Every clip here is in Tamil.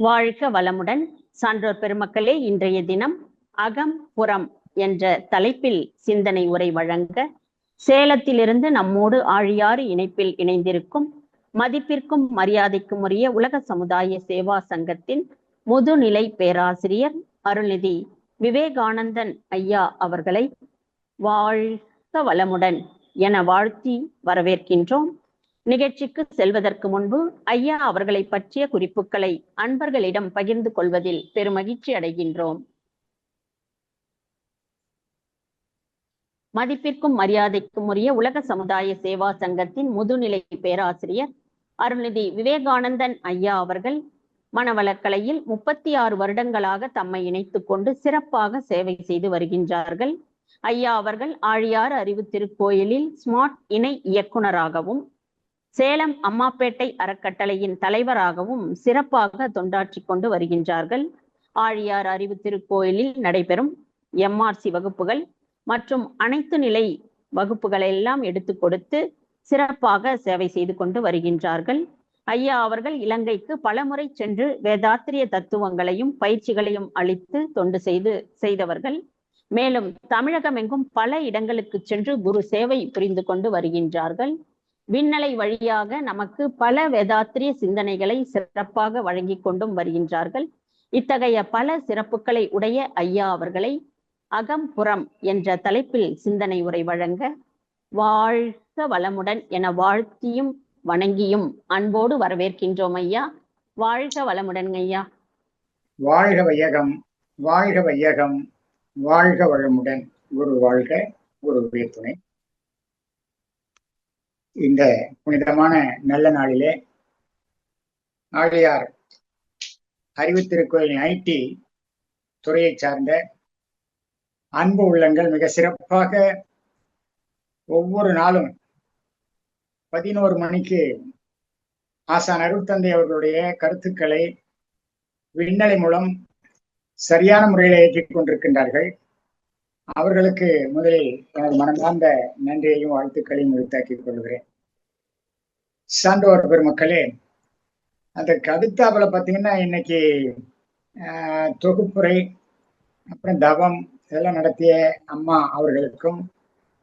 வாழ்க வளமுடன். சான்றோர் பெருமக்களே, இன்றைய தினம் அகம் புறம் என்ற தலைப்பில் சிந்தனை உரை வழங்க சேலத்திலிருந்து நம்மோடு ஆழியாறு இணைப்பில் இணைந்திருக்கும் மதிப்பிற்கும் மரியாதைக்கும் உரிய உலக சமுதாய சேவா சங்கத்தின் முதுநிலை பேராசிரியர் அருள்நிதி விவேகானந்தன் ஐயா அவர்களை வாழ்க வளமுடன் என வாழ்த்தி வரவேற்கின்றோம். நிகழ்ச்சிக்கு செல்வதற்கு முன்பு ஐயா அவர்களை பற்றிய குறிப்புகளை அன்பர்களிடம் பகிர்ந்து கொள்வதில் பெருமகிழ்ச்சி அடைகின்றோம். மதிப்பிற்கும் மரியாதைக்கும் உரிய உலக சமுதாய சேவா சங்கத்தின் முதுநிலை பேராசிரியர் அருள்நிதி விவேகானந்தன் ஐயா அவர்கள் மனவளக்கலையில் 36 வருடங்களாக தம்மை இணைத்துக் கொண்டு சிறப்பாக சேவை செய்து வருகின்றார்கள். ஐயா அவர்கள் ஆழியாறு அறிவு திருக்கோயிலில் ஸ்மார்ட் இணை இயக்குனராகவும் சேலம் அம்மாப்பேட்டை அறக்கட்டளையின் தலைவராகவும் சிறப்பாக தொண்டாற்றி கொண்டு வருகின்றார்கள். ஆழியார் அறிவு திருக்கோயிலில் நடைபெறும் எம்ஆர்சி வகுப்புகள் மற்றும் அனைத்து நிலை வகுப்புகளெல்லாம் எடுத்து கொடுத்து சிறப்பாக சேவை செய்து கொண்டு வருகின்றார்கள். ஐயா அவர்கள் இலங்கைக்கு பலமுறை சென்று வேதாத்திரிய தத்துவங்களையும் பயிற்சிகளையும் அளித்து தொண்டு செய்தவர்கள். மேலும் தமிழகம் எங்கும் பல இடங்களுக்கு சென்று குரு சேவை புரிந்து கொண்டு வருகின்றார்கள். விண்ணலை வழியாக நமக்கு பல வேதாத்திரிய சிந்தனைகளை சிறப்பாக வழங்கி கொண்டும் வருகின்றார்கள். இத்தகைய பல சிறப்புகளை உடைய ஐயா அவர்களை அகம் புறம் என்ற தலைப்பில் சிந்தனை உரை வழங்க வாழ்க வளமுடன் என வாழ்த்தியும் வணங்கியும் அன்போடு வரவேற்கின்றோம் ஐயா. வாழ்க வளமுடன் ஐயா. வாழ்க வையகம், வாழ்க வையகம், வாழ்க வளமுடன். குரு வாழ்க, குருவே துணை. இந்த புனிதமான நல்ல நாளிலே ஆழியார் அறிவு திருக்கோயிலின் ஐடி துறையை சார்ந்த அன்பு உள்ளங்கள் மிக சிறப்பாக ஒவ்வொரு நாளும் 11 மணிக்கு ஆசான் அருட்தந்தை அவர்களுடைய கருத்துக்களை விண்ணலை மூலம் சரியான முறையில் ஏற்றிக் கொண்டிருக்கின்றார்கள். அவர்களுக்கு முதலில் எனது மனமார்ந்த நன்றியையும் வாழ்த்துக்களையும் உரித்தாக்கிக் கொள்கிறேன். சான்றோர் பெருமக்களே, அதற்கு அடுத்தாப்புல பார்த்தீங்கன்னா இன்னைக்கு தொகுப்புரை அப்புறம் தவம் இதெல்லாம் நடத்திய அம்மா அவர்களுக்கும்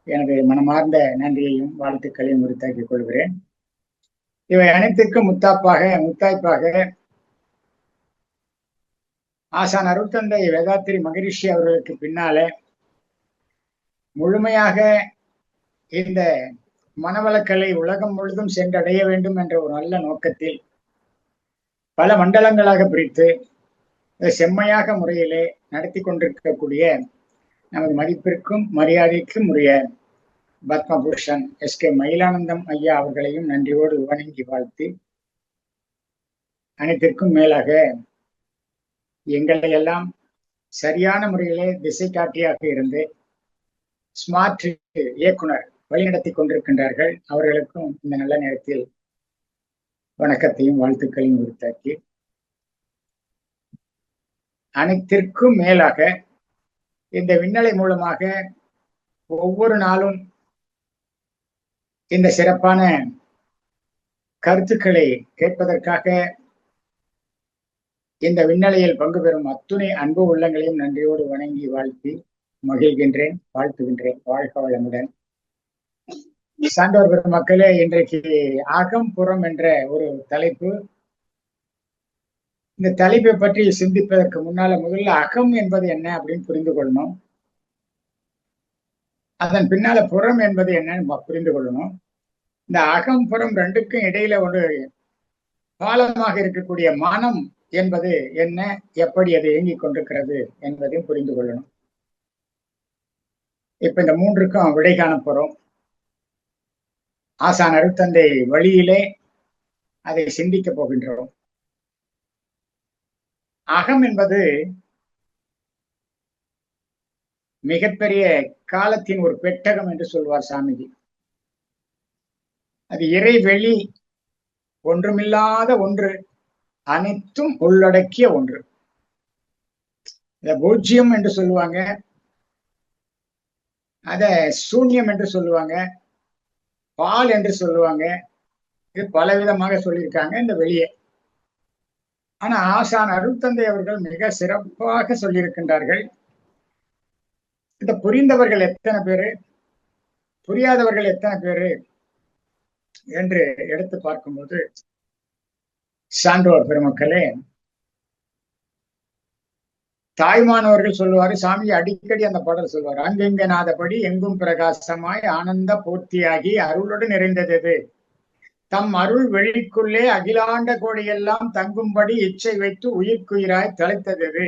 எனது மனமார்ந்த நன்றியையும் வாழ்த்துக்களையும் உரித்தாக்கிக் கொள்கிறேன். இவை அனைத்திற்கும் முத்தாய்ப்பாக ஆசான் அருட்தந்தை வேதாத்திரி மகரிஷி அவர்களுக்கு பின்னால முழுமையாக இந்த மனவளக்கலை உலகம் முழுதும் சென்றடைய வேண்டும் என்ற ஒரு நல்ல நோக்கத்தில் பல மண்டலங்களாக பிரித்து செம்மையாக முறையிலே நடத்தி கொண்டிருக்கக்கூடிய நமது மதிப்பிற்கும் மரியாதைக்கும் உரிய பத்மபூஷன் எஸ்கே மயிலானந்தம் ஐயா அவர்களையும் நன்றியோடு வணங்கி வாழ்த்தி, அனைத்திற்கும் மேலாக எங்களை எல்லாம் சரியான முறையிலே திசை காட்டியாக இருந்து ஸ்மார்ட் இயக்குனர் வழிநடத்தி கொண்டிருக்கின்றார்கள். அவர்களுக்கும் இந்த நல்ல நேரத்தில் வணக்கத்தையும் வாழ்த்துக்களையும் உரித்தாக்கி, அனைத்திற்கும் மேலாக இந்த விண்ணலை மூலமாக ஒவ்வொரு நாளும் இந்த சிறப்பான கருத்துக்களை கேட்பதற்காக இந்த விண்ணலையில் பங்கு பெறும் அத்துணை அன்பு உள்ளங்களையும் நன்றியோடு வணங்கி வாழ்த்தி மகிழ்கின்றேன், வாழ்த்துகின்றேன். வாழ்க வளமுடன். சான்றோர் பெருமக்களே, இன்றைக்கு அகம் புறம் என்ற ஒரு தலைப்பு. இந்த தலைப்பை பற்றி சிந்திப்பதற்கு முதல்ல அகம் என்பது என்ன அப்படின்னு புரிந்து கொள்ளணும். அதன் பின்னால புறம் என்பது என்னன்னு புரிந்து கொள்ளணும். இந்த அகம் புறம் ரெண்டுக்கும் இடையில ஒரு பாலமாக இருக்கக்கூடிய மனம் என்பது என்ன, எப்படி அது இயங்கிக் கொண்டிருக்கிறது என்பதையும் புரிந்து கொள்ளணும். இப்ப இந்த மூன்றுக்கும் விடை காண போறோம். ஆசான் அருட்தந்தை வழியிலே அதை சிந்திக்க போகின்றோம். அகம் என்பது மிகப்பெரிய காலத்தின் ஒரு பெட்டகம் என்று சொல்வார் சாமிஜி. அது இறைவெளி, ஒன்றுமில்லாத ஒன்று, அனைத்தும் உள்ளடக்கிய ஒன்று. இத பூஜ்யம் என்று சொல்லுவாங்க, அத சூன்யம் என்று சொல்லுவாங்க, பால் என்று சொல்லுவாங்க. இது பலவிதமாக சொல்லியிருக்காங்க. இந்த வெளியே ஆனா ஆசான் அருட்தந்தை அவர்கள் மிக சிறப்பாக சொல்லியிருக்கின்றார்கள். இத புரிந்தவர்கள் எத்தனை பேரு, புரியாதவர்கள் எத்தனை பேரு என்று எடுத்து பார்க்கும்போது, சான்றோர் பெருமக்களே, தாய்மானவர்கள் சொல்லுவாரு, சாமி அடிக்கடி அந்த பாடல் சொல்லுவார், அங்கெங்க நாதபடி எங்கும் பிரகாசமாய் ஆனந்த பூர்த்தியாகி அருளோடு நிறைந்தது தம் அருள் வெளிக்குள்ளே அகிலாண்ட கோடியெல்லாம் தங்கும்படி இச்சை வைத்து உயிர்க்குயிராய் தலைத்தது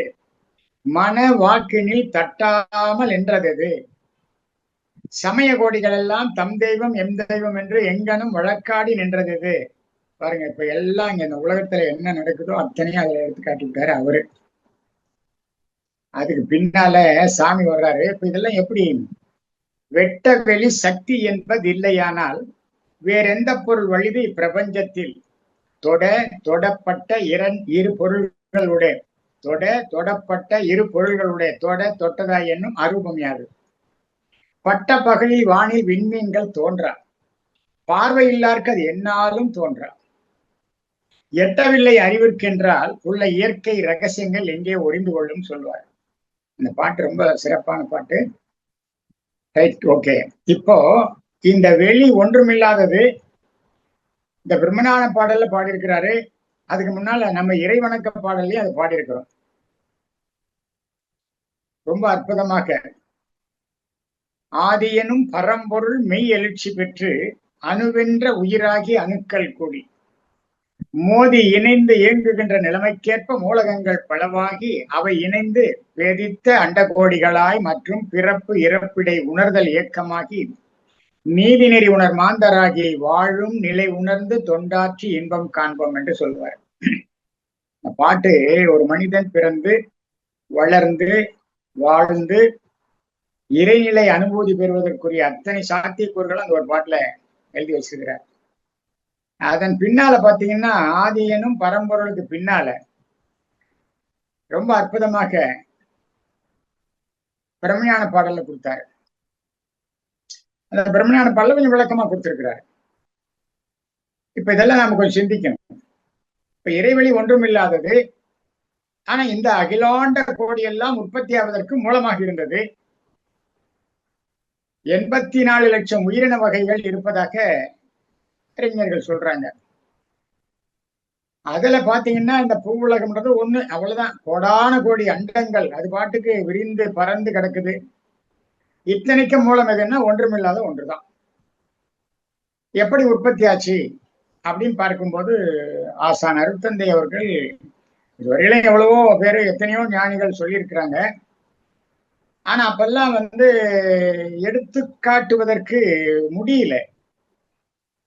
மன வாக்கினில் தட்டாமல் என்றது சமய கோடிகள் எல்லாம் தம் தெய்வம் எம் தெய்வம் என்று எங்கனும் வழக்காடி நின்றது. பாருங்க, இப்ப எல்லாம் இங்க இந்த உலகத்துல என்ன நடக்குதோ அத்தனையும் அதுல எடுத்து காட்டிவிட்டாரு அவரு. அதுக்கு பின்னால சாமி வர்றாரு. இப்ப இதெல்லாம் எப்படி? வெட்ட வெளி சக்தி என்பது இல்லையானால் வேற எந்த பொருள் வழிது இப்பிரபஞ்சத்தில் தொடப்பட்ட இரு பொருள்களுடைய தொடப்பட்ட இரு பொருள்களுடைய தொட்டதாய் என்னும் அரூபம் யாது? பட்ட பகலில் வானில் விண்மீன்கள் தோன்றா, பார்வையில்லார்க்கு அது என்னாலும் தோன்றா. எட்டவில்லை அறிவிற்கென்றால் உள்ள இயற்கை ரகசியங்கள் எங்கே ஒளிந்து கொள்ளும் சொல்வார். இந்த பாட்டு ரொம்ப சிறப்பான பாட்டு. ஓகே, இப்போ இந்த வெளி ஒன்றுமில்லாதது இந்த பிரம்மஞான பாடல்ல பாடியிருக்கிறாரு. அதுக்கு முன்னால நம்ம இறைவணக்க பாடல்லையும் அதை பாடியிருக்கிறோம் ரொம்ப அற்புதமாக. ஆதியனும் பரம்பொருள் மெய் எழுச்சி பெற்று அணுவென்ற உயிராகி அணுக்கள் கூடி மோதி இணைந்து இயங்குகின்ற நிலைமைக்கேற்ப மூலகங்கள் பலவாகி அவை இணைந்து வேதித்த அண்டகோடிகளாய் மற்றும் பிறப்பு இறப்பிடை உணர்தல் இயக்கமாகி நீதி நெறி உணர் மாந்தராகி வாழும் நிலை உணர்ந்து தொண்டாற்றி இன்பம் காண்போம் என்று சொல்லுவார். இந்த பாட்டு ஒரு மனிதன் பிறந்து வளர்ந்து வாழ்ந்து இறைநிலை அனுபூதி பெறுவதற்குரிய அத்தனை சாத்தியக்கூறுகளும் அந்த ஒரு பாட்டுல எழுதி வச்சிருக்கிறார். அதன் பின்னால பாத்தீங்கன்னா ஆதியனும் பரம்பொருளுக்கு பின்னால ரொம்ப அற்புதமாக பிரம்மஞான பாடல்ல கொடுத்தாரு. அந்த பிரம்மஞான பாடல கொஞ்சம் விளக்கமா கொடுத்திருக்கிறாரு. இப்ப இதெல்லாம் நாம கொஞ்சம் சிந்திக்கணும். இப்ப இறைவெளி ஒன்றும் இல்லாதது, ஆனா இந்த அகிலாண்ட கோடி எல்லாம் உற்பத்தி ஆவதற்கு மூலமாக இருந்தது. 84 லட்சம் உயிரின வகைகள் இருப்பதாக அறிஞர்கள் சொல்றாங்க. அதுல பாத்தீங்கன்னா இந்த பூ உலகம்ன்றது ஒண்ணு, அவ்வளவுதான். கோடான கோடி அண்டங்கள் அது பாட்டுக்கு விரிந்து பறந்து கிடக்குது. இத்தனைக்கும் மூலம் எதுன்னா ஒன்றுமில்லாத ஒன்றுதான். எப்படி உற்பத்தி ஆச்சு அப்படின்னு பார்க்கும்போது ஆசான் அருட்தந்தை அவர்கள் இதுவரையிலும் எவ்வளவோ பேரு எத்தனையோ ஞானிகள் சொல்லியிருக்கிறாங்க. ஆனா அப்பெல்லாம் எடுத்து காட்டுவதற்கு முடியல,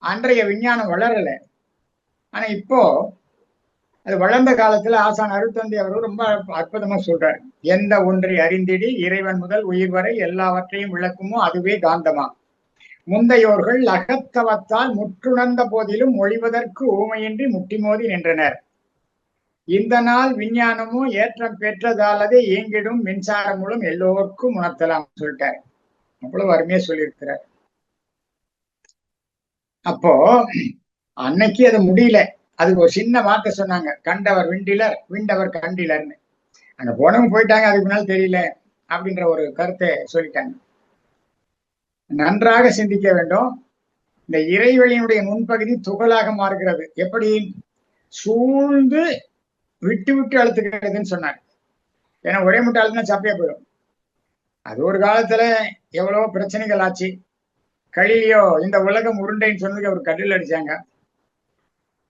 அன்றைய விஞ்ஞானம் வளரல. ஆனா இப்போ அது வளர்ந்த காலத்துல ஆசான் அருட்தந்தை அவர்கள் ரொம்ப அற்புதமா சொல்றாரு. எந்த ஒன்றை அறிந்திடி இறைவன் முதல் உயிர் வரை எல்லாவற்றையும் விளக்குமோ அதுவே காந்தமா. முந்தையோர்கள் அகத்தவத்தால் முற்றுணர்ந்த போதிலும் மொழிவதற்கு ஊமையின்றி முட்டிமோதி நின்றனர். இந்த நாள் விஞ்ஞானமும் ஏற்றம் பெற்றதாலதே இயங்கிடும் மின்சாரம் மூலம் எல்லோருக்கும் உணர்த்தலாம் சொல்லிட்டாரு. அவ்வளவு அருமையா சொல்லியிருக்கிறார். அப்போ அன்னைக்கு அது முடியல. அதுக்கு ஒரு சின்ன வார்த்தை சொன்னாங்க, கண்டவர் விண்டிலர் விண்டவர் கண்டிலர்னு. அங்க போனவங்க போயிட்டாங்க, அதுக்கு முன்னால தெரியல அப்படின்ற ஒரு கருத்தை சொல்லிட்டாங்க. நன்றாக சிந்திக்க வேண்டும். இந்த இறைவெளியினுடைய முன்பகுதி துகளாக மாறுகிறது. எப்படி? சூழ்ந்து விட்டு விட்டு அழுத்துக்கிறதுன்னு சொன்னாங்க. ஏன்னா ஒரே முட்டை அழுத்தினா சப்பையா போயிடும். அது ஒரு காலத்துல எவ்வளவோ பிரச்சனைகள் ஆச்சு. கலிலியோ இந்த உலகம் உருண்டைன்னு சொன்னதுக்கு அவர் கல்லில் அடிச்சாங்க.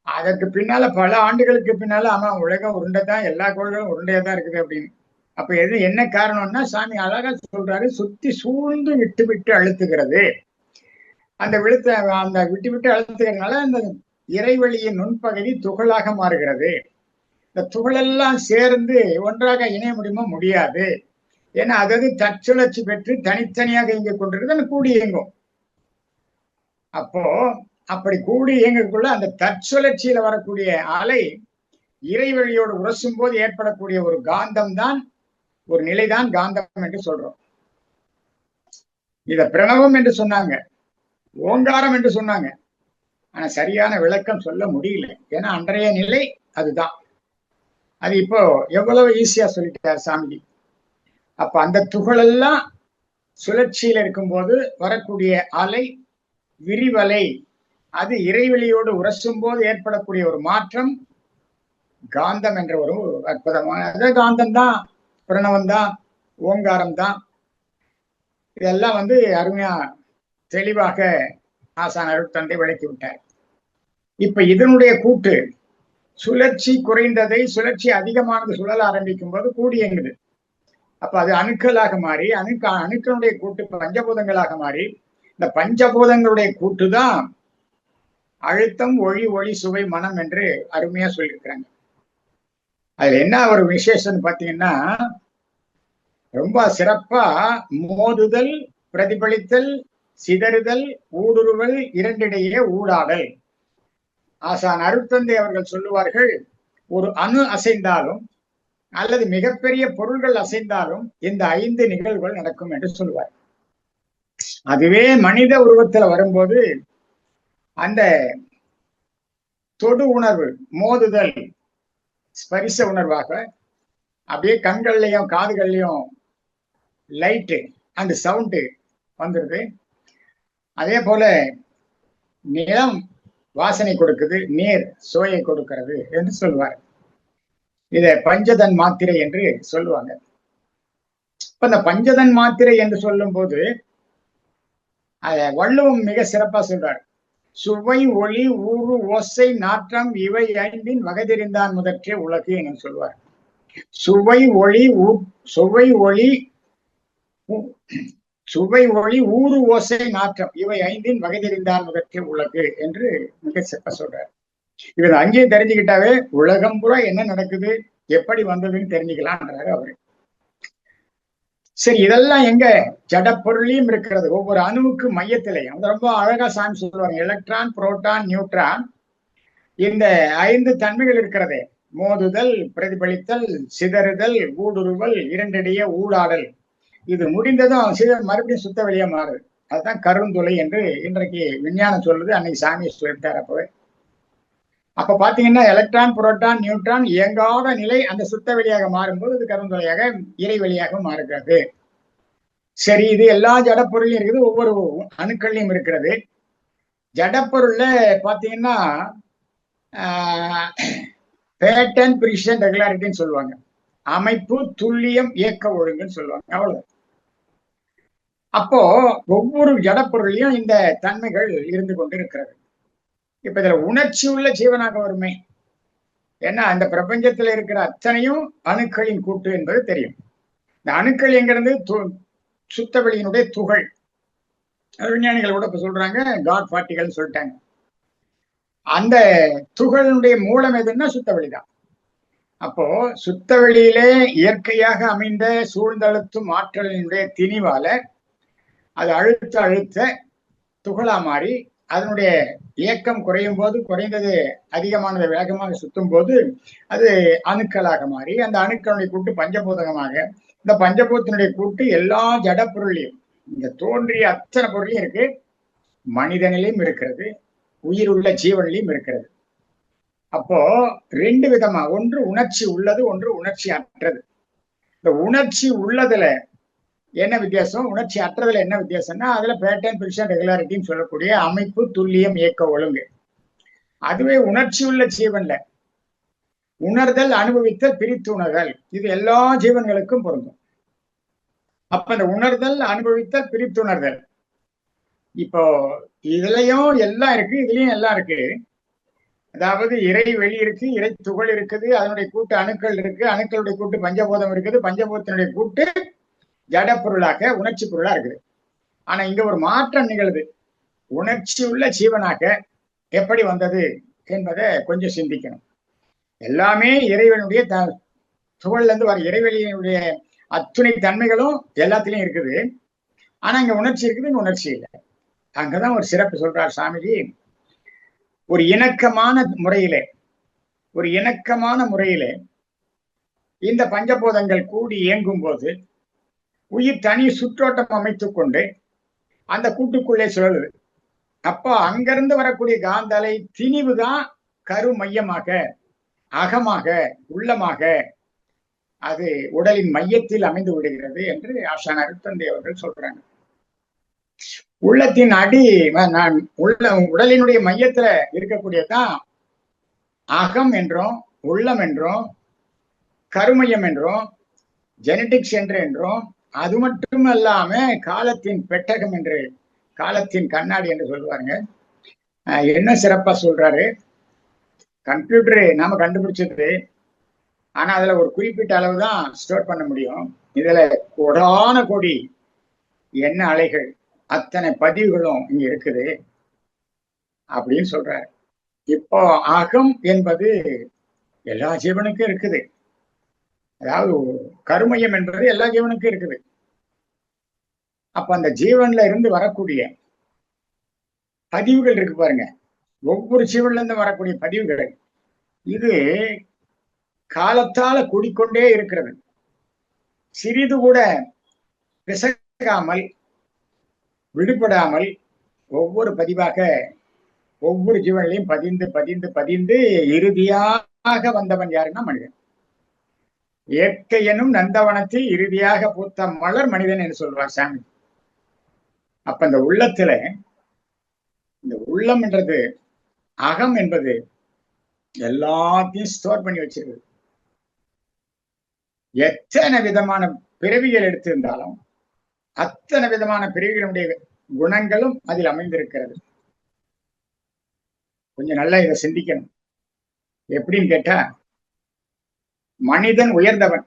அதற்கு பின்னால பல ஆண்டுகளுக்கு பின்னால ஆமா உலகம் உருண்டைதான், எல்லா கோள்களும் உருண்டையா தான் இருக்குது அப்படின்னு. அப்ப என்ன காரணம்னா சாமி அழகா சொல்றாரு, சுத்தி சூழ்ந்து விட்டு விட்டு அழுத்துகிறது. அந்த விட்டு விட்டு அழுத்துகிறதுனால அந்த இறைவெளியின் நுண்பகுதி துகளாக மாறுகிறது. இந்த துகளெல்லாம் சேர்ந்து ஒன்றாக இணைய முடியுமா? முடியாது. ஏன்னா அதாவது தற்சுழற்சி பெற்று தனித்தனியாக இயங்கிக் கொண்டிருக்கிறது, கூடி இயங்கும். அப்போ அப்படி கூடி இயங்கக்குள்ள அந்த தற்சுழற்சியில வரக்கூடிய அலை இறைவழியோடு உரசும் போது ஏற்படக்கூடிய ஒரு காந்தம் தான், ஒரு நிலைதான் காந்தம் என்று சொல்றோம். இத பிரணவம் என்று சொன்னாங்க, ஓங்காரம் என்று சொன்னாங்க. ஆனா சரியான விளக்கம் சொல்ல முடியல. ஏன்னா அன்றைய நிலை அதுதான். அது இப்போ எவ்வளவு ஈஸியா சொல்லிட்டார் சாமி. அப்ப அந்த துகளெல்லாம் சுழற்சியில இருக்கும்போது வரக்கூடிய அலை, விரிவலை, அது இறைவெளியோடு உரசும் போது ஏற்படக்கூடிய ஒரு மாற்றம் காந்தம் என்ற ஒரு அற்புதமான காந்தம் தான், பிரணவம் தான், ஓங்காரம் தான். இதெல்லாம் அருமையா தெளிவாக ஆசான் அருட்தந்தை விளக்கி விட்டார். இப்ப இதனுடைய கூட்டு சுழற்சி குறைந்ததை சுழற்சி அதிகமானது சுழல ஆரம்பிக்கும் போது கூடியங்குது. அப்ப அது அணுக்களாக மாறி அணுக்களுடைய கூட்டு பஞ்சபூதங்களாக மாறி, இந்த பஞ்சபூதங்களுடைய கூட்டு தான் அழுத்தம், ஒளி, ஒளி, சுவை, மனம் என்று அருமையா சொல்லியிருக்கிறாங்க. அதுல என்ன ஒரு விசேஷம்னு பாத்தீங்கன்னா, ரொம்ப சிறப்பா மோதுதல், பிரதிபலித்தல், சிதறுதல், ஊடுருவல், இரண்டிடையே ஊடாடல். ஆசான் அருட்தந்தை அவர்கள் சொல்லுவார்கள், ஒரு அணு அசைந்தாலும் அல்லது மிகப்பெரிய பொருள்கள் அசைந்தாலும் இந்த 5 நிகழ்வுகள் நடக்கும் என்று சொல்லுவார். அதுவே மனித உருவத்துல வரும்போது அந்த தொடு உணர்வு, மோதுதல், ஸ்பரிச உணர்வாக அப்படியே கண்கள்லயும் காதுகள்லயும் லைட்டு அந்த சவுண்டு வந்துருது. அதே போல நிலம் வாசனை கொடுக்குது, நீர் சுவையை கொடுக்கிறது என்று சொல்லுவார். இத பஞ்சதன் மாத்திரை என்று சொல்லுவாங்க. இப்ப இந்த பஞ்சதன் மாத்திரை என்று சொல்லும் போது அத வள்ளுவம் மிக சிறப்பா சொல்றார். சுவை, ஒளி, ஊறு, ஓசை, நாற்றம் இவை 5 வகை தெரிந்தான் முதற்றே உலகு என்று சொல்வார். சுவை, ஒளி, ஊறு, ஓசை, நாற்றம் இவை 5 வகை தெரிந்தான் முதற்றே உலகு என்று மிக சிறப்பா சொல்றார். இவர் அங்கேயும் தெரிஞ்சுக்கிட்டாவே உலகம் பூரா என்ன நடக்குது, எப்படி வந்ததுன்னு தெரிஞ்சுக்கலான்றாரு அவரு. சரி, இதெல்லாம் எங்க ஜட பொருளையும் இருக்கிறது. ஒவ்வொரு அணுவுக்கு மையத்திலையும் ரொம்ப அழகா சாமி சொல்லுவாங்க. எலக்ட்ரான், புரோட்டான், நியூட்ரான், இந்த 5 தன்மைகள் இருக்கிறதே, மோதுதல், பிரதிபலித்தல், சிதறுதல், ஊடுருவல், இரண்டிடையே ஊடாடல். இது முடிந்ததும் மறுபடியும் சுத்த வெளியே மாறுது. அதுதான் கருந்துளை என்று இன்றைக்கு விஞ்ஞானம் சொல்லுது. அன்னைக்கு சாமி சொல்லிட்டார். அப்பவே அப்ப பாத்தீங்கன்னா எலக்ட்ரான், புரோட்டான், நியூட்ரான் இயங்காத நிலை அந்த சுத்த வெளியாக மாறும்போது இது கருந்துளையாக, இறை வெளியாக மாறுகிறது. சரி, இது எல்லா ஜடப்பொருளையும் இருக்குது, ஒவ்வொரு அணுக்கள்லையும் இருக்கிறது. ஜடப்பொருள்ல பாத்தீங்கன்னா பேட்டர்ன், பிரிசிஷன், ரெகுலாரிட்டின்னு சொல்லுவாங்க. அமைப்பு, துல்லியம், இயக்க ஒழுங்குன்னு சொல்லுவாங்க. அவ்வளவு. அப்போ ஒவ்வொரு ஜடப்பொருளையும் இந்த தன்மைகள் இருந்து கொண்டு இருக்கிறது. இப்ப இதுல உணர்ச்சி உள்ள ஜீவனாக வருமே. ஏன்னா அந்த பிரபஞ்சத்துல இருக்கிற அத்தனையும் அணுக்களின் கூட்டு என்பது தெரியும். இந்த அணுக்கள் எங்கிருந்து சுத்த வெளியினுடைய துகள். விஞ்ஞானிகள் கூட இப்ப சொல்றாங்க காட் பார்ட்டிகள்னு சொல்லிட்டாங்க. அந்த துகளினுடைய மூலம் எதுன்னா சுத்த வெளிதான். அப்போ சுத்த வெளியிலே இயற்கையாக அமைந்த சூழ்ந்தழுத்தும் ஆற்றலினுடைய திணிவால அது அழுத்த அழுத்த துகளா மாறி அதனுடைய இயக்கம் குறையும் போது, குறைந்தது அதிகமானதை வேகமாக சுத்தும் போது அது அணுக்களாக மாறி அந்த அணுக்களுடைய கூட்டு பஞ்சபூதகமாக, இந்த பஞ்சபூதத்தினுடைய கூட்டு எல்லா ஜட பொருளையும், இந்த தோன்றிய அத்தனை பொருளையும் இருக்கு. மனிதனிலையும் இருக்கிறது, உயிர் உள்ள ஜீவனிலையும் இருக்கிறது. அப்போ 2 விதமா, ஒன்று உணர்ச்சி உள்ளது, ஒன்று உணர்ச்சி அற்றது. இந்த உணர்ச்சி உள்ளதுல என்ன வித்தியாசம், உணர்ச்சி அற்றதுல என்ன வித்தியாசம்னா, அதுல பேட்டர்ன், பிரிசிஷன், ரெகுலாரிட்டின்னு சொல்லக்கூடிய அமைப்பு, துல்லியம், இயக்க ஒழுங்கு. அதுவே உணர்ச்சி உள்ள ஜீவன்ல உணர்தல், அனுபவித்தல், பிரித்துணர்தல், இது எல்லா ஜீவன்களுக்கும் பொருந்தும். அப்ப இந்த உணர்தல், அனுபவித்தல், பிரித்துணர்தல், இப்போ இதுலயும் எல்லாம் இருக்கு, இதுலயும் எல்லாம் இருக்கு. அதாவது இறை வெளி இருக்கு, இறை துகள் இருக்குது, அதனுடைய கூட்டு அணுக்கள் இருக்கு, அணுக்களுடைய கூட்டு பஞ்சபூதம் இருக்குது, பஞ்சபூதத்தினுடைய கூட்டு ஜட பொருளாக, உணர்ச்சி பொருளா இருக்குது. ஆனா இங்க ஒரு மாற்றம் நிகழுது. உணர்ச்சி உள்ள ஜீவனாக எப்படி வந்தது என்பதை கொஞ்சம் சிந்திக்கணும். எல்லாமே இறைவனுடைய துகள்ல இருந்து வர இறைவெளியினுடைய அத்துணை தன்மைகளும் எல்லாத்திலையும் இருக்குது. ஆனா இங்க உணர்ச்சி இருக்குது, இங்க உணர்ச்சி இல்லை. அங்கதான் ஒரு சிறப்பு சொல்றார் சாமிஜி. ஒரு இணக்கமான முறையிலே இந்த பஞ்சபூதங்கள் கூடி இயங்கும் போது உயிர் தனி சுற்றோட்டம் அமைத்துக் கொண்டு அந்த கூட்டுக்குள்ளே சுழலுது. அப்போ அங்கிருந்து வரக்கூடிய காந்தலை திணிவுதான் கரு மையமாக அகமாக, உள்ளமாக அது உடலின் மையத்தில் அமைந்து விடுகிறது என்று ஆசான் அருட்தந்தை அவர்கள் சொல்றாங்க. உள்ளத்தின் அடி நான் உடலினுடைய மையத்துல இருக்கக்கூடியதான் அகம் என்றும், உள்ளம் என்றும், கருமையம் என்றும், ஜெனடிக் சென்டர் என்றும், அது மட்டும் அல்லாம காலத்தின் பெட்டகம் என்று, காலத்தின் கண்ணாடி என்று சொல்லுவாங்க. என்ன சிறப்பா சொல்றாரு, கம்ப்யூட்டரு நாம கண்டுபிடிச்சது, ஆனா அதுல ஒரு குறிப்பிட்ட அளவு தான் ஸ்டோர் பண்ண முடியும். இதுல கோடான கோடி எண்ண அலைகள், அத்தனை பதிவுகளும் இங்க இருக்குது அப்படின்னு சொல்றாரு. இப்போ அகம் என்பது எல்லா ஜீவனுக்கும் இருக்குது. அதாவது கருமையம் என்பது எல்லா ஜீவனுக்கும் இருக்குது. அப்ப அந்த ஜீவன்ல இருந்து வரக்கூடிய பதிவுகள் இருக்கு பாருங்க, ஒவ்வொரு ஜீவன்ல இருந்து வரக்கூடிய பதிவுகள், இது காலத்தால கூடிக்கொண்டே இருக்கிறது. சிறிது கூட பிசகாமல், விடுபடாமல் ஒவ்வொரு பதிவாக ஒவ்வொரு ஜீவனிலையும் பதிந்து பதிந்து பதிந்து இறுதியாக வந்தவன் யாருன்னா மனிதன். இயற்கையனும் நந்தவனத்தில் இறுதியாக பூத்த மலர் மனிதன் என்று சொல்வார் சாமி. அப்ப இந்த உள்ளத்துல, இந்த உள்ளம் என்றது, அகம் என்பது எல்லாத்தையும் ஸ்டோர் பண்ணி வச்சிருக்கு. எத்தனை விதமான பிறவிகள் எடுத்திருந்தாலும் அத்தனை விதமான பிறவிகளுடைய குணங்களும் அதில் அமைந்திருக்கிறது. கொஞ்சம் நல்லா இதை சிந்திக்கணும். எப்படின்னு கேட்டா, மனிதன் உயர்ந்தவன்,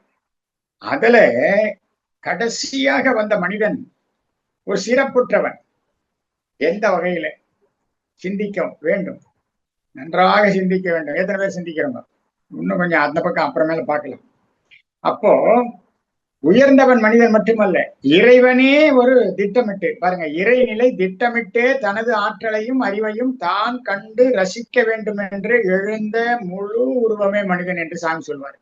அதுல கடைசியாக வந்த மனிதன் ஒரு சிறப்புற்றவன். எந்த வகையில சிந்திக்க வேண்டும், நன்றாக சிந்திக்க வேண்டும். எத்தனை பேர் சிந்திக்கிறோம்? இன்னும் கொஞ்சம் அந்த பக்கம் அப்புறமேல பார்க்கலாம். அப்போ உயர்ந்தவன் மனிதன் மட்டுமல்ல, இறைவனே ஒரு திட்டமிட்டு பாருங்க, இறைநிலை திட்டமிட்டே தனது ஆற்றலையும் அறிவையும் தான் கண்டு ரசிக்க வேண்டும் என்று எழுந்த முழு உருவமே மனிதன் என்று சாமி சொல்வார்.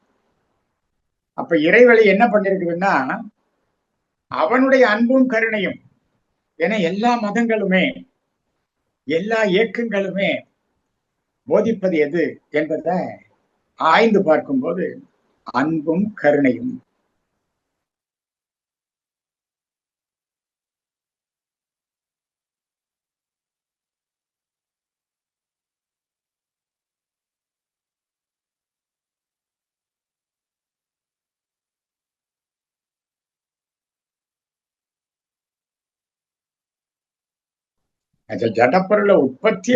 அப்ப இறைவழி என்ன பண்ணிருக்குதுன்னா, அவனுடைய அன்பும் கருணையும் என எல்லா மதங்களுமே எல்லா இயக்கங்களுமே போதிப்பது எது என்பதை ஆய்ந்து பார்க்கும்போது அன்பும் கருணையும். ஜடப்பொருளை உற்பத்தி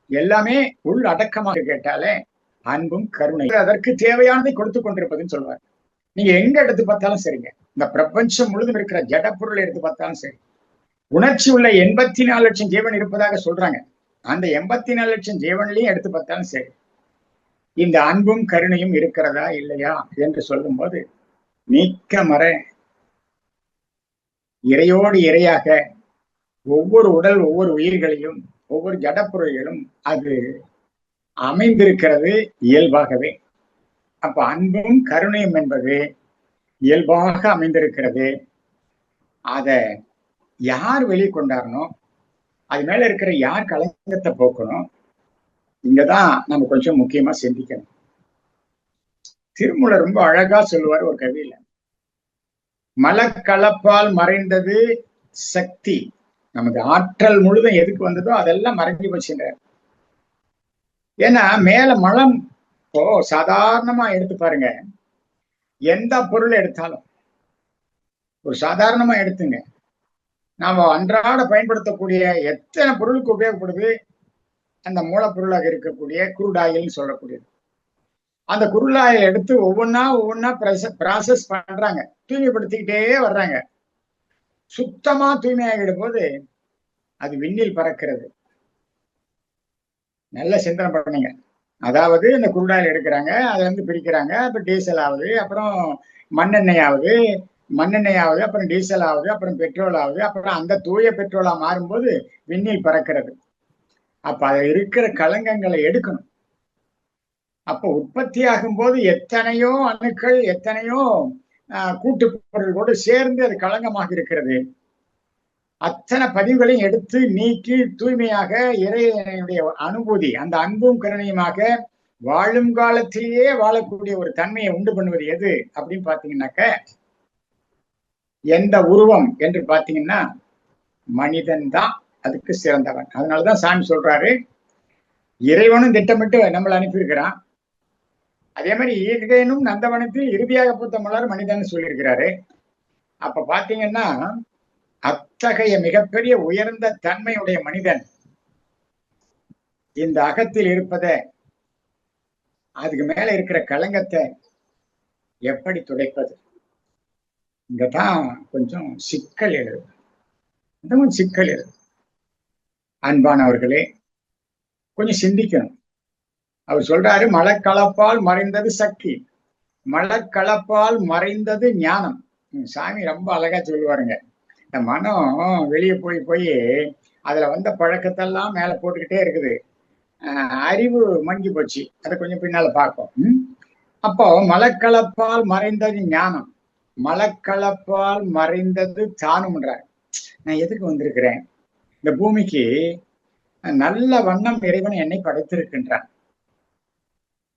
எல்லாமே உள் அடக்கமாக கேட்டாலே அன்பும் கருணை, அதற்கு தேவையானதை கொடுத்து கொண்டிருப்பதுன்னு சொல்லுவார். நீங்க எங்க எடுத்து பார்த்தாலும் சரிங்க, இந்த பிரபஞ்சம் முழுதும் இருக்கிற ஜடப்பொருளை எடுத்து பார்த்தாலும் சரி, உணர்ச்சி உள்ள 84 லட்சம் ஜீவன் இருப்பதாக சொல்றாங்க. அந்த 84 லட்சம் ஜீவன்லையும் எடுத்து பார்த்தாலும் சரி, இந்த அன்பும் கருணையும் இருக்கிறதா இல்லையா என்று சொல்லும் போது நீக்க மற இறையோடு இறையாக ஒவ்வொரு உடல், ஒவ்வொரு உயிர்களையும், ஒவ்வொரு ஜடப்பொருள்களும் அது அமைந்திருக்கிறது இயல்பாகவே. அப்ப அன்பும் கருணையும் என்பது இயல்பாக அமைந்திருக்கிறது. அத யார் வெளிக்கொண்டாரணும், அது மேல இருக்கிற யார் கலங்கத்தை போக்கணும், இங்கதான் நம்ம கொஞ்சம் முக்கியமா சிந்திக்கணும். திருமூலர் ரொம்ப அழகா சொல்லுவார் ஒரு கவியில, மலக்கலப்பால் மறைந்தது சக்தி, நமது ஆற்றல் முழுதும் எதுக்கு வந்ததோ அதெல்லாம் மறைஞ்சு போச்சுன்றார். ஏன்னா மேல மலம், இப்போ சாதாரணமா எடுத்து பாருங்க, எந்த பொருள் எடுத்தாலும் ஒரு சாதாரணமா எடுத்துங்க, நாம அன்றாட பயன்படுத்தக்கூடிய எத்தனை பொருளுக்கு உபயோகப்படுது அந்த மூலப்பொருளாக இருக்கக்கூடிய குருடாயில்னு சொல்லக்கூடியது. அந்த குருடாயில் எடுத்து ஒவ்வொன்னா ப்ராசஸ் பண்றாங்க, தூய்மைப்படுத்திக்கிட்டே வர்றாங்க. சுத்தமா தூய்மையாகிடும் போது அது விண்ணில் பறக்கிறது. நல்ல சிந்தனை பண்ணுங்க. அதாவது இந்த குருடாயில் எடுக்கிறாங்க, அதை பிரிக்கிறாங்க, அப்ப டீசல் ஆகுது, அப்புறம் மண்ணெண்ணெய் ஆகுது, அப்புறம் டீசல் ஆகுது, அப்புறம் பெட்ரோல் ஆகுது, அப்புறம் அந்த தூய பெட்ரோலா மாறும்போது விண்ணில் பறக்கிறது. அப்ப அதுல இருக்கிற களங்கங்களை எடுக்கணும். அப்ப உற்பத்தி ஆகும் போது எத்தனையோ அணுக்கள், எத்தனையோ கூட்டு பொருள்களோடு சேர்ந்து அது களங்கமாக இருக்கிறது. அத்தனை பதிவுகளையும் எடுத்து நீக்கி தூய்மையாக இறைவனுடைய அனுபூதி, அந்த அன்பும் கருணையுமாக வாழும் காலத்திலேயே வாழக்கூடிய ஒரு தன்மையை உண்டு பண்ணுவது எது அப்படின்னு பாத்தீங்கன்னாக்க எந்த உருவம் என்று பாத்தீங்கன்னா மனிதன் தான் அதுக்கு சிறந்தவன். அதனாலதான் சாமி சொல்றாரு, இறைவனும் திட்டமிட்டு நம்மளை அனுப்பியிருக்கிறான். அதே மாதிரி ஈகேனும் நந்தவனத்தில் இறுதியாக பூத்த மலர் மனிதன் சொல்லியிருக்கிறாரு. அப்ப பாத்தீங்கன்னா அத்தகைய மிகப்பெரிய உயர்ந்த தன்மையுடைய மனிதன் இந்த அகத்தில் இருப்பத, அதுக்கு மேல இருக்கிற களங்கத்தை எப்படி துடைப்பது? இங்கதான் கொஞ்சம் சிக்கல் எழுது, சிக்கல் எழுது. அன்பானவர்களே, கொஞ்சம் சிந்திக்கணும். அவர் சொல்றாரு, மலக்கலப்பால் மறைந்தது சக்தி, மலக்கலப்பால் மறைந்தது ஞானம். சாமி ரொம்ப அழகா சொல்லுவாருங்க. இந்த மனம் வெளியே போய் போய் அதுல வந்த பழக்கத்தெல்லாம் மேல போட்டுக்கிட்டே இருக்குது. அறிவு மங்கி போச்சு. அதை கொஞ்சம் பின்னால பார்ப்போம். அப்போ மலக்கலப்பால் மறைந்தது ஞானம், மலக்கலப்பால் மறைந்தது தானும்ன்றார். நான் எதுக்கு வந்திருக்கிறேன்? இந்த பூமிக்கு நல்ல வண்ணம் இறைவன் என்னை படைத்திருக்கின்றான்.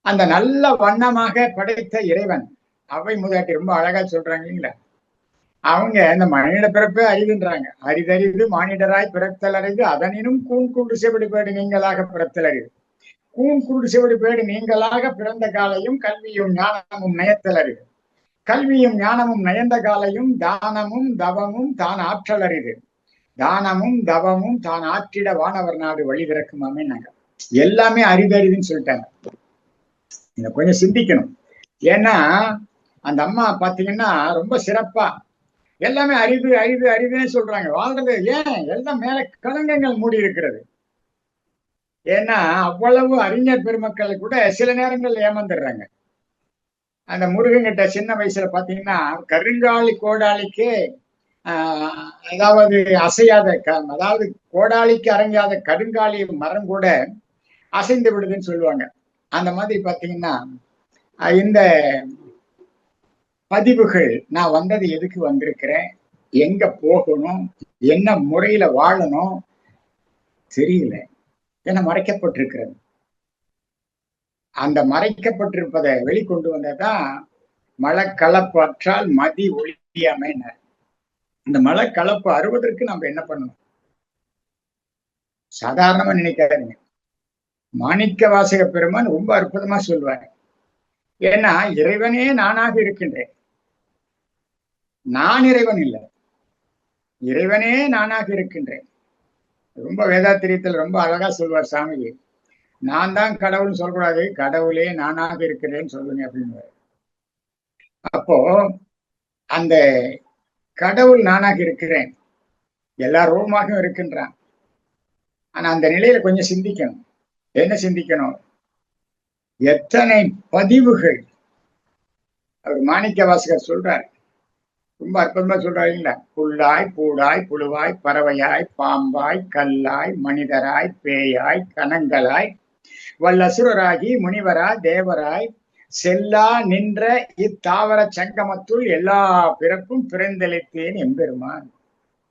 அந்த நல்ல வண்ணமாக படைத்த இறைவன், அவை மூதாட்டி ரொம்ப அழகா சொல்றாங்க இல்லைங்களா? அவங்க இந்த மனித பிறப்பே அறிவுன்றாங்க. அரிதறிது மானிடராய் பிறத்தல் அறிது, அதனினும் கூண் கூண்டு செவிடு பேடு நீங்களாக பிறத்தல் அறிது. கூண் கூண்டு செவிடு பேடு நீங்களாக பிறந்த காலையும் கல்வியும் ஞானமும் நயத்தல் அறிது. கல்வியும் ஞானமும் நயந்த காலையும் தானமும் தவமும் தான் ஆற்றல் அறிது. தானமும் தவமும் தான் ஆற்றிட வானவர் நாடு வழி திறக்கும் அமைனாங்க. எல்லாமே அரிதறிதுன்னு சொல்லிட்டாங்க. இதை கொஞ்சம் சிந்திக்கணும். ஏன்னா அந்த அம்மா பாத்தீங்கன்னா ரொம்ப சிறப்பா எல்லாமே அரிது அரிது அரிதுன்னு சொல்றாங்க. வாழ்றது ஏன்? எல்லாம் மேல களங்கங்கள் மூடி இருக்கிறது. ஏன்னா அவ்வளவு அறிஞர் பெருமக்களை கூட சில நேரங்கள் ஏமாந்துடுறாங்க. அந்த முருகன்கிட்ட சின்ன வயசுல பாத்தீங்கன்னா கருங்காலி கோடாலிக்கே அதாவது அசையாத அதாவது கோடாலிக்கு அரங்காத கருங்காலி மரம் கூட அசைந்து விடுதுன்னு சொல்லுவாங்க. அந்த மாதிரி பாத்தீங்கன்னா இந்த பதிவுகள், நான் வந்தது எதுக்கு வந்திருக்கிறேன், எங்க போகணும், என்ன முறையில வாழணும் தெரியல. என மறைக்கப்பட்டிருக்கிறது. அந்த மறைக்கப்பட்டிருப்பதை வெளிக்கொண்டு வந்ததான் மலக்கலப்பு அற்றால் மதி ஒழியாம. இந்த மலக்கலப்பு அறுவதற்கு நம்ம என்ன பண்ணணும்? சாதாரணமா நினைக்காதீங்க. மாணிக்க வாசக பெருமான் ரொம்ப அற்புதமா சொல்வார். ஏன்னா இறைவனே நானாக இருக்கின்றேன். நான் இறைவன் இல்லை, இறைவனே நானாக இருக்கின்றேன். ரொம்ப வேதாத்திரியத்தில் ரொம்ப அழகா சொல்வார் சாமி. நான் தான் கடவுள்னு சொல்லக்கூடாது, கடவுளே நானாக இருக்கிறேன்னு சொல்லுங்க அப்படின்னு. அப்போ அந்த கடவுள் நானாக இருக்கிறேன், எல்லா ரூபமாகவும் இருக்கின்றான். ஆனா அந்த நிலையில கொஞ்சம் சிந்திக்கணும். என்ன சிந்திக்கணும்? எத்தனை பதிவுகள் அவர் மாணிக்க வாசகர் சொல்றார். ரொம்ப அற்புதமா சொல்றாரு இல்ல? புல்லாய் பூடாய் புழுவாய் பறவையாய் பாம்பாய் கல்லாய் மனிதராய் பேயாய் கணங்களாய் வல்லசுரராகி முனிவராய் தேவராய் செல்லா நின்ற இத்தாவர சங்கமத்துள் எல்லா பிறப்பும் பிறந்தளித்தேன் எம்பெருமான்.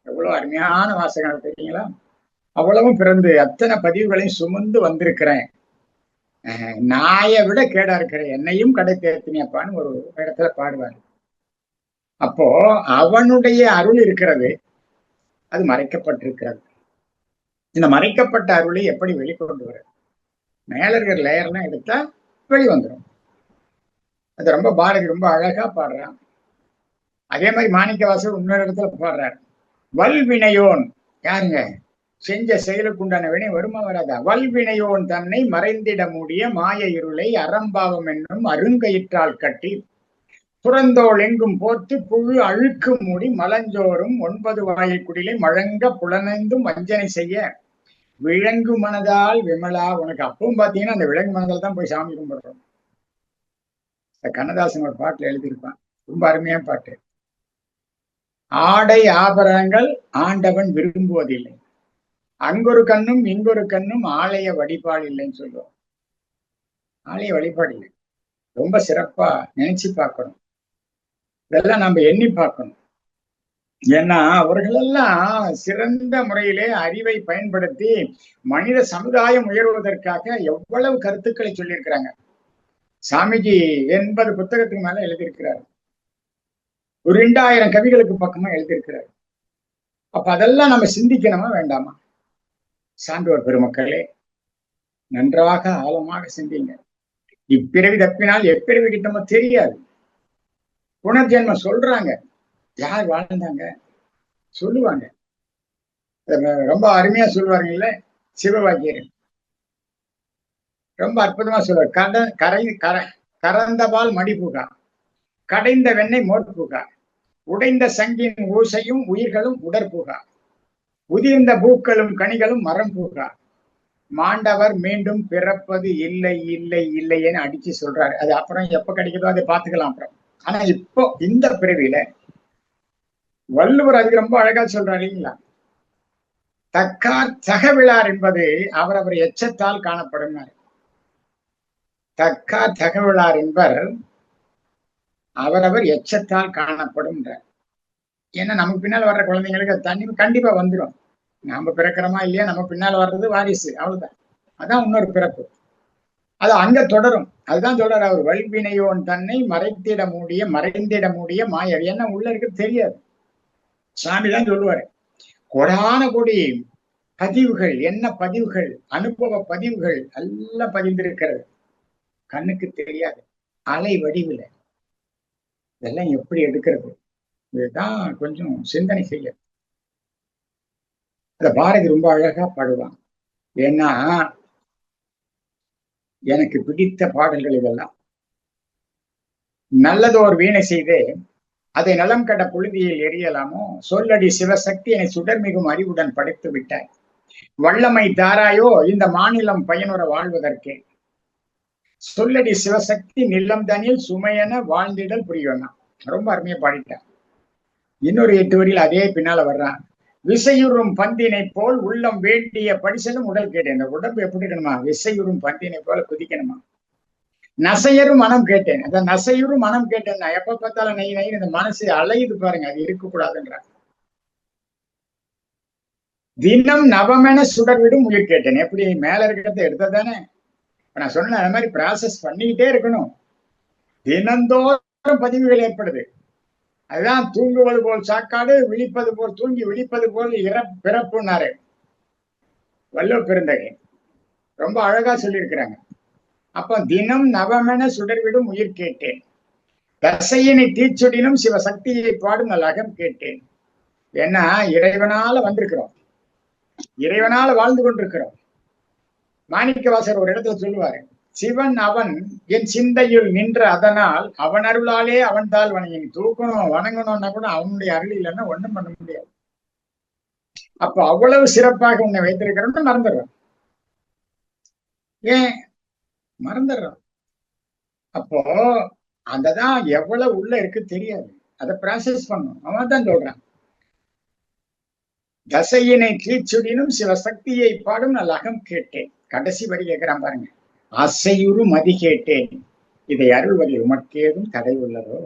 எவ்வளவு அருமையான வாசகம் தெரியுங்களா? அவ்வளவும் பிறந்து அத்தனை பதிவுகளையும் சுமந்து வந்திருக்கிறேன். நாயை விட கேடா இருக்கிறேன், என்னையும் கடை தேர்த்தினியப்பான்னு ஒரு இடத்துல பாடுவார். அப்போ அவனுடைய அருள் இருக்கிறது, அது மறைக்கப்பட்டிருக்கிறது. இந்த மறைக்கப்பட்ட அருளை எப்படி வெளிக்கொண்டு வர? மேல இருக்கிற லேயர்லாம் எடுத்தா வெளிவந்துடும். அது ரொம்ப பாரதி ரொம்ப அழகா பாடுறான். அதே மாதிரி மாணிக்கவாசகர் இன்னொரு இடத்துல பாடுறார். வல்வினையோன் யாருங்க? செஞ்ச செயலுக்கு உண்டான வினை வருமா வராதா? வல்வினையோன் தன்னை மறைந்திட மூடிய மாய இருளை அறம்பாவம் என்னும் அருங்கயிற்றால் கட்டி புறந்தோள் எங்கும் போர்த்து புழு அழுக்கு மூடி மலஞ்சோறும் 9 வாயில் குடிலை மழங்க புலனைந்தும் வஞ்சனை செய்ய விலங்கு மனதால் விமலா உனக்கு. அப்பவும் பாத்தீங்கன்னா அந்த விலங்கு மனதால் தான் போய் சாமி கும்பிடுறோம். கண்ணதாசன் ஒரு பாட்டுல எழுதியிருப்பான், ரொம்ப அருமையான பாட்டு. ஆடை ஆபரணங்கள் ஆண்டவன் விரும்புவதில்லை, அங்கொரு கண்ணும் இங்கொரு கண்ணும் ஆலய வழிபாடு இல்லைன்னு சொல்லுவோம். ஆலய வழிபாடு இல்லை, ரொம்ப சிறப்பா நினைச்சு பார்க்கணும். இதெல்லாம் நம்ம எண்ணி பார்க்கணும். ஏன்னா அவர்களெல்லாம் சிறந்த முறையிலே அறிவை பயன்படுத்தி மனித சமுதாயம் உயர்வதற்காக எவ்வளவு கருத்துக்களை சொல்லியிருக்கிறாங்க. சாமிஜி 80 புத்தகத்துக்கு மேல எழுதியிருக்கிறார். ஒரு 2000 கவிகளுக்கு பக்கமா எழுதியிருக்கிறார். அப்ப அதெல்லாம் நம்ம சிந்திக்கணுமா வேண்டாமா? சான்றோர் பெருமக்களே, நன்றாக ஆழமாக சிந்திங்க. இப்பிறவி தப்பினால் எப்பிறவி கிட்டமோ தெரியாது. புனர்ஜென்மம் சொல்றாங்க. யார் வாழ்ந்தாங்க சொல்லுவாங்க. ரொம்ப அருமையா சொல்லுவாங்கல்ல சிவவாக்கியர். ரொம்ப அற்புதமா சொல்லுவார். கறந்தபால் மடிபுகா, கடைந்த வெண்ணெய் மோர்புகா, உடைந்த சங்கின் ஊசையும் உயிர்களும் உடற்புகா, உதிர்ந்த பூக்களும் கனிகளும் மரம் பூகா, மாண்டவர் மீண்டும் பிறப்பது இல்லை இல்லை இல்லைன்னு அடிச்சு சொல்றாரு. அது அப்புறம் எப்ப கிடைக்குதோ அதை பார்த்துக்கலாம் அப்புறம். ஆனா இப்போ இந்த பிறவியில வள்ளுவர் அதுக்கு ரொம்ப அழகா சொல்றாரு இல்லைங்களா? தக்கார் தகவிழார் என்பது அவரவர் எச்சத்தால் காணப்படும். தக்கார் தகவிழார் என்பர் அவரவர் எச்சத்தால் காணப்படும். ஏன்னா நமக்கு பின்னால் வர்ற குழந்தைங்களுக்கு தண்ணி கண்டிப்பா வந்துடும். நாம பிறக்கிறோமா இல்லையா, நம்ம பின்னால் வர்றது வாரிசு, அவ்வளவுதான். அதான் இன்னொரு பிறப்பு. அது அங்க தொடரும். அதுதான் சொல்றாரு அவர், வல்வினையோன் தன்னை மறைந்திட மூடிய மாயர். என்ன உள்ள இருக்கு தெரியாது. சாமி தான் சொல்லுவாரு, கொடான கொடி பதிவுகள், என்ன பதிவுகள், அனுபவ பதிவுகள் எல்லாம் பதிந்திருக்கிறது, கண்ணுக்கு தெரியாது, அலை வடிவில். இதெல்லாம் எப்படி எடுக்கிறது? இதுதான் கொஞ்சம் சிந்தனை செய்ய. அத பாரதி ரொம்ப அழகா பாடுவான். ஏன்னா எனக்கு பிடித்த பாடல்கள் இதெல்லாம். நல்லதோர் வீணை செய்து அதை நலம் கட புழுதியில் எரியலாமோ, சொல்லடி சிவசக்தி என்னை சுடர்மிகும் அறிவுடன் படைத்து விட்டாய், வல்லமை தாராயோ இந்த மாநிலம் பயனுற வாழ்வதற்கே, சொல்லடி சிவசக்தி நிலம் தனில் சுமையென வாழ்ந்திடல் புரியணும். ரொம்ப அருமையா பாடிட்டான். இன்னொரு 8 வரியில் அதே பின்னால வர்றான். விசையுறும் பந்தினை போல் உள்ளம் வேண்டிய படிசலும் உடல் கேட்டேன். இந்த உடம்பு எப்படி இருக்கணுமா? விசையுறும் பந்தினை போல குதிக்கணுமா. நசையரும் மனம் கேட்டேன். அந்த நசையுறும் மனம் கேட்டேன். நான் எப்ப பார்த்தாலும் நெய் நெய் இந்த மனசு அலையுது பாருங்க, அது இருக்கக்கூடாதுன்றாங்க. தினம் நவமென சுடர்விடும் உயிர் கேட்டேன். எப்படி மேல இருக்கிறத எடுத்ததானே நான் சொன்னேன். அது மாதிரி ப்ராசஸ் பண்ணிக்கிட்டே இருக்கணும். தினந்தோறும் பதிவுகள் ஏற்படுது. அதுதான் தூங்குவது போல் சாக்காடு, விழிப்பது போல் தூங்கி விழிப்பது போல் பிறப்புனாரு வள்ளுவ பெருந்தகை. ரொம்ப அழகா சொல்லியிருக்கிறாங்க. அப்ப தினம் நவமென சுடர்விடும் உயிர் கேட்டேன், தசையினை தீச்சுடினும் சிவசக்தியை பாடும் நல்லாகம் கேட்டேன். ஏன்னா இறைவனால வந்திருக்கிறோம், இறைவனால வாழ்ந்து கொண்டிருக்கிறோம். மாணிக்க வாசகர் ஒரு இடத்துல சொல்லுவாரு, சிவன் அவன் என் சிந்தையில் நின்ற அதனால் அவன் அருளாலே அவன் தாள் வணங்கி. தூக்கணும் வணங்கணும்னா கூட அவனுடைய அருள் இல்லைன்னா ஒண்ணும் பண்ண முடியாது. அப்ப அவ்வளவு சிறப்பாக உன்னை வைத்திருக்கிறோம்னு மறந்துடுறோம். ஏன் மறந்துடுறோம்? அப்போ அந்ததான் எவ்வளவு உள்ள இருக்கு தெரியாது. அதை ப்ராசஸ் பண்ணும். அவன் தான் சொல்றான், தசையினை தீச்சுடினும் சிவசக்தியை பாடும் நல்லகம் கேட்டேன். கடைசி வரி கேட்கிறான் பாருங்க, அசையுறு மதி கேட்டேன், இதை அருள்வதி உமக்கேதும் தடை உள்ளதோ.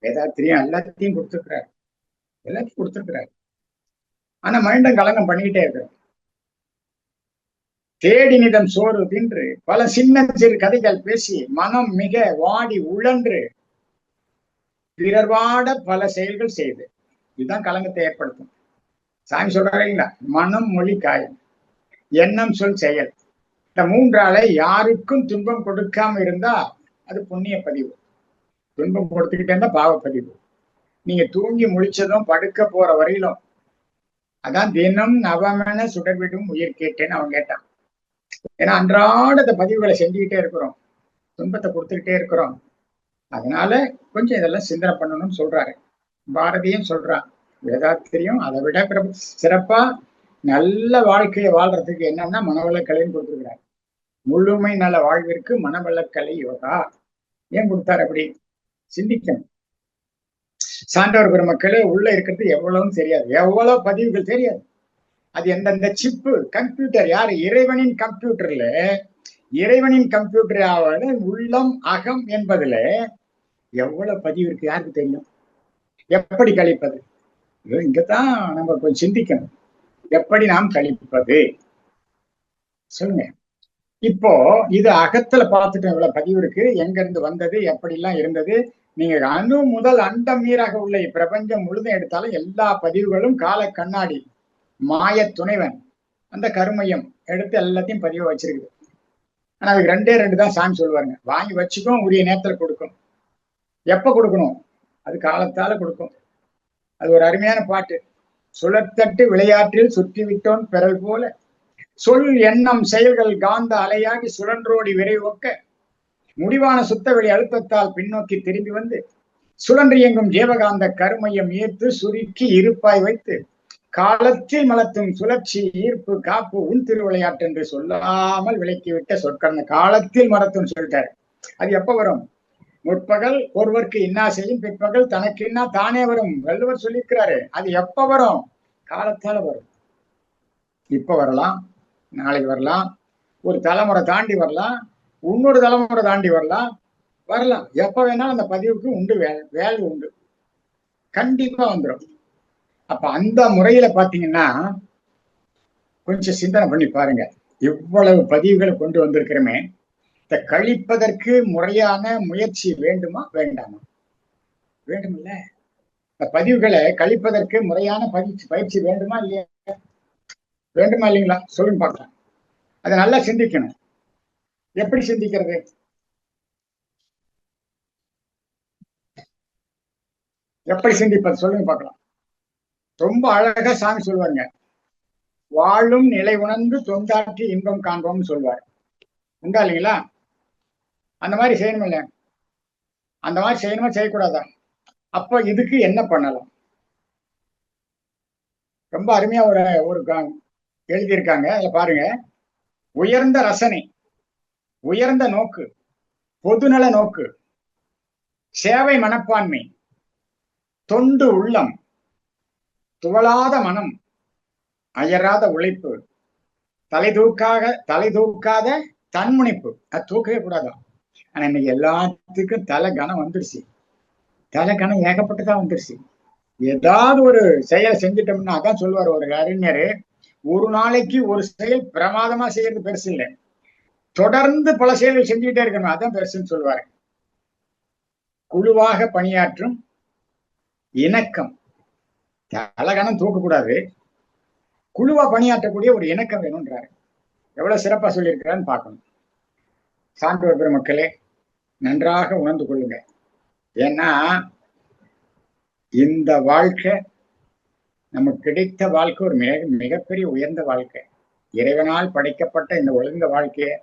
வேதாத்திரியும் எல்லாத்தையும் கொடுத்துருக்கிறார், எல்லாத்தையும் கொடுத்துருக்கிறார். ஆனா மைண்டம் கலங்கம் பண்ணிக்கிட்டே இருக்கிறோம். தேடி நிதம் சோறு தின்று பல சின்ன சிறு கதைகள் பேசி மனம் மிக வாடி உழன்று பிறர் வாட பல செயல்கள் செய்து. இதுதான் கலங்கத்தை ஏற்படுத்தும். சாமி சொல்றாங்களா, மனம் மொழி காயம் எண்ணம் சொல் செயல், இந்த 3ஆலை யாருக்கும் துன்பம் கொடுக்காம இருந்தா அது புண்ணிய பதிவு. துன்பம் கொடுத்துக்கிட்டே இருந்தா பாவப்பதிவு. நீங்க தூங்கி முழிச்சதும் படுக்க போற வரையிலும் அதான் தினம் நவமென சுடர்விடும் உயிர் கேட்டேன்னு அவன் கேட்டான். ஏன்னா அன்றாட இந்த பதிவுகளை செஞ்சுக்கிட்டே இருக்கிறோம், துன்பத்தை கொடுத்துக்கிட்டே இருக்கிறோம். அதனால கொஞ்சம் இதெல்லாம் சிந்தனை பண்ணணும்னு சொல்றாரு. பாரதியும் சொல்றான், வேதாத்திரியும் அதை விட சிறப்பா நல்ல வாழ்க்கையை வாழ்றதுக்கு என்னன்னா மனவளக்கலைன்னு கொடுத்துருக்கிறார். முழுமை நல வாழ்விற்கு மனவளக்கலை யோகா. ஏன் கொடுத்தாரு அப்படி? சிந்திக்கணும். சான்றோர் பெருமக்களே, உள்ள இருக்கிறது எவ்வளவுன்னு தெரியாது, எவ்வளவு பதிவுகள் தெரியாது. அது எந்தெந்த சிப்பு கம்ப்யூட்டர், யாரு? இறைவனின் கம்ப்யூட்டர்ல, இறைவனின் கம்ப்யூட்டர் உள்ளம் அகம் என்பதுல எவ்வளவு பதிவு இருக்கு யாருக்கு தெரியும்? எப்படி கழிப்பது? இங்கதான் நம்ம கொஞ்சம் சிந்திக்கணும். எப்படி நாம் கழிப்பது சொல்லுங்க. இப்போ இது அகத்துல பார்த்துட்டு இவ்வளவு பதிவு இருக்கு, எங்க இருந்து வந்தது, எப்படி எல்லாம் இருந்தது. நீங்க அணு முதல் அண்டம் நீராக உள்ள பிரபஞ்சம் முழுதும் எடுத்தாலும் எல்லா பதிவுகளும் கால கண்ணாடி மாய துணைவன் அந்த கருமையம் எடுத்து எல்லாத்தையும் பதிவு வச்சிருக்குது. ஆனா அதுக்கு ரெண்டே ரெண்டு தான் சாமி சொல்லுவாருங்க. வாங்கி வச்சுக்கும், உரிய நேரத்துல கொடுக்கும். எப்ப கொடுக்கணும்? அது காலத்தால கொடுக்கும். அது ஒரு அருமையான பாட்டு. சுழற்தட்டு விளையாட்டில் சுற்றி விட்டோன் பெறல் போல சொல் எண்ணம் செயல்கள் காந்த அலையாகி சுழன்றோடி விரைவொக்க முடிவான சுத்தவெளி அழுத்தத்தால் பின்னோக்கி திரும்பி வந்து சுழன்று இயங்கும் ஜீவகாந்த கருமையம் ஈர்த்து சுருக்கி இருப்பாய் வைத்து காலத்தில் மலத்தும் சுழற்சி ஈர்ப்பு காப்பு உன் திருவிளையாட்டு என்று சொல்லாமல் விலக்கிவிட்ட சொற்கள். காலத்தில் மரத்தும் சொல்லிட்டாரு. அது எப்ப வரும்? முற்பகல் ஒருவருக்கு இன்னா செய்யும், பிற்பகல் தனக்கு இன்னா தானே வரும். வள்ளுவர் சொல்லியிருக்கிறாரு. அது எப்ப வரும்? காலத்தால வரும். இப்ப வரலாம், நாளைக்கு வரலாம், ஒரு தலைமுறை தாண்டி வரலாம், இன்னொரு தலைமுறை தாண்டி வரலாம். எப்ப வேணாலும் அந்த பதிவுக்கு உண்டு, வேல்யூ உண்டு, கண்டிப்பா வந்துடும். அப்ப அந்த முறையில பாத்தீங்கன்னா கொஞ்சம் சிந்தனை பண்ணி பாருங்க. இவ்வளவு பதிவுகளை கொண்டு வந்திருக்கிறோமே, இதை கழிப்பதற்கு முறையான முயற்சி வேண்டுமா வேண்டாமா? வேண்டுமில்ல. இந்த பதிவுகளை கழிப்பதற்கு முறையான பயிற்சி வேண்டுமா இல்லையா? வேண்டுமா இல்லைங்களா? சொல்லுங்க பார்க்கலாம். அதை நல்லா சிந்திக்கணும். எப்படி சிந்திக்கிறது? எப்படி சிந்திப்பது? சொல்லுங்க பார்க்கலாம். ரொம்ப அழகா சாமி சொல்லுவாங்க. வாழும் நிலை உணர்ந்து தொண்டாற்றி இன்பம் காண்போம்னு சொல்லுவார். உண்டா இல்லைங்களா? அந்த மாதிரி செய்யணும் இல்ல? அந்த மாதிரி செய்யணுமா செய்யக்கூடாதா? அப்ப இதுக்கு என்ன பண்ணலாம்? ரொம்ப அருமையா ஒரு எழுதியிருக்காங்க. அதுல பாருங்க. உயர்ந்த ரசனை, உயர்ந்த நோக்கு, பொதுநல நோக்கு, சேவை மனப்பான்மை, தொண்டு உள்ளம், துவளாத மனம், அயராத உழைப்பு, தலை தூக்காத தன்முனைப்பு. அது தூக்கவே கூடாதான். ஆனா இன்னைக்கு எல்லாத்துக்கும் தலை கனம் வந்துருச்சு. தலை கனம் ஏகப்பட்டதான் வந்துருச்சு. ஏதாவது ஒரு செயலை செஞ்சிட்டோம்னா, அதான் சொல்லுவார் ஒரு அறிஞர், ஒரு நாளைக்கு ஒரு செயல் பிரமாதமா செய்யறது பெருசு இல்லை, தொடர்ந்து பல செயல்கள் செஞ்சுக்கிட்டே இருக்கணும், அதான் பெருசுன்னு சொல்லுவாரு. குழுவாக பணியாற்றும் இணக்கம், தலகணம் தூக்கக்கூடாது, குழுவா பணியாற்றக்கூடிய ஒரு இணக்கம் வேணும்ன்றாரு. எவ்வளவு சிறப்பா சொல்லியிருக்கிறான்னு பார்க்கணும். சான்றோர் பெருமக்களே, நன்றாக உணர்ந்து கொள்ளுங்க. ஏன்னா இந்த வாழ்க்கை நமக்கு கிடைத்த வாழ்க்கை ஒரு மிகப்பெரிய உயர்ந்த வாழ்க்கை. இறைவனால் படைக்கப்பட்ட இந்த ஒழுங்க வாழ்க்கையை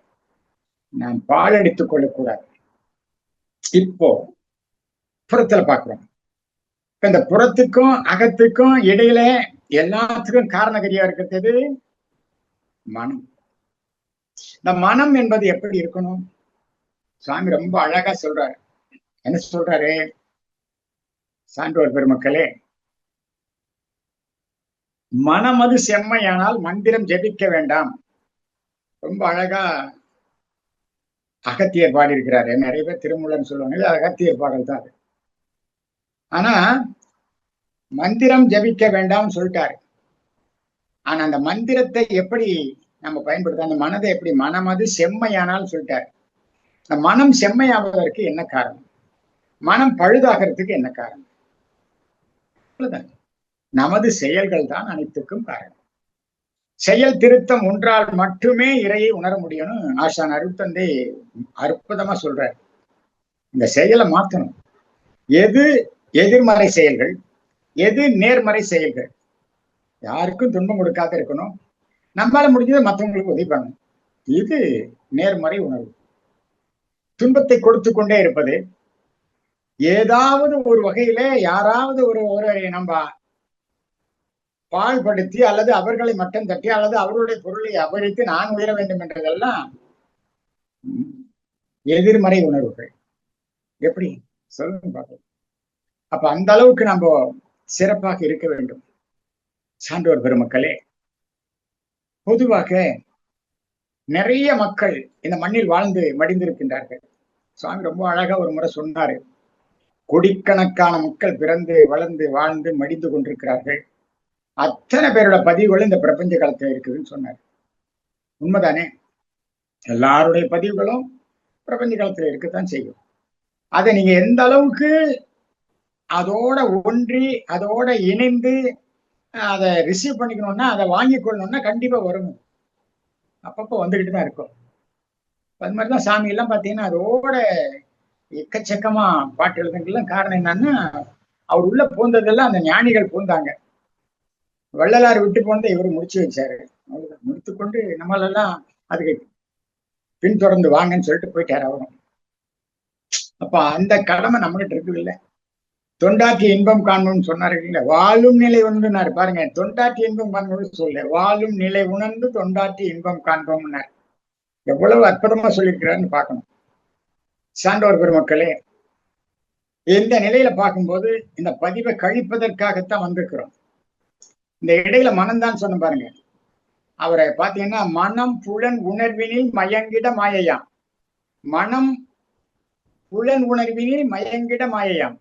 நாம் பாலடித்துக் கொள்ளக்கூடாது. இப்போ புறத்துல பாக்குறோம். இப்ப இந்த புறத்துக்கும் அகத்துக்கும் இடையில எல்லாத்துக்கும் காரணகரியா இருக்கிறது மனம். இந்த மனம் என்பது எப்படி இருக்கணும்? சுவாமி ரொம்ப அழகா சொல்றாரு. என்ன சொல்றாரு? சான்றோர் பெருமக்களே, மனமது செம்மையானால் மந்திரம் ஜெபிக்க வேண்டாம். ரொம்ப அழகா அகத்தியர் பாடி இருக்கிறாரு. நிறைய பேர் திருமூலன்னு சொல்லுவாங்க, அகத்தியர் பாடல் தான் அது. ஆனா மந்திரம் ஜபிக்க வேண்டாம்னு சொல்லிட்டாரு. ஆனா அந்த மந்திரத்தை எப்படி நம்ம பயன்படுத்த, அந்த மனதை எப்படி, மனமது செம்மையானால் சொல்லிட்டாரு. அந்த மனம் செம்மையாவதற்கு என்ன காரணம்? மனம் பழுதாகிறதுக்கு என்ன காரணம்? நமது செயல்கள் தான் அனைத்துக்கும் காரணம். செயல் திருத்தம் ஒன்றால் மட்டுமே இறையை உணர முடியும்னு ஆசான் அருட்தந்தை அற்புதமா சொல்றாரு. இந்த செயலை மாற்றணும். எது எதிர்மறை செயல்கள், எது நேர்மறை செயல்கள், யாருக்கும் துன்பம் கொடுக்காத இருக்கணும், நம்மளால முடிஞ்சதை மற்றவங்களுக்கு உதவி பண்ணணும். இது நேர்மறை உணர்வு. துன்பத்தை கொடுத்து கொண்டே இருப்பது, ஏதாவது ஒரு வகையில யாராவது ஒருவரை நம்ம பாழ்படுத்தி அல்லது அவர்களை மட்டம் தட்டி அல்லது அவருடைய பொருளை அபகரித்து நான் உயர வேண்டும் என்றதெல்லாம் எதிர்மறை உணர்வுகள். எப்படி சொல்லுங்க பார்க்கலாம். அப்ப அந்த அளவுக்கு நம்ம சிறப்பாக இருக்க வேண்டும். சான்றோர் பெருமக்களே, பொதுவாக நிறைய மக்கள் இந்த மண்ணில் வாழ்ந்து மடிந்திருக்கின்றார்கள். சுவாமி ரொம்ப அழகா ஒரு முறை சொன்னாரு. கோடிக்கணக்கான மக்கள் பிறந்து வளர்ந்து வாழ்ந்து மடிந்து கொண்டிருக்கிறார்கள். அத்தனை பேரோட பதிவுகளும் இந்த பிரபஞ்ச காலத்துல இருக்குதுன்னு சொன்னார். உண்மைதானே? எல்லாருடைய பதிவுகளும் பிரபஞ்ச காலத்துல இருக்கத்தான் செய்யும். அதை நீங்க எந்த அளவுக்கு அதோட ஒன்றி அதோட இணைந்து அதை ரிசீவ் பண்ணிக்கணும்னா, அதை வாங்கி கொள்ளணும்னா கண்டிப்பா வரும். அப்பப்போ வந்துகிட்டு தான் இருக்கும். அது மாதிரிதான் சாமி எல்லாம் பாத்தீங்கன்னா அதோட எக்கச்சக்கமா பாட்டு எழுதுங்கெல்லாம் காரணம் என்னன்னா, அவர் உள்ள பூந்ததெல்லாம் அந்த ஞானிகள் பூந்தாங்க. வள்ளலார் விட்டு போனத இவர் முடிச்சு வச்சாரு. அவ்வளவுதான். முடித்துக்கொண்டு நம்மளெல்லாம் அதுக்கு பின்தொடர்ந்து வாங்கன்னு சொல்லிட்டு போயிட்டாரு அவரும். அப்ப அந்த கடமை நம்மகிட்ட இருக்குது இல்ல. தொண்டாற்றி இன்பம் காண்போம்னு சொன்னாரு இல்ல, வாழும் நிலை உணர்ந்துனாரு. பாருங்க, தொண்டாற்றி இன்பம் காண்போம்னு சொல்ல, வாழும் நிலை உணர்ந்து தொண்டாற்றி இன்பம் காண்போம்னாரு. எவ்வளவு அற்புதமா சொல்லியிருக்கிறாருன்னு பார்க்கணும். சான்றோர் பெருமக்களே, இந்த நிலையில பார்க்கும்போது இந்த பதிவை கழிப்பதற்காகத்தான் வந்திருக்கிறோம். இந்த இடையில மனம்தான் சொன்ன பாருங்க. அவரை பாத்தீங்கன்னா, மனம் புலன் உணர்வினில் மயங்கிட மாயையாம். மனம் புலன் உணர்வினில் மயங்கிட மாயையாம்.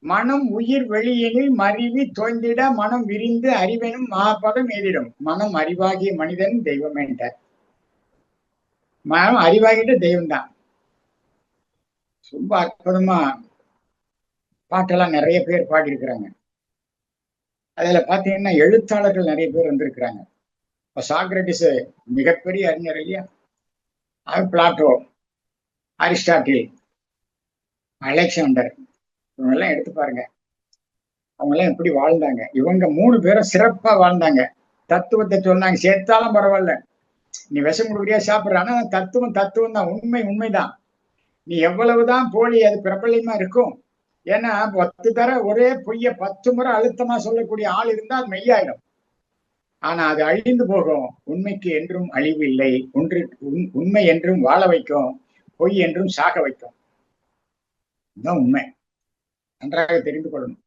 மனம் உயிர் வெளியினில் மறிவி தோய்ந்திட மனம் விரிந்து அறிவெனும் மகாபதம் ஏதிடும். மனம் அறிவாகிய மனிதன் தெய்வம் என்றார். மனம் அறிவாகிட்ட தெய்வம் தான். ரொம்ப அற்புதமா பாட்டெல்லாம் நிறைய பேர் பாடியிருக்கிறாங்க. அதுல பாத்தீங்கன்னா எழுத்தாளர்கள் நிறைய பேர் வந்திருக்கிறாங்க. இப்ப சாக்ரட்டிஸ் மிகப்பெரிய அறிஞர் இல்லையா? பிளாட்டோ, அரிஸ்டாட்டில், அலெக்சாண்டர், இவங்க எல்லாம் எடுத்து பாருங்க. அவங்க எல்லாம் எப்படி வாழ்ந்தாங்க. இவங்க 3 பேரும் சிறப்பா வாழ்ந்தாங்க. தத்துவத்தை சொன்னாங்க. சேர்த்தாலும் பரவாயில்ல, நீ விஷம் கொடுக்குறியா சாப்பிடுற, ஆனா தத்துவம் தத்துவம் தான். உண்மை உண்மைதான். நீ எவ்வளவுதான் போலி அது பிரபல்யமா இருக்கும். ஏன்னா 10 தர ஒரே பொய்ய 10 முறை அழுத்தமா சொல்லக்கூடிய ஆள் இருந்தா அது மெய்யாயிடும். ஆனா அது அழிந்து போகும். உண்மைக்கு என்றும் அழிவு இல்லை. உண்மை என்றும் வாழ வைக்கும், பொய் என்றும் சாக வைக்கும். இதுதான் உண்மை. நன்றாக தெரிந்து கொள்ளணும்.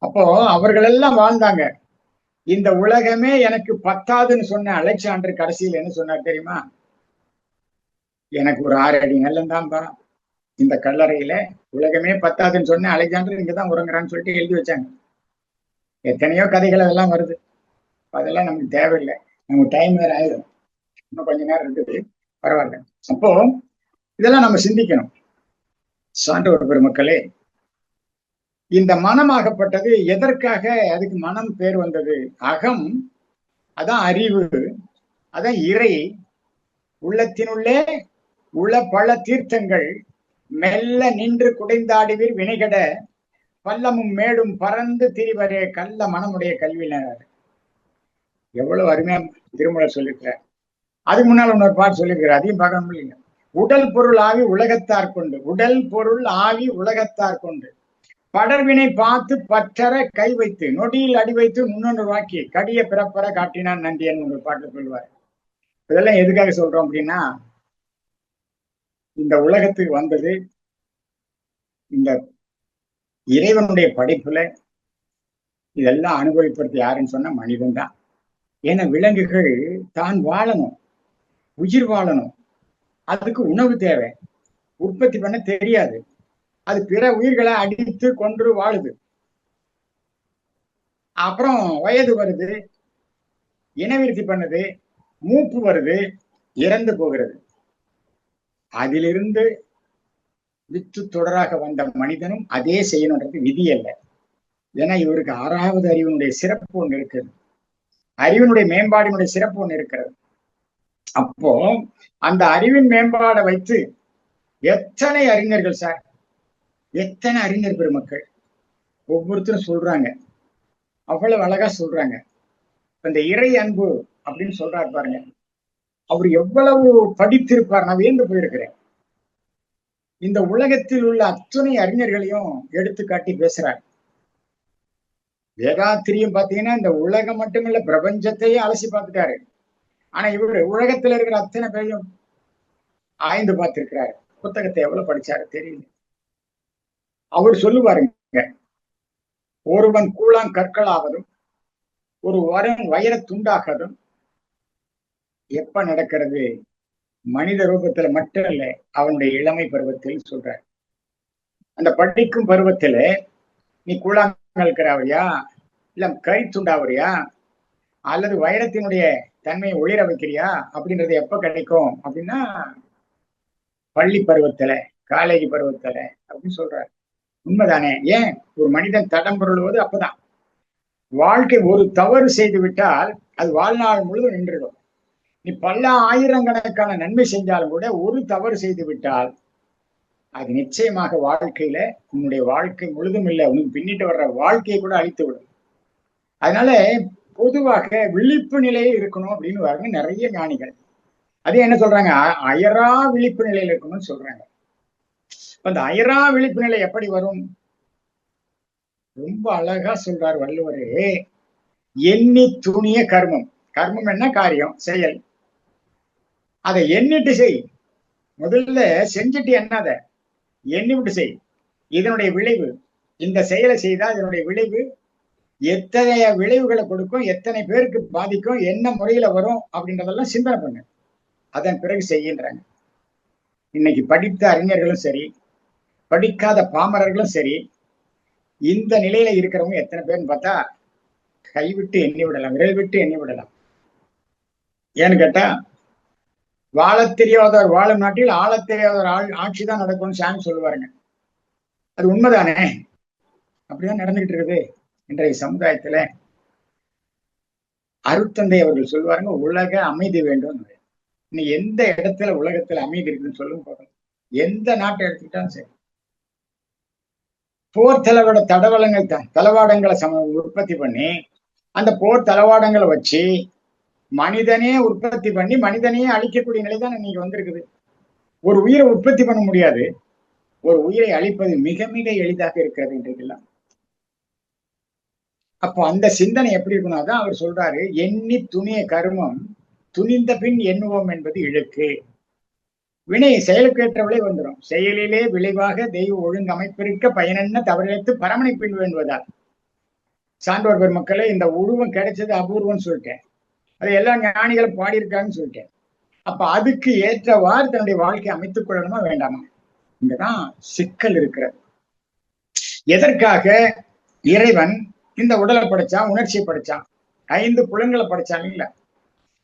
அப்போ அவர்கள் எல்லாம் வாழ்ந்தாங்க. இந்த உலகமே எனக்கு பத்தாதுன்னு சொன்ன அலெக்சாண்டர் கடைசியில் என்ன சொன்னார் தெரியுமா? எனக்கு ஒரு 6 அடி நிலம் தான்பா, இந்த கல்லறையில உலகமே பத்தாதுன்னு சொன்ன அலெக்சாண்டர் இங்கதான் உறங்குறான்னு சொல்லிட்டு எழுதி வச்சாங்க. எத்தனையோ கதைகள் அதெல்லாம் வருது. அதெல்லாம் நமக்கு தேவையில்லை. நமக்கு டைம் வேற ஆயிடும். இன்னும் கொஞ்ச நேரம் இருக்குது, பரவாயில்ல. அப்போ இதெல்லாம் நம்ம சிந்திக்கணும். சான்றோர் பெருமக்களே, இந்த மனமாகப்பட்டது எதற்காக அதுக்கு மனம் பேர் வந்தது? அகம், அதான் அறிவு, அதான் இறை. உள்ளத்தினுள்ளே உள பல தீர்த்தங்கள் மெல்ல நின்று குடைந்தாடுவீர் வினைகட பள்ளமும் மேடும் பறந்து திரிவரே கள்ள மனமுடைய கல்வியினர். எவ்வளவு அருமையா திருமூலர் சொல்லியிருக்கிறார். அதுக்கு முன்னால் இன்னொரு பாட்டு சொல்லியிருக்கிறார், அதையும் பார்க்கணும் இல்லைங்க. உடல் பொருள் ஆவி உலகத்தார் கொண்டு, உடல் பொருள் ஆவி உலகத்தார் கொண்டு படர்வினை பார்த்து பற்றற கை வைத்து நொடியில் அடி வைத்து முன்னொன்று வாக்கி கடிய பிறப்பற காட்டினான் நன்றியன் ஒரு பாட்டு சொல்லுவார். இதெல்லாம் எதுக்காக சொல்றோம் அப்படின்னா, இந்த உலகத்துக்கு வந்தது இந்த இறைவனுடைய படைப்புல இதெல்லாம் அனுபவிப்படுத்தி யாருன்னு சொன்னா மனிதன் தான். ஏன்னா விலங்குகள் தான் வாழணும், உயிர் வாழணும், அதுக்கு உணவு தேவை, உற்பத்தி பண்ண தெரியாது. அது பிற உயிர்களை அடித்து கொன்று வாழுது. அப்புறம் வயது வருது, இனவிருத்தி பண்ணுது, மூப்பு வருது, இறந்து போகிறது. அதிலிருந்து வித்து தொடராக வந்த மனிதனும் அதே செய்யணுன்றது விதி அல்ல. ஏன்னா இவருக்கு 6வது அறிவினுடைய சிறப்பு ஒன்று இருக்கிறது. அறிவினுடைய மேம்பாடினுடைய சிறப்பு ஒன்று இருக்கிறது. அப்போ அந்த அறிவின் மேம்பாடை வைத்து எத்தனை அறிஞர்கள் சார், எத்தனை அறிஞர் பெருமக்கள் ஒவ்வொருத்தரும் சொல்றாங்க, அவ்வளவு அழகா சொல்றாங்க. இந்த இறை அன்பு அப்படின்னு சொல்றாரு பாருங்க, அவர் எவ்வளவு படித்திருப்பார். நான் வியந்து போயிருக்கிறேன். இந்த உலகத்தில் உள்ள அத்தனை அறிஞர்களையும் எடுத்துக்காட்டி பேசுறார். வேதாத்திரியும் பாத்தீங்கன்னா இந்த உலகம் மட்டுமில்ல பிரபஞ்சத்தையே அலசி பார்த்துட்டாரு. ஆனா இவரு உலகத்துல இருக்கிற அத்தனை பேரையும் ஆய்ந்து பார்த்திருக்கிறாரு. புத்தகத்தை எவ்வளவு படிச்சாரு தெரியல. அவர் சொல்லுவாருங்க, ஒருவன் கூழாங்கற்களாவதும் ஒரு வைர துண்டாகதும் எப்ப நடக்கிறது? மனித ரூபத்துல மட்டும் இல்ல, அவனுடைய இளமை பருவத்தில் சொல்றார். அந்த படிக்கும் பருவத்துல நீ கூழாங்கல் கிராவறியா, இல்ல கறி துண்டாவறியா, அல்லது வைரத்தினுடைய தன்மையை ஒளிர வைக்கிறியா அப்படின்றது எப்ப கிடைக்கும் அப்படின்னா பள்ளி பருவத்துல, காலேஜ் பருவத்துல அப்படின்னு சொல்றாரு. உண்மைதானே? ஏன் ஒரு மனிதன் தடம் பொருள்வது அப்பதான். வாழ்க்கை ஒரு தவறு செய்து விட்டால் அது வாழ்நாள் முழுவதும் நின்றுடும். நீ பல ஆயிரக்கணக்கான நன்மை செஞ்சாலும் கூட ஒரு தவறு செய்து விட்டால் அது நிச்சயமாக வாழ்க்கையில உன்னுடைய வாழ்க்கை முழுதும் இல்லை, உனக்கு பின்னிட்டு வர்ற வாழ்க்கையை கூட அழித்து விடும். அதனால பொதுவாக விழிப்பு நிலையே இருக்கணும் அப்படின்னு வர்றாங்க நிறைய ஞானிகள். அது என்ன சொல்றாங்க? அயரா விழிப்பு நிலையில இருக்கணும்னு சொல்றாங்க. அந்த அயரா விழிப்பு நிலை எப்படி வரும்? ரொம்ப அழகா சொல்றார் வள்ளுவரே, எண்ணி துணிய கர்மம். கர்மம் என்ன? காரியம், செயல். அதை எண்ணிட்டு செய். முதல்ல செஞ்சுட்டு எண்ணாத, எண்ணி விட்டு செய். இதனுடைய விளைவு, இந்த செயலை செய்தா இதனுடைய விளைவு எத்தனை விளைவுகளை கொடுக்கும், எத்தனை பேருக்கு பாதிக்கும், என்ன முறையில வரும் அப்படின்றதெல்லாம் சிந்தனை பண்ணு. அதன் பிறகு செய்கின்றாங்க. இன்னைக்கு படித்த அறிஞர்களும் சரி, படிக்காத பாமரர்களும் சரி, இந்த நிலையில இருக்கிறவங்க எத்தனை பேர்னு பார்த்தா கைவிட்டு எண்ணி விடலாம், விரல் விட்டு எண்ணி விடலாம். ஏன்னு கேட்டா, வாழத் தெரியாதவர் வாழும் நாட்டில் ஆளத் தெரியாதவர் ஆட்சிதான் நடக்கும்னு சாமி சொல்லுவாருங்க. அது உண்மைதானே? அப்படிதான் நடந்துகிட்டு இருக்குது இன்றைய சமுதாயத்துல. அருட்தந்தை அவர்கள் சொல்லுவாருங்க, உலக அமைதி வேண்டும். இன்னும் எந்த இடத்துல உலகத்துல அமைதி இருக்குன்னு சொல்லுங்க போதும். எந்த நாட்டை எடுத்துக்கிட்டாலும் சரி, போர் தளவாடங்களை உற்பத்தி பண்ணி அந்த போர் தளவாடங்களை வச்சு மனிதனே உற்பத்தி பண்ணி மனிதனையே அழிக்கக்கூடிய நிலை தான் இன்னைக்கு வந்திருக்குது. ஒரு உயிரை உற்பத்தி பண்ண முடியாது, ஒரு உயிரை அழிப்பது மிக மிக எளிதாக இருக்கிறது இன்றைக்கெல்லாம். அப்போ அந்த சிந்தனை எப்படி இருக்குன்னா தான் அவர் சொல்றாரு, எண்ணி துணிய கருமம் துணிந்த பின் எண்ணுவோம் என்பது இழுக்கு. வினை செயலுக்கு ஏற்றவளே வந்துடும். செயலிலே விளைவாக தெய்வ ஒழுங்கு அமைப்பிருக்க பயனென்ன தவறிழைத்து பரமனை பின் வேண்டுவதால். சான்றோர் பெருமக்களே, இந்த உருவம் கிடைச்சது அபூர்வம்னு சொல்லிட்டேன், அதை எல்லா ஞானிகளும் பாடியிருக்காங்கன்னு சொல்லிட்டேன். அப்ப அதுக்கு ஏற்றவாறு தன்னுடைய வாழ்க்கையை அமைத்துக் கொள்ளணுமா வேண்டாமா? இங்கதான் சிக்கல் இருக்கிறது. எதற்காக இறைவன் இந்த உடலை படைச்சான், உணர்ச்சியை படைச்சான், 5 புலன்களை படைச்சான் இல்ல?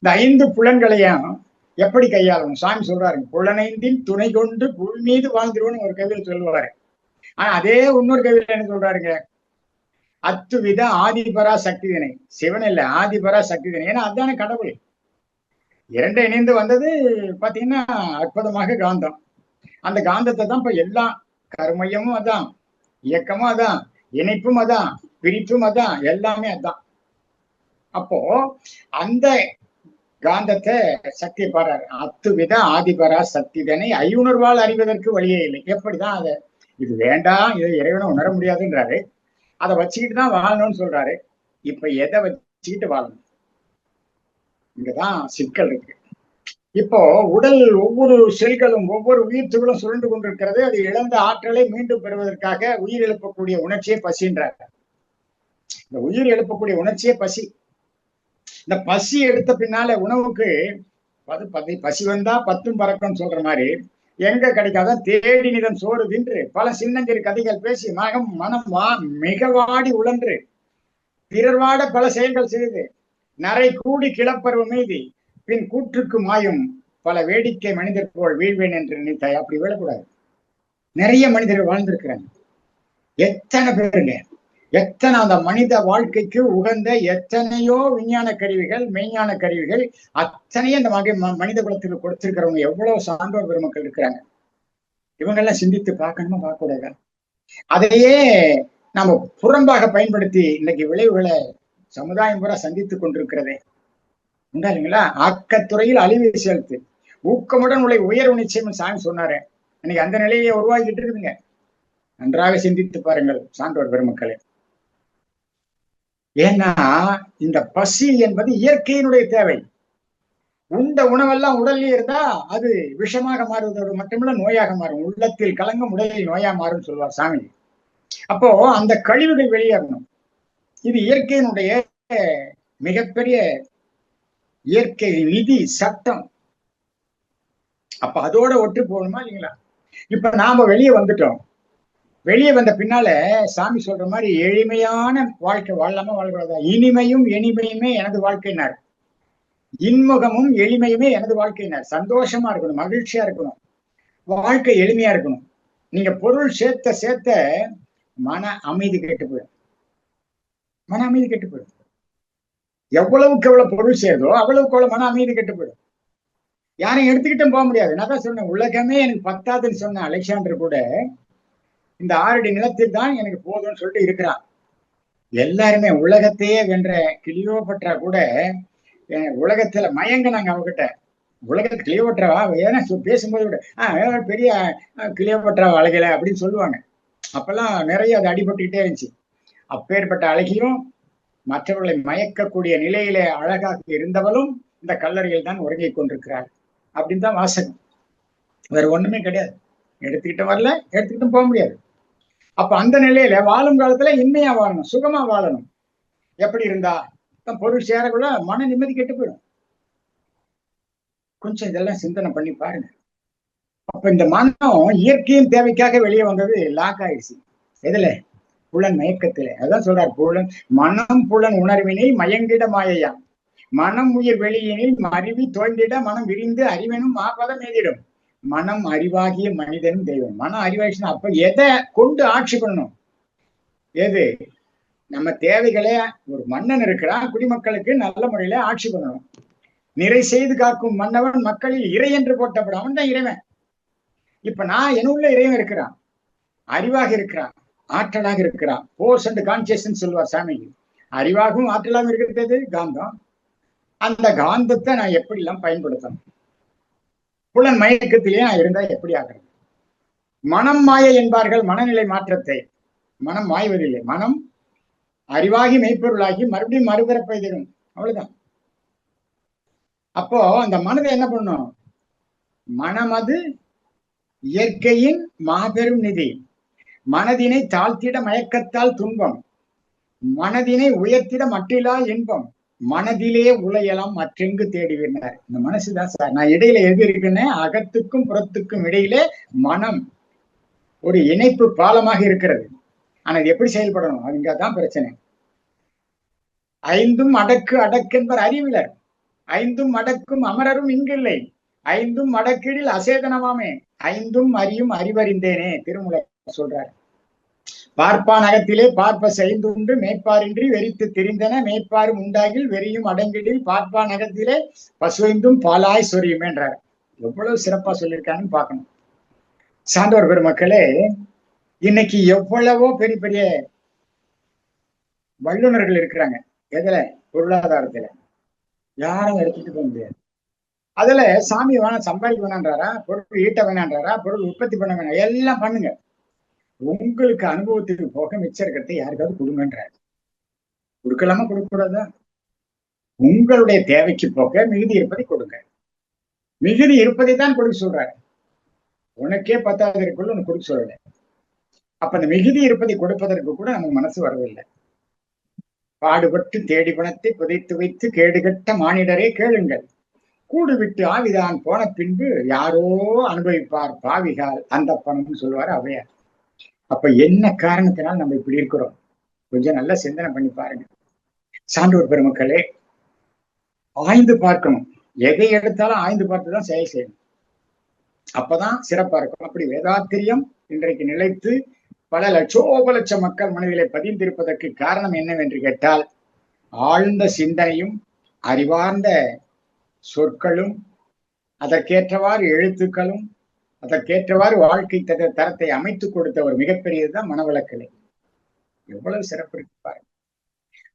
இந்த 5 புலன்களையும் எப்படி கையாளணும்? சாமி சொல்றாரு, புலனைந்தின் துணை கொண்டு புல் மீது வாழ்ந்துருவோன்னு ஒரு கவிதை சொல்லுவாரு. ஆனா அதே இன்னொரு கவிதை என்ன சொல்றாருங்க, அத்துவித ஆதிபரா சக்திதனை. சிவன் இல்ல, ஆதிபரா சக்திதனை. ஏன்னா அதுதானே கடவுள். 2 இணைந்து வந்தது பாத்தீங்கன்னா அற்புதமாக காந்தம். அந்த காந்தத்தை தான் இப்ப எல்லாம், கருமையமும் அதான், இயக்கமும் அதான், இணைப்பும் அதான், பிரிப்பும் அதான், எல்லாமே அதான். அப்போ அந்த காந்தத்தை சக்தியை பாடுறாரு. அத்துவித ஆதிபரா சக்திதனை ஐயுணர்வால் அறிவதற்கு வழியே இல்லை. எப்படிதான் அதை, இது வேண்டாம், இதை இறைவனை உணர முடியாதுன்றாரு, அதை வச்சுக்கிட்டு தான் வாழணும்னு சொல்றாரு. இப்ப எதை வச்சுக்கிட்டு வாழணும்? இங்கதான் சிக்கல் இருக்கு. இப்போ உடல் ஒவ்வொரு செல்களும் ஒவ்வொரு உயிர் துகளும் சுழண்டு கொண்டிருக்கிறது. அது இழந்த ஆற்றலை மீண்டும் பெறுவதற்காக உயிர் எழுப்பக்கூடிய உணர்ச்சியை பசின்றார். இந்த உயிர் எழுப்பக்கூடிய உணர்ச்சியே பசி. இந்த பசி எடுத்த பின்னால உணவுக்கு பசி வந்தா 10 பறக்கும் சொல்ற மாதிரி எங்க கிடைக்காத தேடி நிதம் சோறு தின்று பல சின்னஞ்சிறு கதைகள் பேசி மனம் மிக வாடி உழன்று பிறர்வாட பல செயல்கள் செய்து நரை கூடி கிளப்பருவ மீதி பின் கூற்றுக்கு மாயும் பல வேடிக்கை மனிதர் போல் வீழ்வேன் என்று நினைத்தாய். அப்படி விழக்கூடாது. நிறைய மனிதர்கள் வாழ்ந்திருக்கிறாங்க. எத்தனை பேருங்க, எத்தனை அந்த மனித வாழ்க்கைக்கு உகந்த எத்தனையோ விஞ்ஞான கருவிகள், மெய்ஞான கருவிகள், அத்தனையும் அந்த மனித குலத்துக்கு கொடுத்திருக்கிறவங்க எவ்வளவு சான்றோர் பெருமக்கள் இருக்கிறாங்க. இவங்கெல்லாம் சிந்தித்து பார்க்கணுமா, பார்க்க கூடாதா? அதையே நாம புறம்பாக பயன்படுத்தி இன்னைக்கு விளைவுகளை சமுதாயம் பூரா சந்தித்துக் கொண்டிருக்கிறதே உண்டா இல்லைங்களா? ஆக்கத்துறையில் அழிவை செலுத்து, ஊக்கமுடன் உயர்வு நிச்சயம் சாமி சொன்னாரு. இன்னைக்கு அந்த நிலையை உருவாக்கிட்டு இருக்குதுங்க. நன்றாக சிந்தித்து பாருங்கள் சான்றோர் பெருமக்களே. ஏன்னா இந்த பசி என்பது இயற்கையினுடைய தேவை. உண்ட உணவெல்லாம் உடல்லே இருந்தா அது விஷமாக மாறுவதோடு மட்டுமில்ல நோயாக மாறும். உள்ளத்தில் கலங்கும் உடலில் நோயா மாறும் சொல்லுவார் சாமி. அப்போ அந்த கழிவுகள் வெளியேறணும். இது இயற்கையினுடைய மிகப்பெரிய இயற்கை விதி, சட்டம். அப்ப அதோட ஒற்று போகணுமா இல்லைங்களா? இப்ப நாம வெளியே வந்துட்டோம். வெளியே வந்த பின்னால சாமி சொல்ற மாதிரி எளிமையான வாழ்க்கை வாழலாம வாழ்கிறதா, இனிமையும் இனிமையுமே எனது வாழ்க்கையினார், இன்முகமும் எளிமையுமே எனது வாழ்க்கையினார். சந்தோஷமா இருக்கணும், மகிழ்ச்சியா இருக்கணும், வாழ்க்கை எளிமையா இருக்கணும். நீங்க பொருள் சேர்த்த சேர்த்த மன அமைதி கெட்டு போயிடும். மன அமைதி கெட்டு போயிடும். எவ்வளவுக்கு எவ்வளவு பொருள் சேருதோ அவ்வளவுக்கு எவ்வளவு மன அமைதி கெட்டு போயிடும். யாரையும் எடுத்துக்கிட்டும் போக முடியாது. நான் தான் சொன்னேன், உலகமே எனக்கு பத்தாதுன்னு சொன்ன அலெக்சாண்டர் கூட இந்த 6 அடி நிலத்தில் தான் எனக்கு போதும்னு சொல்லிட்டு இருக்கிறான். எல்லாருமே உலகத்தையே வென்ற கிளியோபட்ரா கூட உலகத்துல மயங்கினாங்க அவகிட்ட. உலகத்து கிளியோபட்ராவா ஏன்னா பேசும்போது கூட பெரிய கிளியோபட்ரா அழகல அப்படின்னு சொல்லுவாங்க. அப்பெல்லாம் நிறைய அது அடிபட்டுக்கிட்டே இருந்துச்சு. அப்பேற்பட்ட அழகியும் மற்றவர்களை மயக்கக்கூடிய நிலையிலே அழகாக இருந்தவளும் இந்த கல்லறையில் தான் உறங்கிக் கொண்டிருக்கிறாள் அப்படின்னு தான் வாசகம். வேற ஒண்ணுமே கிடையாது. எடுத்துக்கிட்டு வரல, எடுத்துக்கிட்டும் போக முடியாது. அப்ப அந்த நிலையில வாழும் காலத்துல இன்மையா வாழணும், சுகமா வாழணும். எப்படி இருந்தா பொருள் சேரக்குள்ள மன நிம்மதி கெட்டு போயிடும். கொஞ்சம் இதெல்லாம் சிந்தனை பண்ணி பாருங்க. அப்ப இந்த மனம் இயற்கையின் தேவைக்காக வெளியே வந்தது லாக் ஆயிடுச்சு. எதுல? புலன் மயக்கத்துல. அதான் சொல்றார், புலன் மனம் புலன் உணர்வினில் மயங்கிட மாயையா, மனம் உயிர் வெளியினில் மருவி தோய்ந்திட மனம் விரிந்து அறிவனும் மாபதம் எதிடும், மனம் அறிவாகிய மனிதனும் தெய்வம். மனம் அறிவாயிடுச்சுன்னா அப்ப எதை கொண்டு ஆட்சி பண்ணணும்? எது நம்ம தேவைகளே? ஒரு மன்னன் இருக்கிறான், குடிமக்களுக்கு நல்ல முறையில ஆட்சி பண்ணணும். நிறை செய்து காக்கும் மன்னவன் மக்களில் இறை என்று போட்டப்படும், அவன் தான் இறைவன். இப்ப நான் என்னுள்ள இறைவன் இருக்கிறான், அறிவாக இருக்கிறான், ஆற்றலாக இருக்கிறான். போர்ஸ் அண்ட் கான்சியஸ் சொல்லுவார் சாமி. அறிவாகவும் ஆற்றலாகவும் இருக்கிறது காந்தம். அந்த காந்தத்தை நான் எப்படி எல்லாம் பயன்படுத்தணும்? புலன் மயக்கத்திலேயே நான் இருந்தா எப்படி ஆகிறது? மனம் மாய என்பார்கள் மனநிலை மாற்றத்தை. மனம் மாய்வதில்லை. மனம் அறிவாகி மெய்ப்பொருளாகி மறுபடியும் மறுபிறப்பை தரும், அவ்வளவுதான். அப்போ அந்த மனதை என்ன பண்ணும்? மனமது இயற்கையின் மாபெரும் நிதி. மனதினை தாழ்த்திட மயக்கத்தால் துன்பம், மனதினை உயர்த்திட மட்டிலா இன்பம், மனதிலே உலையலாம் மற்றெங்கு தேடிவினார். இந்த மனசுதான் சார். நான் இடையில எது இருக்குன்னு, அகத்துக்கும் புறத்துக்கும் இடையிலே மனம் ஒரு இணைப்பு பாலமாக இருக்கிறது. ஆனா இது எப்படி செயல்படணும்? அதுங்கதான் பிரச்சனை. ஐந்தும் அடக்கு அடக்கென்பர் அறிவிலர், ஐந்தும் அடக்கும் அமரரும் இங்கில்லை, ஐந்தும் அடக்கிடில் அசேதனமாமே, ஐந்தும் அறியும் அறிவறிந்தேனே திருமூலர் சொல்றார். பார்ப்பான் அகத்திலே பார்ப்ப செய்துண்டு மேய்ப்பாரின்றி வெறித்து திரிந்தன, மேய்ப்பாரும் உண்டாகில் வெறியும் அடங்கிடில் பார்ப்பான் அகத்திலே பசுவைந்தும் பாலாய் சொரியும் என்றார். எவ்வளவு சிறப்பா சொல்லியிருக்காங்கன்னு பார்க்கணும். சான்றோர் பெருமக்களே, இன்னைக்கு எவ்வளவோ பெரிய பெரிய வல்லுநர்கள் இருக்கிறாங்க. எதுல? பொருளாதாரத்துல. யாரும் எடுத்துட்டு போக முடியாது. அதுல சாமி வேணாம், சம்பாதிக்க வேணான்றாரா, பொருள் ஈட்ட வேணான்றாரா, பொருள் உற்பத்தி பண்ண வேணாம், எல்லாம் பண்ணுங்க. உங்களுக்கு அனுபவத்துக்கு போக மிச்ச இருக்கிறத யாருக்காவது கொடுங்கன்றாரு. கொடுக்கலாமா, கொடுக்க கூடாதா? உங்களுடைய தேவைக்கு போக மிகுதி இருப்பதை கொடுங்க. மிகுதி இருப்பதை தான் கொடுக்க சொல்றாரு. உனக்கே 10,000 இருக்குள்ள உனக்கு கொடுக்க சொல்லல. அப்ப அந்த மிகுதி இருப்பதை கொடுப்பதற்கு கூட நமக்கு மனசு வரவில்லை. பாடுபட்டு தேடி பணத்தை புதைத்து வைத்து கேடுகட்ட மானிடரே கேளுங்கள், கூடு விட்டு ஆவிதான் போன பின்பு யாரோ அனுபவிப்பார் பாவிகால் அந்த பணம்னு சொல்லுவாரு அவையார். அப்ப என்ன காரணத்தினால் நம்ம இப்படி இருக்கிறோம்? கொஞ்சம் நல்லா சிந்தனை பண்ணி பாருங்க. சான்றோர் பெருமக்களே, ஆய்ந்து பார்க்கணும். எதை எடுத்தாலும் ஆய்ந்து பார்த்துதான் செயல் செய்யணும். அப்பதான் சிறப்பா இருக்கும். அப்படி வேதாத்திரியம் இன்றைக்கு நிலைத்து பல லட்சோப மக்கள் மனதிலே பதிந்திருப்பதற்கு காரணம் என்னவென்று கேட்டால், ஆழ்ந்த சிந்தனையும் அறிவார்ந்த சொற்களும் அதற்கேற்றவாறு எழுத்துக்களும் அதற்கேற்றவாறு வாழ்க்கை தரத்தை அமைத்துக் கொடுத்த ஒரு மிகப்பெரியதுதான் மனவளக்கலை. எவ்வளவு சிறப்பு இருக்கு பாருங்க.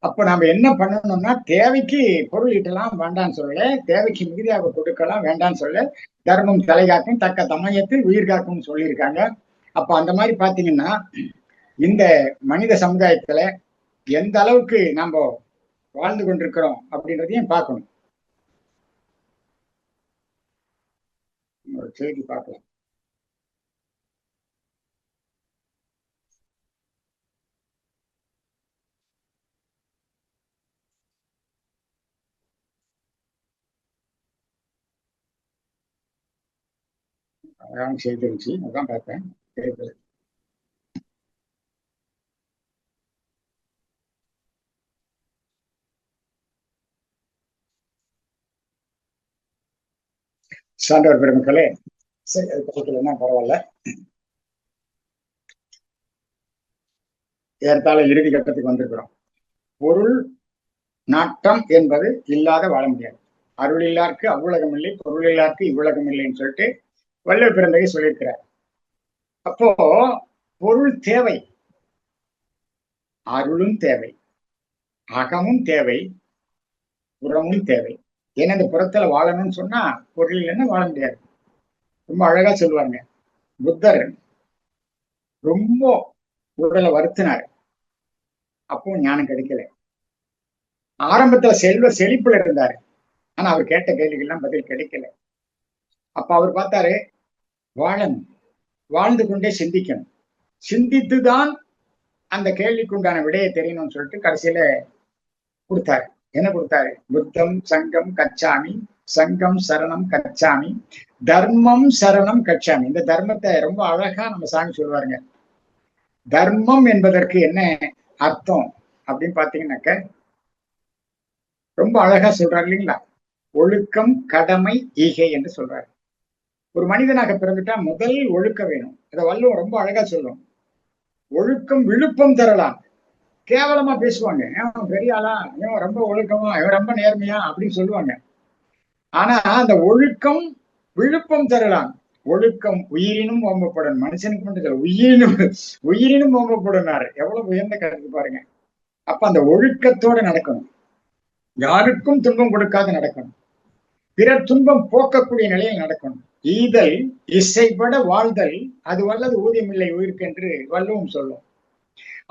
அப்ப நாம என்ன பண்ணணும்னா, தேவைக்கு பொருள் ஈட்டலாம் வேண்டான்னு சொல்லல, தேவைக்கு மிகுதியாக கொடுக்கலாம் வேண்டான்னு சொல்ல, தர்மம் தலைகாக்கும் தக்க தமயத்தில் உயிர் காக்கும் சொல்லியிருக்காங்க. அப்ப அந்த மாதிரி பாத்தீங்கன்னா, இந்த மனித சமுதாயத்துல எந்த அளவுக்கு நம்ம வாழ்ந்து கொண்டிருக்கிறோம் அப்படின்றதையும் பார்க்கணும். ஒரு செய்தி பார்க்கலாம். அதான் செய்தி இருந்துச்சு, அதான் பார்த்தேன். சான்றோர் பெருமக்களே, சரி அது பக்கத்துலன்னா பரவாயில்ல. ஏற்கால இறுதி கட்டத்துக்கு வந்திருக்கிறோம். பொருள் நாட்டம் என்பது இல்லாத வாழ முடியாது. அருள் இல்லாருக்கு அவ்வுலகம் இல்லை, பொருள் இல்லாருக்கு இவ்வுலகம் இல்லைன்னு சொல்லிட்டு வள்ளுவர் பிறந்தகை சொல்லியிருக்கிறார். அப்போ பொருள் தேவை, அருளும் தேவை, அகமும் தேவை, புறமும் தேவை. ஏன்னா இந்த புறத்துல வாழணும்னு சொன்னா பொருள் இல்லைன்னா வாழ முடியாது. ரொம்ப அழகா சொல்லுவாங்க. புத்தர் ரொம்ப உடலை வருத்தினார், அப்போ ஞானம் கிடைக்கல. ஆரம்பத்துல செல்வ செழிப்புல இருந்தாரு, ஆனா அவர் கேட்ட கேள்விகள்லாம் பதில் கிடைக்கல. அப்ப அவர் பார்த்தாரு, வாழணும், வாழ்ந்து கொண்டே சிந்திக்கணும், சிந்தித்துதான் அந்த கேள்விக்கு உண்டான விடையை தெரியணும்னு சொல்லிட்டு கடைசியில கொடுத்தாரு. என்ன கொடுத்தாரு? புத்தம் சங்கம் கச்சாமி, சங்கம் சரணம் கச்சாமி, தர்மம் சரணம் கச்சாமி. இந்த தர்மத்தை ரொம்ப அழகா நம்ம சாமி சொல்லுவாருங்க. தர்மம் என்பதற்கு என்ன அர்த்தம் அப்படின்னு பாத்தீங்கன்னாக்க ரொம்ப அழகா சொல்றாரு இல்லைங்களா? ஒழுக்கம், கடமை, ஈகை என்று சொல்றாரு. ஒரு மனிதனாக பிறந்துட்டா முதல் ஒழுக்கம் வேணும். அதை வள்ளுவம் ரொம்ப அழகா சொல்லும். ஒழுக்கம் விழுப்பம் தரலாம். கேவலமா பேசுவாங்க, இவன் பெரிய ஆளா, இவன் ரொம்ப ஒழுக்கமா, இவன் ரொம்ப நேர்மையா அப்படின்னு சொல்லுவாங்க. ஆனா அந்த ஒழுக்கம் விழுப்பம் தரலாம். ஒழுக்கம் உயிரினும் ஓம்பப்படும். மனுஷனுக்கு மட்டும் உயிரினும் ஓம்பப்படுனாரு. எவ்வளவு உயர்ந்த கருத்து பாருங்க. அப்ப அந்த ஒழுக்கத்தோட நடக்கணும், யாருக்கும் துன்பம் கொடுக்காத நடக்கணும், பிறர் துன்பம் போக்கக்கூடிய நிலையில் நடக்கணும். ஈதல் இசைப்பட வாழ்தல் அது வல்லது ஊதியமில்லை உயிருக்கு என்று வள்ளுவம் சொல்லும்.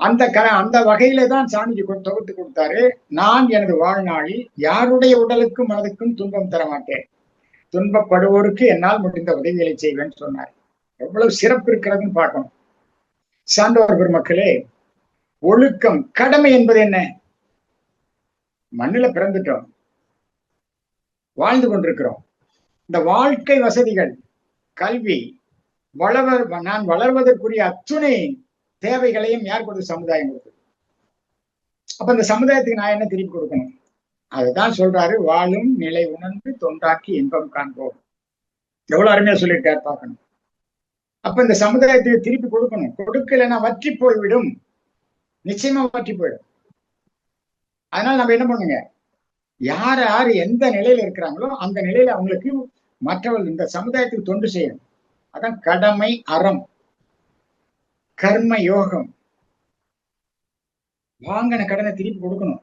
அந்த வகையில தான் சாமிக்கு தொகுத்து கொடுத்தாரு. நான் எனது வாழ்நாளில் யாருடைய உடலுக்கும் மனதுக்கும் துன்பம் தர மாட்டேன், துன்பப்படுவோருக்கு என்னால் முடிந்த உதவிகளை செய்வேன்னு சொன்னார். எவ்வளவு சிறப்பு இருக்கிறதுன்னு பார்க்கணும். சான்றோர் பெருமக்களே, ஒழுக்கம், கடமை என்பது என்ன? மண்ணில பிறந்துட்டோம், வாழ்ந்து கொண்டிருக்கிறோம். இந்த வாழ்க்கை வசதிகள், கல்வி, நான் வளர்வதற்குரிய அத்துணை தேவைகளையும் யார் கொடுத்து? சமுதாயம் கொடுத்து. அப்ப இந்த சமுதாயத்துக்கு நான் என்ன திருப்பி கொடுக்கணும்? அதுதான் சொல்றாரு, வாழும் நிலை உணர்ந்து தொண்டாக்கி இன்பம் காண்போம். எவ்வளவு அருமையா சொல்லியிருக்காரு பார்க்கணும். அப்ப இந்த சமுதாயத்துக்கு திருப்பி கொடுக்கணும். கொடுக்கலைன்னா வற்றி போய்விடும், நிச்சயமா வற்றி போயிடும். அதனால நம்ம என்ன பண்ணுங்க, யார் யாரு எந்த நிலையில இருக்கிறாங்களோ அந்த நிலையில அவங்களுக்கு மற்றவர்கள் இந்த சமுதாயத்துக்கு தொண்டு செய்யணும். அதான் கடமை, அறம், கர்ம யோகம். வாங்கின கடனை திருப்பி கொடுக்கணும்.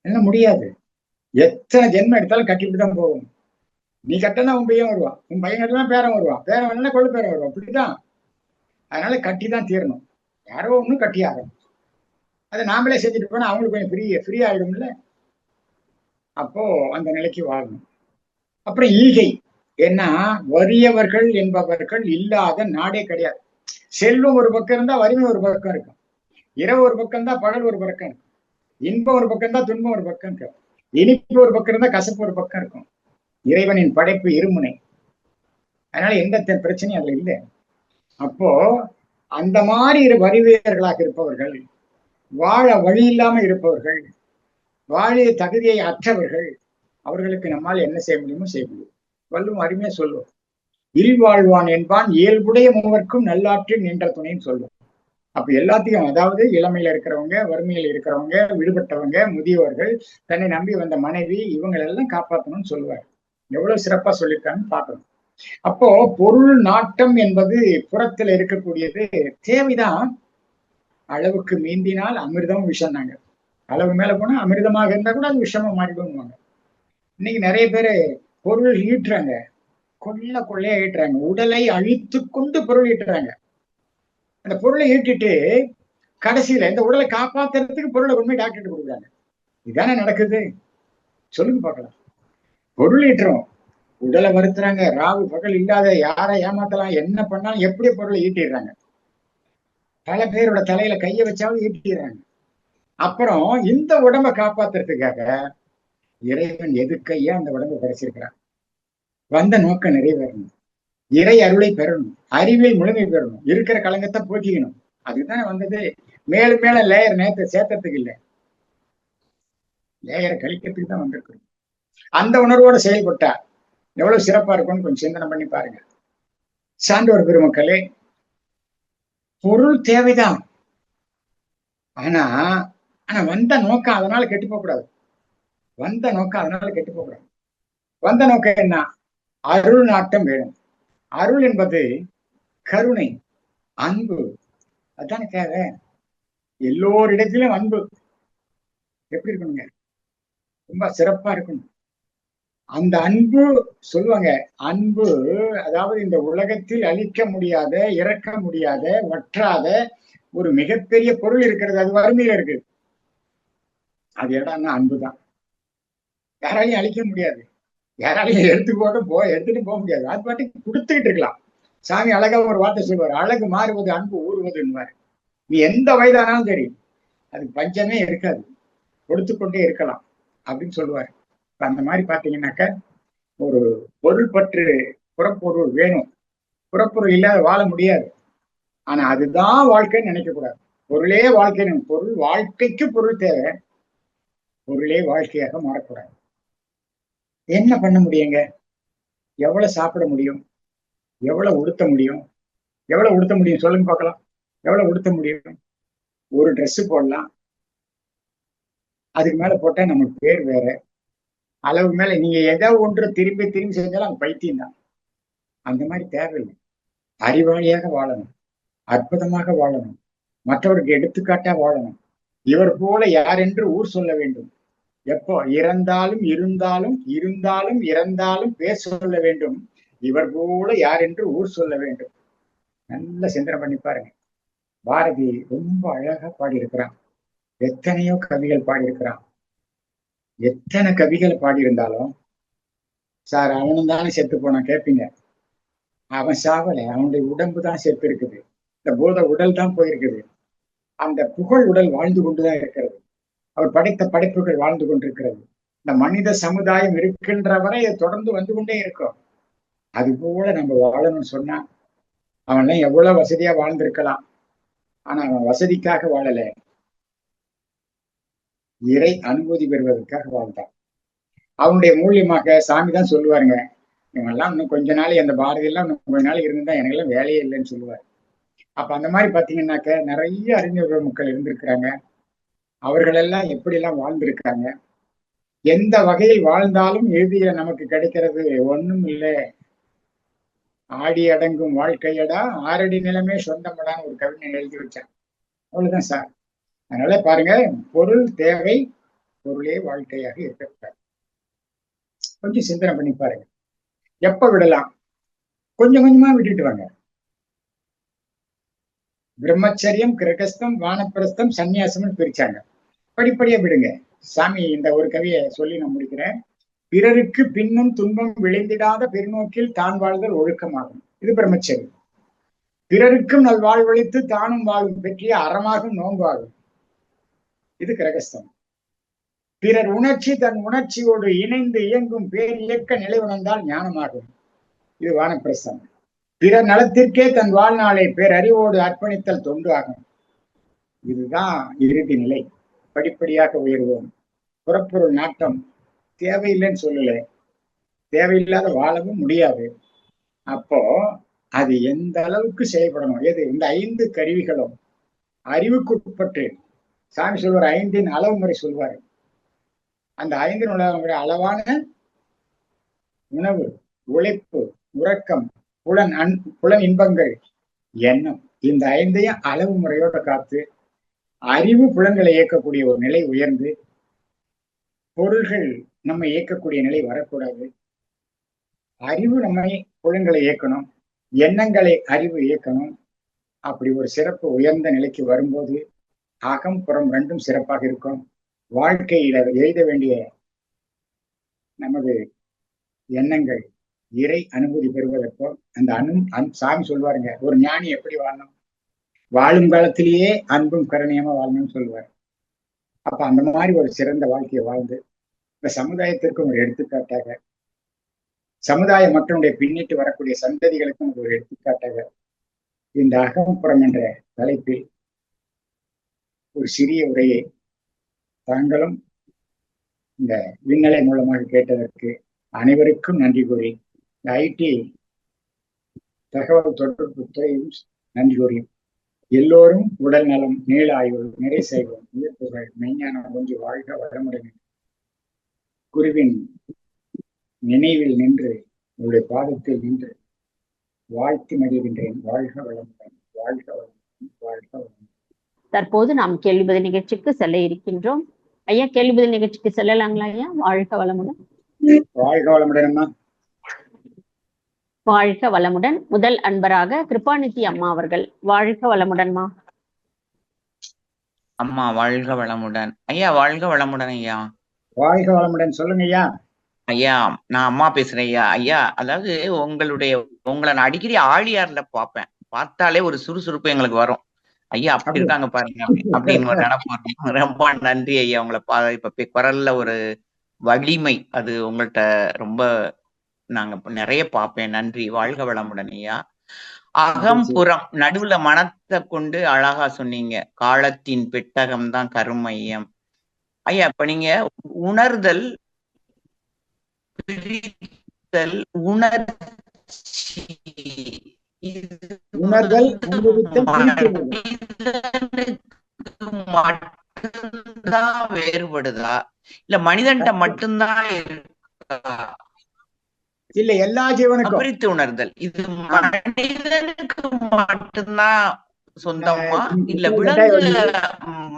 என்ன முடியாது, எத்தனை ஜென்மம் எடுத்தாலும் கட்டிட்டு தான் போகணும். நீ கட்டினா உன் பையன் வருவான், உன் பையன் கட்டினா பேரன் வருவான், பேரன் வேணும்னா கொள்ளு பேரன் வருவான். அப்படிதான். அதனால கட்டி தான் தீரணும். யாரோ ஒன்றும் கட்டி ஆகணும். அதை நாமளே செஞ்சுட்டு போனா அவங்களுக்கு கொஞ்சம் ஃப்ரீ ஆயிடும்ல. அப்போ அந்த நிலைக்கு வாழணும். அப்புறம் ஈகை. ஏன்னா வறியவர்கள் என்பவர்கள் இல்லாத நாடே கிடையாது. செல்வம் ஒரு பக்கம் இருந்தா வறுமை ஒரு பக்கம் இருக்கும், இரவு ஒரு பக்கம் தான் பகல் ஒரு பக்கம் இருக்கும், இன்பம் ஒரு பக்கம் தான் துன்பம் ஒரு பக்கம் இருக்கும், இனிப்பு ஒரு பக்கம் இருந்தா கசப்பு ஒரு பக்கம் இருக்கும். இறைவனின் படைப்பு இருமுனை. அதனால எந்த பிரச்சனையும் அதுல இல்லை. அப்போ அந்த மாதிரி வறியவர்களாக இருப்பவர்கள், வாழ வழி இல்லாம இருப்பவர்கள், வாழிய தகுதியை அற்றவர்கள், அவர்களுக்கு நம்மால் என்ன செய்ய முடியுமோ செய்ய முடியும். வள்ளுவம் அருமையா சொல்லுவோம். இல்வாழ்வான் என்பான் இயல்புடைய மூவர்க்கும் நல்லாற்றில் நின்ற துணைன்னு சொல்லுவோம். அப்ப எல்லாத்தையும், அதாவது இளமையில இருக்கிறவங்க, வறுமையில் இருக்கிறவங்க, விடுபட்டவங்க, முதியவர்கள், தன்னை நம்பி வந்த மனைவி, இவங்களெல்லாம் காப்பாற்றணும்னு சொல்லுவார். எவ்வளவு சிறப்பா சொல்லியிருக்காங்கன்னு பார்க்கணும். அப்போ பொருள் நாட்டம் என்பது புறத்துல இருக்கக்கூடியது தேவைதான். அளவுக்கு மீந்தினால் அமிர்தம் விஷம்னாங்க. அளவு மேல போனா அமிர்தமாக இருந்தா கூட அது விஷமா மாறிடுவாங்க. இன்னைக்கு நிறைய பேரு பொருள் ஈட்டுறாங்க, கொள்ளையா ஈட்டுறாங்க, உடலை அழித்து கொண்டு பொருள் ஈட்டுறாங்க. அந்த பொருளை ஈட்டிட்டு கடைசியில இந்த உடலை காப்பாத்துறதுக்கு பொருளை கொண்டு போய் டாக்டர் கொடுக்குறாங்க. இதுதானே நடக்குது? சொல்லுங்க பார்க்கலாம். பொருள் ஈட்டுறோம், உடலை வருத்துறாங்க, ராவு பகல் இல்லாத யாரை ஏமாத்தலாம், என்ன பண்ணாலும் எப்படி பொருளை ஈட்டிடுறாங்க. பல பேரோட தலையில கையை வச்சாலும் ஈட்டிடுறாங்க. அப்புறம் இந்த உடம்பை காப்பாத்துறதுக்காக இறைவன் எதுக்கையா அந்த உடம்பை படைச்சிருக்கிறான். வந்த நோக்கம் நிறைவேறணும், இறை அருளை பெறணும், அறிவை முழுமை பெறணும், இருக்கிற களங்கத்தை போக்கிக்கணும். அதுதானே வந்தது. மேலும் மேல லேயர் நேரத்தை சேர்த்ததுக்கு இல்லை, லேயரை கழிக்கிறதுக்கு தான் வந்திருக்கிறோம். அந்த உணர்வோட செயல்பட்டா எவ்வளவு சிறப்பா இருக்கும்னு கொஞ்சம் சிந்தனை பண்ணி பாருங்க. சான்றோர் பெருமக்களே, பொருள் தேவைதான். ஆனா ஆனா வந்த நோக்கம் அதனால கெட்டு போக கூடாது. வந்த நோக்கம் அதனால கெட்டு போக கூடாது. வந்த நோக்கம் என்ன? அருள் நாட்டம் வேணும். அருள் என்பது கருணை, அன்பு. அதுதானே தேவை. எல்லோரிடத்திலும் அன்பு எப்படி இருக்கணுங்க? ரொம்ப சிறப்பா இருக்கணும். அந்த அன்பு சொல்லுவாங்க, அன்பு அதாவது இந்த உலகத்தில் அழிக்க முடியாத, இறக்க முடியாத, வற்றாத ஒரு மிகப்பெரிய பொருள் இருக்கிறது. அது வறுமையில இருக்கு. அது இடம்னா அன்புதான். யாராலையும் அழிக்க முடியாது, யாராலையும் எடுத்துட்டு போக முடியாது. அது பாட்டுக்கு கொடுத்துக்கிட்டு இருக்கலாம். சாமி அழகா ஒரு வார்த்தை சொல்லுவார், அழகு மாறுவது அன்பு ஊறுவதுன்னுவார். நீ எந்த வயதானாலும் சரி அதுக்கு பஞ்சமே இருக்காது, கொடுத்து கொண்டே இருக்கலாம் அப்படின்னு சொல்லுவார். அந்த மாதிரி பாத்தீங்கன்னாக்க ஒரு பொருள் பற்று, புறப்பொருள் வேணும். புறப்பொருள் இல்லாத வாழ முடியாது. ஆனா அதுதான் வாழ்க்கைன்னு நினைக்க கூடாது. பொருளே வாழ்க்கை. பொருள் வாழ்க்கைக்கு பொருள் தேவை, பொருளே வாழ்க்கையாக மாறக்கூடாது. என்ன பண்ண முடியுங்க? எவ்வளவு சாப்பிட முடியும்? எவ்வளவு உடுத்த முடியும்? எவ்வளவு உடுத்த முடியும் சொல்லுங்க பார்க்கலாம். எவ்வளவு உடுத்த முடியும்? ஒரு ட்ரெஸ் போடலாம், அதுக்கு மேல போட்டா நமக்கு பேர் வேற. அளவு மேல நீங்க ஏதோ ஒன்று திரும்பி திரும்பி செஞ்சாலும் அது பைத்தியம் தான். அந்த மாதிரி தேவையில்லை. அறிவாளியாக வாழணும், அற்புதமாக வாழணும், மற்றவருக்கு எடுத்துக்காட்டா வாழணும். இவர் போல யார் என்று ஊர் சொல்ல வேண்டும். எப்போ இறந்தாலும் இருந்தாலும் இருந்தாலும் இறந்தாலும் பேர் சொல்ல வேண்டும். இவர் போல யார் என்று ஊர் சொல்ல வேண்டும். நல்ல சிந்தனை பண்ணி பாருங்க. பாரதி ரொம்ப அழகா பாடியிருக்கிறான். எத்தனையோ கவிகள் பாடியிருக்கிறான். எத்தனை கவிகள் பாடியிருந்தாலும் சார் அவனும் தானே செத்து போனான் கேட்பீங்க. அவன் சாவல, அவனுடைய உடம்பு தான் செத்து இருக்குது. இந்த பூத உடல் தான் போயிருக்குது. அந்த புகழ் உடல் வாழ்ந்து கொண்டுதான் இருக்கிறது. அவர் படைத்த படைப்புகள் வாழ்ந்து கொண்டிருக்கிறது. இந்த மனித சமுதாயம் இருக்கின்ற வரை தொடர்ந்து வந்து கொண்டே இருக்கும். அது போல நம்ம வாழணும்னு சொன்னா அவன்லாம் எவ்வளவு வசதியா வாழ்ந்திருக்கலாம். ஆனா அவன் வசதிக்காக வாழல, இறை அனுமதி பெறுவதற்காக வாழ்ந்தான். அவனுடைய மூலியமாக சாமி தான் சொல்லுவாருங்க, இவங்கெல்லாம் இன்னும் கொஞ்ச நாள், அந்த பாரதி எல்லாம் இன்னும் கொஞ்ச நாள் இருந்துதான் எனக்கு எல்லாம் வேலையே இல்லைன்னு சொல்லுவார். அப்ப அந்த மாதிரி பாத்தீங்கன்னாக்க நிறைய அறிஞர்கள் மக்கள் இருந்திருக்கிறாங்க. அவர்கள் எல்லாம் எப்படி எல்லாம் வாழ்ந்திருக்காங்க. எந்த வகையில் வாழ்ந்தாலும் இறுதியில நமக்கு கிடைக்கிறது ஒண்ணும் இல்லை, ஆடி அடங்கும் வாழ்க்கையடா ஆறடி நிலமே சொந்தமடான்னு ஒரு கவிஞன் எழுதி வச்சான். அவ்வளவுதான் சார். அதனால பாருங்க, பொருள் தேவை, பொருளே வாழ்க்கையாக இருக்கக்கூடாது. கொஞ்சம் சிந்தனை பண்ணி பாருங்க. எப்ப விடலாம்? கொஞ்சம் கொஞ்சமா விட்டுட்டு வாங்க. பிரம்மச்சரியம், கிரகஸ்தம், வானப்பிரஸ்தம், சன்னியாசம்னு பிரிச்சாங்க. படிப்படியா விடுங்க. சாமி இந்த ஒரு கவியை சொல்லி நான் முடிக்கிறேன். பிறருக்கு பின்னும் துன்பம் விளைந்திடாத பெருநோக்கில் தான் வாழ்தல் ஒழுக்கமாகும், இது பிரம்மச்சரியம். பிறருக்கும் நல் வாழ்வழித்து தானும் வாழும் பெற்றிய அறமாகும் நோன்பாகும், இது கிரகஸ்தம். பிறர் உணர்ச்சி தன் உணர்ச்சியோடு இணைந்து இயங்கும் பேர் இயக்க நிலை உணர்ந்தால் ஞானமாகும், இது வானப்பிரஸ்தம். பிறர் நலத்திற்கே தன் வாழ்நாளை பேரறிவோடு அர்ப்பணித்தல் தொண்டு ஆகும், இதுதான் இறுதி நிலை. படிப்படியாக உயர்வோம். புறப்பொருள் நாட்டம் தேவையில்லைன்னு சொல்லல, தேவையில்லாத வாழவும் முடியாது. அப்போ அது எந்த அளவுக்கு செயல்படணும்? எது? இந்த 5 கருவிகளும் அறிவுக்குட்பட்டு, சாமி சொல்வார் 5 அளவு முறை சொல்வாரு. அந்த 5 அளவான உணவு, உழைப்பு, உறக்கம், புலன் இன்பங்கள், எண்ணம், இந்த 5ஐயும் அளவு முறையோட காத்து அறிவு புலன்களை இயக்கக்கூடிய ஒரு நிலை உயர்ந்து, பொருள்கள் நம்ம இயக்கக்கூடிய நிலை வரக்கூடாது. அறிவு நம்மை புலன்களை இயக்கணும், எண்ணங்களை அறிவு இயக்கணும். அப்படி ஒரு சிறப்பு உயர்ந்த நிலைக்கு வரும்போது அகம் புறம் ரெண்டும் சிறப்பாக இருக்கும். வாழ்க்கையில எழுத வேண்டிய நமது எண்ணங்கள் இறை அனுமதி பெறுவதற்கோ, அந்த சாமி சொல்வாருங்க, ஒரு ஞானி எப்படி வாழணும்? வாழும் காலத்திலேயே அன்பும் கருணையமா வாழணும்னு சொல்லுவார். அப்ப அந்த மாதிரி ஒரு சிறந்த வாழ்க்கையை வாழ்ந்து இந்த சமுதாயத்திற்கும் ஒரு எடுத்துக்காட்டாக, சமுதாய மக்களுடைய பின்னிட்டு வரக்கூடிய சந்ததிகளுக்கும் ஒரு எடுத்துக்காட்டாக இந்த அகம்புறம் என்ற தலைப்பில் ஒரு சிறிய உரையை தாங்களும் இந்த விண்ணலை மூலமாக கேட்டதற்கு அனைவருக்கும் நன்றி கூறி ஐடி தகவல் தொடர்பு துறையும் நன்றி கூறி எல்லோரும் உடல் நலம், நீள ஆய்வு, நிறை செய்வோம், உயர்ப்புகள், மெய்ஞானம் ஒன்று வாழ்க வளமுடன் குருவின் நினைவில் நின்று உங்களுடைய பாதத்தில் நின்று வாழ்த்தி மகிழ்கின்றேன். வாழ்க வளமுடன், வாழ்க வளமுடன், வாழ்க வளமுடன். தற்போது நாம் கேள்வி பதில் நிகழ்ச்சிக்கு செல்ல இருக்கின்றோம். ஐயா, கேள்வி பதில் நிகழ்ச்சிக்கு செல்லலாங்களா ஐயா? வாழ்க வளமுடன். வாழ்க வளமுடன். வாழ்க வளமுடன். முதல் அன்பராக கிருபாநிதி அம்மா அவர்கள். வாழ்க வளமுடன்மா. அம்மா வாழ்க வளமுடன். ஐயா வாழ்க வளமுடன். ஐயா வாழ்க வளமுடன். சொல்லுங்க ஐயா. ஐயா நான் அம்மா பேசுறேன் ஐயா. ஐயா அதாவது உங்களை நான் அடிக்கடி ஆழியார்ல பார்ப்பேன். பார்த்தாலே ஒரு சுறுசுறுப்பு எங்களுக்கு வரும். ஐயா அப்படி இருக்காங்க பாருங்க அப்படின்னு ஒரு நினைப்பு. ரொம்ப நன்றி ஐயா. உங்களை இப்ப குரல்ல ஒரு வலிமை, அது உங்கள்கிட்ட ரொம்ப நாங்க நிறைய பார்ப்பேன். நன்றி. வாழ்க வளமுடன் ஐயா. அகம் புறம் நடுவுல மனத்தை கொண்டு அழகா சொன்னீங்க. காலத்தின் பெட்டகம் தான் கருமையம். ஐயா இப்ப நீங்க உணர்தல், பிரித்தல், உணர்ச்சி மட்டும்தான் வேறுபடுதா இல்ல மனிதன்ட்ட மட்டும்தான் இருக்கா? இல்ல எல்லா ஜீவனுக்கும் பிரித்து உணர்தல் இது மனிதனுக்கு மட்டும்தான் சொந்தமா இல்ல விலங்கு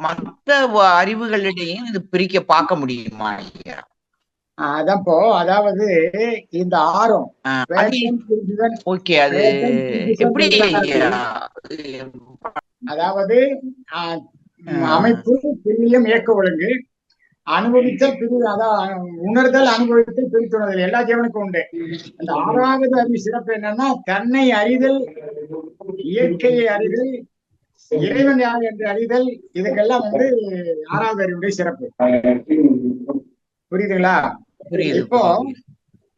மற்ற அறிவுகளிடையும் இது பிரிக்க பார்க்க முடியுமா ஐயா? அதப்போ அதாவது இந்த ஆரம் ஓகே, அது எப்படி அதாவது அமைப்பு, பிரியம், இயக்க ஒழுங்கு, அனுபவித்தல், அதான் உணர்தல், அனுபவித்தல், பிரித்துணர்தல் எல்லா ஜீவனுக்கும் உண்டு. அந்த ஆறாவது அறிவு சிறப்பு என்னன்னா தன்னை அறிதல், இயற்கையை அறிதல், இறைவன் யார் என்று அறிதல். இதுக்கெல்லாம் ஆறாவது அறிவுடைய சிறப்பு. புரியுதுங்களா? இப்போ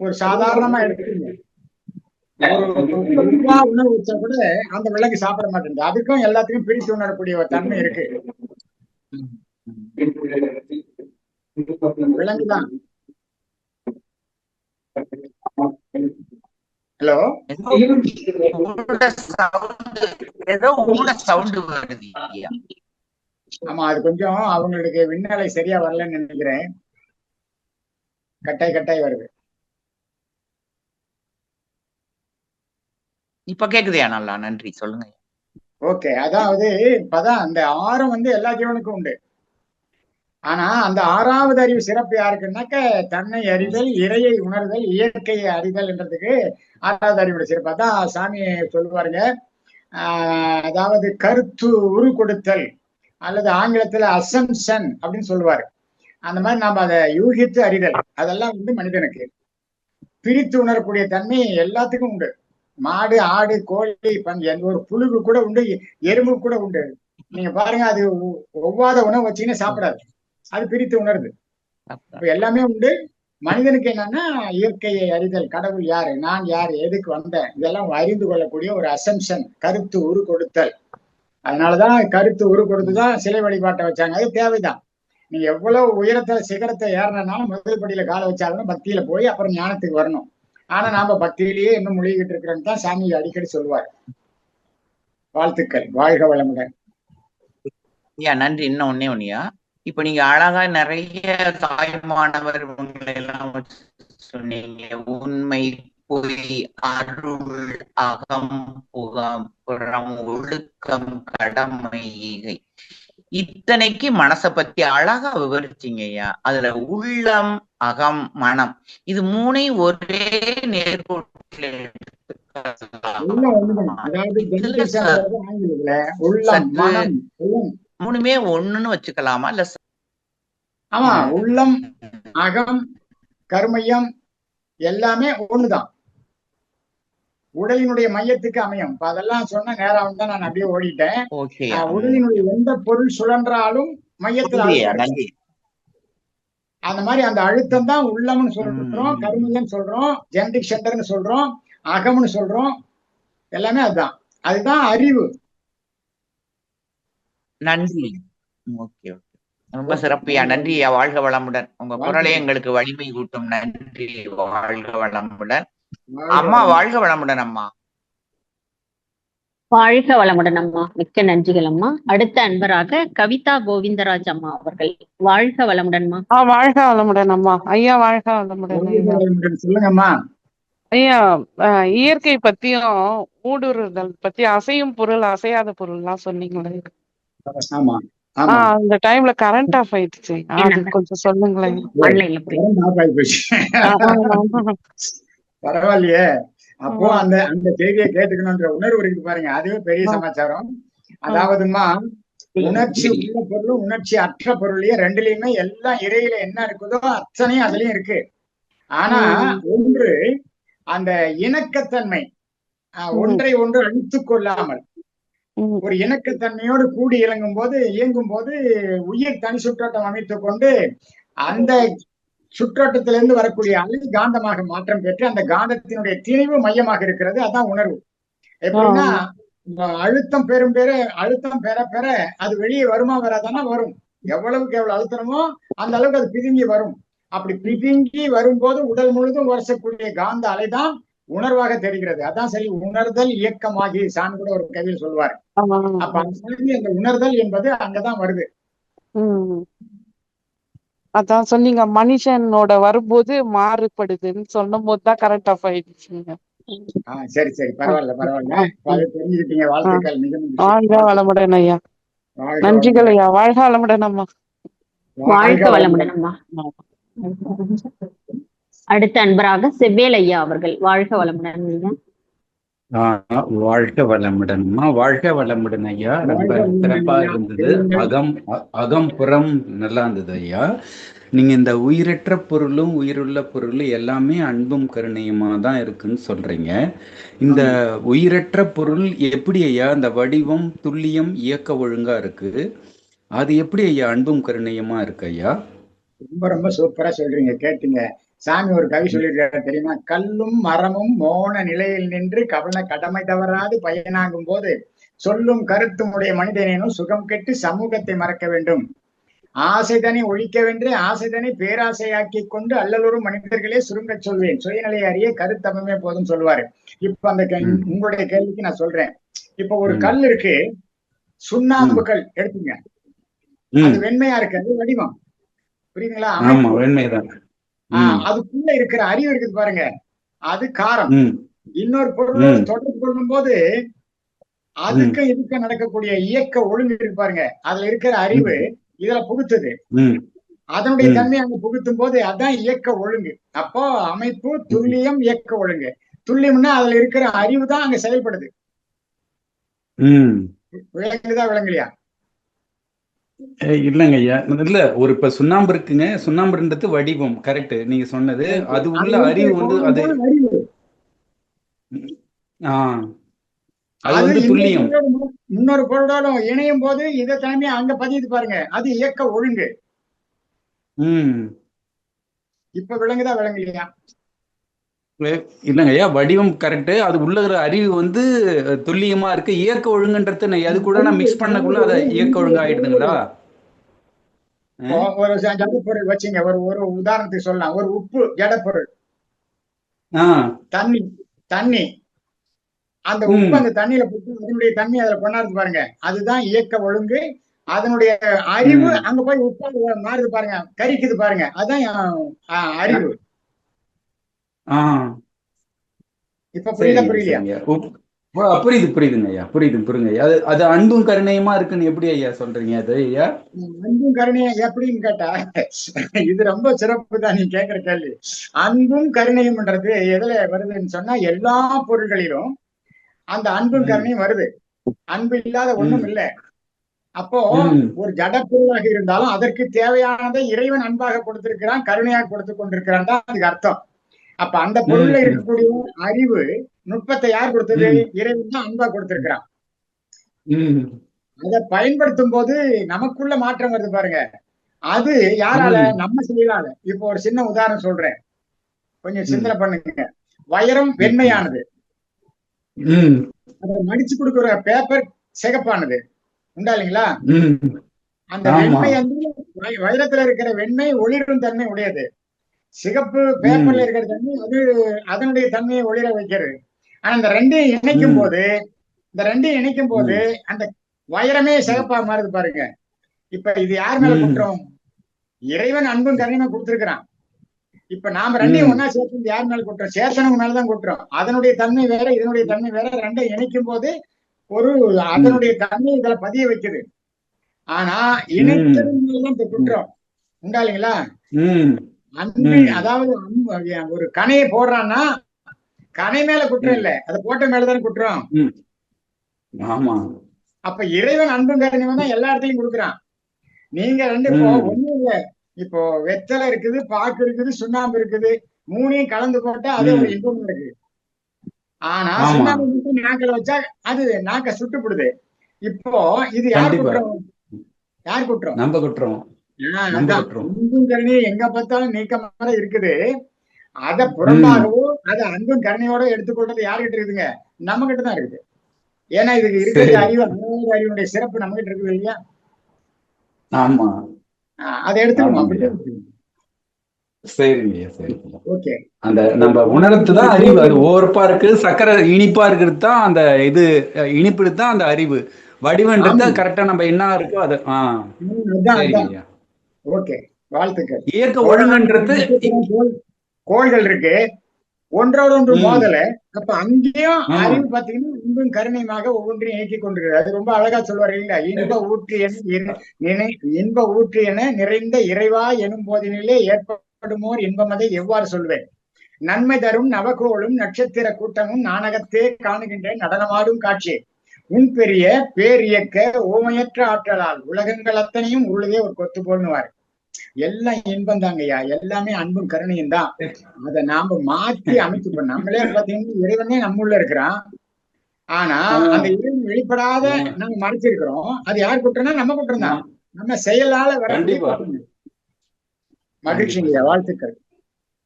ஒரு சாதாரணமா எடுத்துக்கீங்க, உணவு வச்சா கூட அந்த விலங்கு சாப்பிட மாட்டேங்குது. அதுக்கும் எல்லாத்துக்கும் பிரித்து உணரக்கூடிய ஒரு தன்மை இருக்கு. விலங்குதான். ஹலோ, ஆமா அது கொஞ்சம் அவங்களுக்கு விண்ணலை சரியா வரலன்னு நினைக்கிறேன். கட்டாய் வருது. இப்ப கேக்குதையா? நல்லா நன்றி, சொல்லுங்க. ஓகே, அதாவது இப்பதான் அந்த ஆரம் எல்லா ஜீவனுக்கும் உண்டு. ஆனா அந்த ஆறாவது அறிவு சிறப்பு யாருக்குன்னாக்க தன்னை அறிதல், இறையை உணர்தல், இயற்கையை அறிதல் என்றதுக்கு ஆறாவது அறிவுடைய சிறப்பு. அதான் சாமி சொல்லுவாருங்க, அதாவது கருத்து உரு கொடுத்தல் அல்லது ஆங்கிலத்துல அசம்சன் அப்படின்னு சொல்லுவாரு. அந்த மாதிரி நாம அதை யூகித்து அறிதல், அதெல்லாம் மனிதனுக்கு. பிரித்து உணரக்கூடிய தன்மை எல்லாத்துக்கும் உண்டு. மாடு, ஆடு, கோழி, ஒரு புழுகு கூட உண்டு, எறும்பு கூட உண்டு. நீங்க பாருங்க, அது ஒவ்வாத உணவு வச்சீங்கன்னா சாப்பிடாது, அது பிரித்து உணருது. இப்ப எல்லாமே உண்டு. மனிதனுக்கு என்னன்னா இயற்கையை அறிதல், கடவுள் யாரு, நான் யாரு, எதுக்கு வந்தேன், இதெல்லாம் அறிந்து கொள்ளக்கூடிய ஒரு அசம்சன், கருத்து உரு கொடுத்தல். அதனாலதான் கருத்து உரு கொடுத்துதான் சிலை வழிபாட்டை வச்சாங்க. அது தேவைதான். நீங்க எவ்வளவு உயரத்துல சிகரத்தை ஏறினாலும் முதல் படியில காலை வச்சாலும் பக்தியில போய் அப்புறம் ஞானத்துக்கு வரணும். ஆனா நாம பக்தியிலேயே இன்னும் முழுகிட்டு இருக்கிறோன்னு தான் சாமி அடிக்கடி சொல்லுவார். வாழ்த்துக்கள். வாழ்க வளமுடன். ஐயா நன்றி. இன்னும் ஒன்னியா, இப்ப நீங்க அழகா நிறைய தாய்மானவர் எல்லாம் சொன்னீங்க. உண்மை, பொய், அருள், அகம், புகம், புறம், ஒழுக்கம், கடமை, ஈகை, இத்தனைக்கு மனசை பத்தி அழகா விவரிச்சீங்க ஐயா. அதுல உள்ளம், அகம், மனம், இது மூணையும் ஒரே நேர்கோட்டில் மூணுமே ஒண்ணுன்னு வச்சுக்கலாமா? இல்ல ஆமா, உள்ளம், அகம், கர்மயம் எல்லாமே ஒண்ணுதான். உடலினுடைய மையத்துக்கு அமையும். இப்ப அதெல்லாம் சொன்ன நேரம் தான் நான் அப்படியே ஓடிட்டேன். உடலினுடைய எந்த பொருள் சுழன்றாலும் மையத்துல அந்த மாதிரி அந்த அழுத்தம் தான் உள்ளம்னு சொல்றோம், கர்மயம் சொல்றோம், ஜெனடிக் சென்டர்னு சொல்றோம், அகம்னு சொல்றோம். எல்லாமே அதுதான் அறிவு. நன்றி. ஓகே. ரொம்ப ஓகே, சிறப்பியா. வாழ்க நன்றி ஐயா. வளமுடன். வாழ்க வளமுடன். உங்க குரலே வாழ்த்துக்கள், எங்களுக்கு வலிமை கூட்டும். நன்றி. வாழ்க வளமுடன். வாழ்க அம்மா வளமுடன். வாழ்க வளமுடன் அம்மா. வாழ்க வளமுடன் அம்மா. மிக்க நன்றிகள் அம்மா. அடுத்த அன்பராக கவிதா கோவிந்தராஜ் அம்மா அவர்கள். வாழ்க வளமுடன்மா. வாழ்க வளமுடன் அம்மா. ஐயா வாழ்க வளமுடன் வாழ்க ஐயா. வளமுடன். சொல்லுங்கம்மா. ஐயா, இயற்கை பத்தியும் ஊடுருவல் பத்தி, அசையும் பொருள் அசையாத பொருள்லாம் சொன்னீங்களே. ஆமா ஆமா. அந்த டைம்ல கரண்ட் ஆஃப் ஆயிடுச்சு. அது கொஞ்சம் சொல்லுங்களேன். ஆன்லைன்ல கரண்ட் ஆஃப் ஆகி போச்சு. பரவாயில்லையே. அப்போ அந்த அந்த செய்தியை கேட்டுக்கணும்ன்ற உணர்வு இருக்கு பாருங்க, அதுவே பெரிய சமாச்சாரம். அதாவதுமா, உணர்ச்சி உள்ள பொருளும் உணர்ச்சி அற்ற பொருளையும் ரெண்டுலயுமே எல்லாம் இறையில என்ன இருக்குதோ அத்தனையும் அதுலயும் இருக்கு. ஆனா ஒன்று அந்த இணக்கத்தன்மை, ஒன்றை ஒன்று அழித்துக் கொள்ளாமல் ஒரு இணக்கத்தன்மையோடு கூடி இயங்கும் போது உயிர் தனி சுற்றோட்டம் அமைத்துக் கொண்டு அந்த சுற்றோட்டத்திலிருந்து வரக்கூடிய அலை காந்தமாக மாற்றம் பெற்று அந்த காந்தத்தினுடைய திணிவு மையமாக இருக்கிறது. அதான் உணர்வு. எப்படின்னா, அழுத்தம் அழுத்தம் பெற பெற அது வெளியே வருமா வராதானா வரும். எவ்வளவுக்கு எவ்வளவு அழுத்தணுமோ அந்த அளவுக்கு அது பிதுங்கி வரும். அப்படி பிதுங்கி வரும்போது உடல் முழுதும் வரக்கூடிய காந்த அலைதான் உணர்வாக தெரிகிறது. அதான் சரி, உணர்தல் இயக்கமாகி சாமி கூட ஒரு கவியில் சொல்வார். அப்ப அந்த உணர்தல் என்பது அங்கதான் வருது. அதான் சொன்னீங்க, மனுஷனோட வரும்போது மாறுபடுதுன்னு சொன்னும் போதுதான் கரண்ட் ஆஃப் ஆயிடுச்சுங்க. சரி சரி, பரவாயில்ல. தெரிஞ்சுக்கிட்டீங்க. வாழ்த்துக்கள். மிக வாழ்க வளமுடன் ஐயா. நன்றிகள் ஐயா. வாழ்க வளமுடன் அம்மா. வாழ்க வளமுடன் அம்மா. அடுத்த அன்பராக செவ்வேல் ஐயா அவர்கள். வாழ்க வளமுடன் ஐயா. வாழ்க வளமுடன்மா. வாழ்க வளமுடன் ஐயா. ரொம்ப சிறப்பா இருந்தது. அகம் புறம் நல்லா இருந்தது ஐயா. நீங்க இந்த உயிரற்ற பொருளும் உயிருள்ள பொருளும் எல்லாமே அன்பும் கருணையுமா தான் இருக்குன்னு சொல்றீங்க. இந்த உயிரற்ற பொருள் எப்படி ஐயா இந்த வடிவம் துல்லியம் இயக்க ஒழுங்கா இருக்கு? அது எப்படி ஐயா அன்பும் கருணையுமா இருக்கு ஐயா? ரொம்ப ரொம்ப சூப்பரா சொல்றீங்க. கேட்டீங்க. சாமி ஒரு கவி சொல்லியிருக்காரு தெரியுமா? கல்லும் மரமும் மோன நிலையில் நின்று கடமை தவறாது பயனாகும் போது சொல்லும் கருத்தும் உடைய மனிதனேனும் சுகம் கெட்டு சமூகத்தை மறக்க வேண்டும். ஆசைதனை ஒழிக்கவென்று ஆசைதனை பேராசையாக்கி கொண்டு அல்லலூரும் மனிதர்களே சுருங்க சொல்வேன். சுயநிலை அறிய கருத்தமே போதும் சொல்லுவாரு. இப்ப அந்த உங்களுடைய கேள்விக்கு நான் சொல்றேன். இப்ப ஒரு கல் இருக்கு, சுண்ணாம்பு கல் எடுத்துங்க. அது வெண்மையா இருக்கு, அது வடிவம். புரியுதுங்களா? வெண்மைதான். அதுக்குள்ள இருக்கிற அறிவு இருக்குது பாருங்க, அது காரம். இன்னொரு பொருளோடு தொடர்பு கொள்ளும் போது அதுக்கு இதுக்கு நடக்கக்கூடிய இயக்க ஒழுங்கு இருக்கு பாருங்க, அதுல இருக்கிற அறிவு இதுல புகுத்துது. அதனுடைய தன்மை அங்க புகுத்தும் போது அதான் இயக்க ஒழுங்கு. அப்போ அமைப்பு துல்லியம், இயக்க ஒழுங்கு. துல்லியம்னா அதுல இருக்கிற அறிவு தான் அங்க செயல்படுது. விளங்கலையா? இல்லங்க ஐயா, இல்ல ஒரு இப்ப சுண்ணாம்பு இருக்குங்க, சுண்ணாம்புன்றது வடிவம். கரெக்ட் நீங்க சொன்னது. அது உள்ள அறிவு அது அது துல்லியம். இன்னொரு பொருளோடும் இணையும் போது இதை தனிமையா அங்க பதியுது பாருங்க, அது இயக்க ஒழுங்கு. இப்ப விளங்கலையா? இல்லங்க ஐயா, வடிவம் கரெக்ட், அது உள்ள அறிவு துல்லியமா இருக்கு. இயக்க ஒழுங்குன்றது அது கூட நான் மிக்ஸ் பண்ணக்குள்ள அது இயக்க ஒழுங்கு ஆயிடுதுங்களா? ஒரு ஜடப்பொருள் வச்சுங்க, ஒரு உதாரணத்துக்கு சொல்லலாம். ஒரு உப்பு ஜடப்பொருள், தண்ணி. அந்த உப்பு அந்த தண்ணியில போட்டு அதனுடைய தண்ணி அதுல கொண்டாந்து பாருங்க, அதுதான் இயக்க ஒழுங்கு. அதனுடைய அறிவு அங்க போய் உப்பு மாறுது பாருங்க, கரிக்குது பாருங்க, அதுதான் அறிவு. இப்ப புரியலையா? புரியுதுங்க ஐயா, புரியுதுங்க ஐயா. அது அன்பும் கருணையுமா இருக்குன்னு எப்படி ஐயா சொல்றீங்க? அது ஐயா அன்பும் கருணையும் எப்படின்னு கேட்டா, இது ரொம்ப சிறப்பு தான் நீ கேட்கிற கேள்வி. அன்பும் கருணையும்ன்றது எதுல வருதுன்னு சொன்னா, எல்லா பொருள்களிலும் அந்த அன்பும் கருணையும் வருது. அன்பு இல்லாத ஒண்ணும் இல்லை. அப்போ ஒரு ஜடப்பொருளாக இருந்தாலும் அதற்கு தேவையானதை இறைவன் அன்பாக கொடுத்திருக்கிறான், கருணையாக கொடுத்து கொண்டிருக்கிறான் தான் அதுக்கு அர்த்தம். அப்ப அந்த பொருள்ல இருக்கக்கூடிய அறிவு நுட்பத்தை யார் கொடுத்தது? இறைவன் தான் அன்பா கொடுத்திருக்கிறான். அதை பயன்படுத்தும் போது நமக்குள்ள மாற்றம் வருது பாருங்க, அது யாரால? நம்ம செயலால. இப்போ ஒரு சின்ன உதாரணம் சொல்றேன், கொஞ்சம் சிந்தனை பண்ணுங்க. வைரம் வெண்மையானது, அதை மடிச்சு கொடுக்குற பேப்பர் சிகப்பானது, உண்டா இல்லைங்களா? அந்த ஆமா. வெண்மை வந்து வைரத்துல இருக்கிற வெண்மை ஒளிரும் தன்மை உடையது. சிகப்பு பேப்பர்ல இருக்கிற தன்மை அது அதனுடைய தன்மையை ஒளிர வைக்கிறது. ஆனா இந்த ரெண்டையும் இணைக்கும் போது அந்த வைரமே சிகப்பா மாறுது பாருங்க. இப்ப இது யார் மேல குற்றம்? இறைவன் அன்பும் கருணையும் கொடுத்திருக்கிறான். இப்ப நாம ரெண்டையும் ஒன்னா சேர்த்து யார் மேல குற்றம்? சேர்த்தனவங்க மேலதான் குற்றம். அதனுடைய தன்மை வேற, இதனுடைய தன்மை வேற. ரெண்டையும் இணைக்கும் போது ஒரு அதனுடைய தன்மை இதுல பதிய வைக்குது. ஆனா இணைத்ததன் மேலதான் இந்த குற்றம் உண்டா இல்லைங்களா? அன்பு அதாவது ஒரு கணையை போடுறான்னா கணை மேல குற்றம் இல்ல, அதை போட்ட மேலதான் குற்றம். அப்ப இறைவன் அன்பும் கருணையும் தான் எல்லா இடத்துலயும் கொடுக்குறான். நீங்க ரெண்டு இப்போ ஒண்ணும் இல்ல, இப்போ வெத்தலை இருக்குது, பாக்கு இருக்குது, சுண்ணாம்பு இருக்குது, மூணையும் கலந்து போட்டா அது ஒரு இன்பம் இருக்கு. ஆனா சுண்ணாம்பு மட்டும் நாக்கில வச்சா அது நாக்க சுட்டுப்படுது. இப்போ இது யார் குற்றம்? யார் குற்றம்? நம்ம குற்றம். அன்பும் கருணையும் எங்க பார்த்தாலும் நீக்கமாக இருக்குது. அத புறம்பாகவோ அது அன்பும் கருணையோட எடுத்துக்கொள்றது யாருகிட்ட இருக்குதுங்க? நம்ம கிட்ட தான் இருக்குது. ஏன்னா இதுக்கு இருக்கிற அறிவு, அறிவுடைய சிறப்பு நம்ம கிட்ட இருக்குது இல்லையா? ஆமா, அதை எடுத்துக்கணும். அப்படிதான். சரிங்க, சரி. ஓகே, அந்த நம்ம உணர்த்துதான் அறிவு. அது ஓர்ப்பா இருக்கு, சக்கரை இனிப்பா இருக்கிறது தான் அந்த இது, இனிப்பு தான் அந்த அறிவு. வடிவன்றது கரெக்டா நம்ம என்ன இருக்கோ அது. ஓகே, வாழ்த்துக்கள். இயற்கை ஒழுங்குன்றது கோள்கள் இருக்கு, ஒன்றோடு ஒன்று மோதல. அப்ப அங்கேயும் அறிவு பாத்தீங்கன்னா அன்பும் கருணையுமாக ஒவ்வொன்றையும் இயக்கிக் கொண்டிருக்கு. அது ரொம்ப அழகா சொல்வாரு இல்ல, இன்ப ஊற்று என நிறைந்த இறைவா எனும் போதினிலே ஏற்படுமோர் இன்பமதை எவ்வாறு சொல்வேன்? நன்மை தரும் நவகோளும் நட்சத்திர கூட்டமும் நானகத்தே காணுகின்றேன் நடனமாடும் காட்சி. உன் பெரிய பேரியக்க ஓமையற்ற ஆற்றலால் உலகங்கள் அத்தனையும் உருளுதே ஒரு கொத்து போடுவாரு. எல்லாம் இன்பம் தாங்கய்யா, எல்லாமே அன்பும் கருணையும் தான். அதை நாம மாற்றி அமைச்சு நம்மளே பாத்தீங்கன்னா இறைவனே நம்முள்ள இருக்கிறான். ஆனா அந்த இறைவன் வெளிப்படாத நம்ம மறைச்சிருக்கிறோம். அது யார் குற்றம்னா நம்ம குற்றம் தான், நம்ம செயலால வர. மகிழ்ச்சிங்கய்யா, வாழ்த்துக்கள்.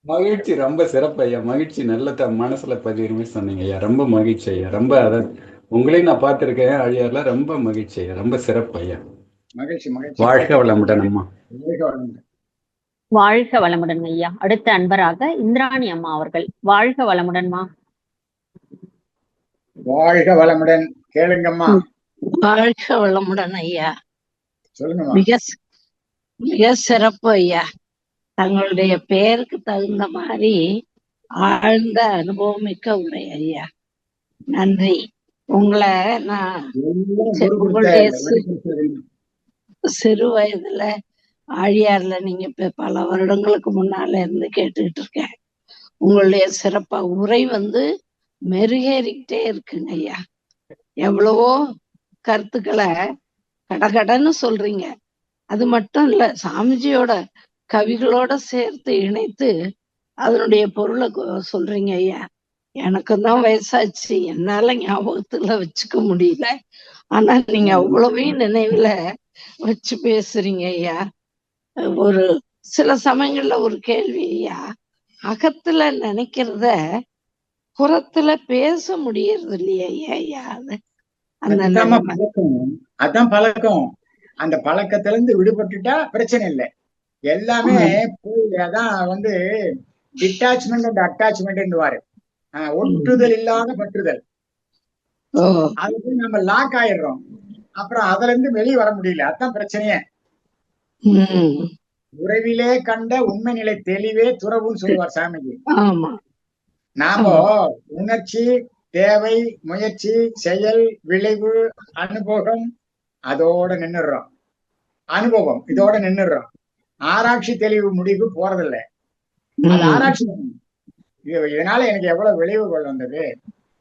மகிழ்ச்சி, ரொம்ப சிறப்பு ஐயா. மகிழ்ச்சி, நல்ல மனசுல பதிவு சொன்னீங்க ஐயா. ரொம்ப மகிழ்ச்சி ஐயா. ரொம்ப உங்களையும் நான் பார்த்திருக்கேன் அழியார்ல. ரொம்ப மகிழ்ச்சி ஐயா, ரொம்ப சிறப்பு ஐயா. மகிழ்ச்சி, மகிழ்ச்சி. வாழ்க வளமுடன் அம்மா. வாழ்க வளமுடன் ஐயா. அடுத்த அன்பராக இந்திராணி அம்மா அவர்கள். வாழ்க வளமுடன்மா. வாழ்க வளமுடன். கேளுங்கம்மா. வாழ்க வளமுடன் ஐயா. சொல்லுங்கம்மா. மிக சிறப்பு ஐயா. தங்களுடைய பெயருக்கு தகுந்த மாதிரி ஆழ்ந்த அனுபவம் மிக்க உரை ஐயா. நன்றி. உங்களை நான் உங்களுடைய சிறு வயதுல ஆழியார்ல நீங்க இப்ப பல வருடங்களுக்கு முன்னால இருந்து கேட்டுக்கிட்டு இருக்கேன். உங்களுடைய சிறப்பா உரை மெருகேறிக்கிட்டே இருக்குங்க ஐயா. எவ்வளவோ கருத்துக்களை கடகடன்னு சொல்றீங்க. அது மட்டும் இல்ல, சாமிஜியோட கவிகளோட சேர்த்து இணைத்து அதனுடைய பொருளை சொல்றீங்க ஐயா. எனக்கும் தான் வயசாச்சு, என்னால ஞாபகத்துல வச்சுக்க முடியல. ஆனா நீங்க அவ்வளவையும் நினைவுல வச்சு பேசுறீங்க ஐயா. ஒரு சில சமயங்கள்ல ஒரு கேள்வி ஐயா, அகத்துல நினைக்கிறத புறத்துல பேச முடியறது இல்லையா ஐயா? அதான் பழக்கம். அந்த பழக்கத்துல இருந்து விடுபட்டுட்டா பிரச்சனை இல்லை. எல்லாமே அதான் டிட்டாச்மெண்ட் அண்ட் அட்டாச்மெண்ட், ஒட்டுதல் இல்லாத பற்றுதல். அதுக்கு நம்ம லாக் ஆயிடுறோம். அப்புறம் அதுல இருந்து வெளியே வர முடியல. அதான் பிரச்சனையே. உறவிலே கண்ட உண்மை நிலை தெளிவே துறவுன்னு சொல்லுவார் சாமிஜி. நாம உணர்ச்சி, தேவை, முயற்சி, செயல், விளைவு, அனுபவம் அதோட நின்னுடுறோம். அனுபவம் இதோட நின்னுடுறோம். ஆராய்ச்சி தெளிவு முடிவு போறதில்லை. அது ஆராய்ச்சி. இதனால எனக்கு எவ்வளவு விளைவுகள் வந்தது,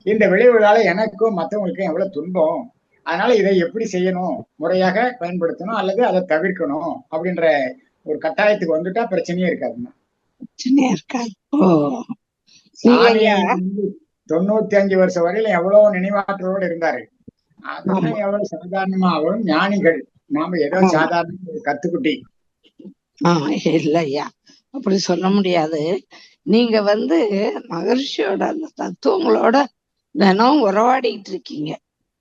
இந்த விளைவுகளால எனக்கும் மற்றவங்களுக்கும் எவ்வளவு துன்பம், அதனால இதை எப்படி செய்யணும், முறையாக பயன்படுத்தணும் அல்லது அதை தவிர்க்கணும் அப்படின்ற ஒரு கட்டாயத்துக்கு வந்துட்டா பிரச்சனையே இருக்காதுன்னா. 95 வருஷம் வரையில எவ்வளவு நினைவாற்றலோடு இருந்தாரு. அதெல்லாம் எவ்வளவு சாதாரணமா அவரும் ஞானிகள். நாம ஏதோ சாதாரண கத்துக்குட்டி. இல்லையா, அப்படி சொல்ல முடியாது. நீங்க மகர்ஷியோட அந்த தத்துவங்களோட தினம் உறவாடிட்டு இருக்கீங்க,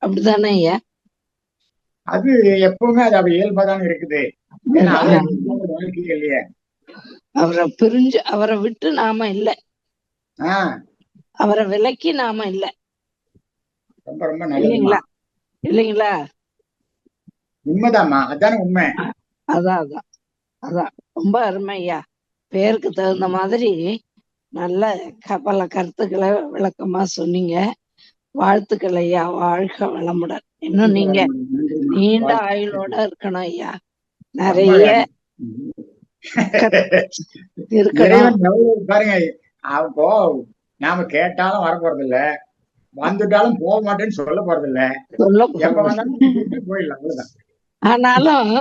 அப்படித்தானே ஐயா? அது எப்பவுமே அது இயல்பாதான் இருக்குது. ஏன்னா அது வாழ்க்கை இல்லையே. அவரை பிரிஞ்சு அவரை விட்டு நாம இல்ல, ஆஹ் அவரை விலக்கி நாம இல்ல. ரொம்ப ரொம்ப நல்லதுமா. இல்லைங்களா? இல்லைங்களா? உண்மைதாம்மா, அதானே உண்மை. அதான் அதான் அதான் ரொம்ப அருமையா. பேருக்கு தகுந்த மாதிரி நல்ல பல கருத்துக்களை விளக்கமா சொன்னீங்க. வாழ்த்துக்கள் ஐயா. வாழ்க வளமுடன். இன்னும் நீங்க நீண்ட ஆயுளோட இருக்கணும் ஐயா. நிறைய இருக்கணும். பாருங்க, அப்போ நாம கேட்டாலும் வர போறது இல்ல, வந்துட்டாலும் போக மாட்டேன்னு சொல்ல போறது இல்ல, எப்ப வந்தாலும் போயிடலாம், அவ்வளவுதான். ஆனாலும்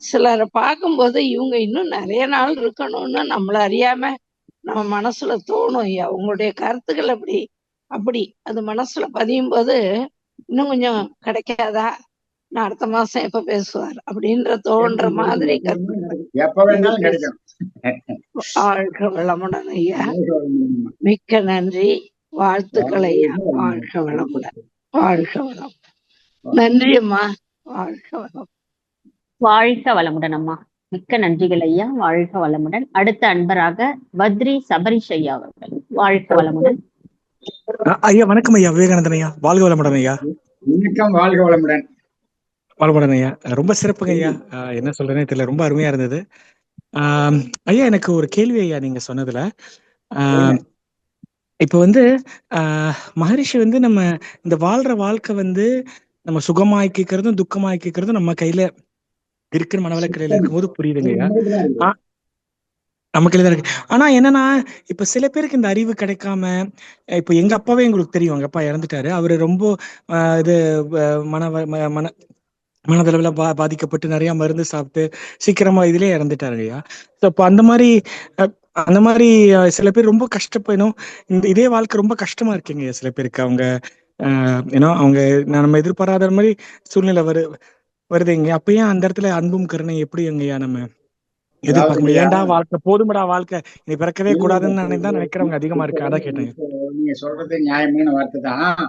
சிலரை பார்க்கும்போது இவங்க இன்னும் நிறைய நாள் இருக்கணும்னு நம்மள அறியாம நம்ம மனசுல தோணும் ஐயா. உங்களுடைய கருத்துக்கள் அப்படி அது மனசுல பதியும் போது இன்னும் கொஞ்சம் கிடைக்காதா, நான் அடுத்த மாசம் எப்ப பேசுவார் அப்படின்ற தோன்ற மாதிரி எப்ப வேணாலும் கிடைக்கும். வாழ்க வளமுடன் ஐயா. மிக்க நன்றி. வாழ்த்துக்கள் ஐயா. வாழ்க வளமுடன். வாழ்க வளம். நன்றி அம்மா. வாழ்க வளம். வாழ்க வளமுடன் அம்மா. மிக்க நன்றிகள் ஐயா. வாழ்க வளமுடன். அடுத்த அன்பராக பத்ரி சபரிஷ் ஐயா அவர்கள். வாழ்க வளமுடன். ஐயா வணக்கம் ஐயா. விவேகானந்தன் ஐயா. வாழ்க வளமுடன் ஐயா. வணக்கம். வாழ்க வளமுடன். வளமுடன் ஐயா. ரொம்ப சிறப்புங்க ஐயா. என்ன சொல்றேனே தெரியல, ரொம்ப அருமையா இருந்தது. ஐயா எனக்கு ஒரு கேள்வி ஐயா, நீங்க சொன்னதுல இப்ப மகரிஷி நம்ம இந்த வாழ்ற வாழ்க்கை நம்ம சுகமாய்க்கிறதும் துக்கமாய்க்கிறதும் நம்ம கையில இருக்கிற மனவளக்கலையில இருக்கும்போது புரியுதுங்க ஐயா. நம்ம கையில தான் இருக்கு. ஆனா என்னன்னா, இப்ப சில பேருக்கு இந்த அறிவு கிடைக்காம, இப்ப எங்க அப்பாவே எங்களுக்கு தெரியும், எங்க அப்பா இறந்துட்டாரு. அவரு ரொம்ப இது மனதளவுல பாதிக்கப்பட்டு நிறைய மருந்து சாப்பிட்டு சீக்கிரமா இதுலயே இறந்துட்டாரு ஐயா. ஸோ இப்போ அந்த மாதிரி சில பேர் ரொம்ப கஷ்டப்படும். இதே வாழ்க்கை ரொம்ப கஷ்டமா இருக்குங்க சில பேருக்கு. அவங்க ஏன்னா அவங்க நம்ம எதிர்பாராத மாதிரி சூழ்நிலை வருதுங்க. அப்ப ஏன் அந்த இடத்துல அன்பும் கருணை எப்படி எங்கய்யா நம்ம எதிர்பார்க்க முடியும்? ஏன்டா வாழ்க்கை, போதுமடா வாழ்க்கை, இனி பிறக்கவே கூடாதுன்னு தான் நினைக்கிறவங்க அதிகமா இருக்கு. அதான் கேட்டேன். நீங்க சொல்றது நியாயமான வார்த்தை தான்.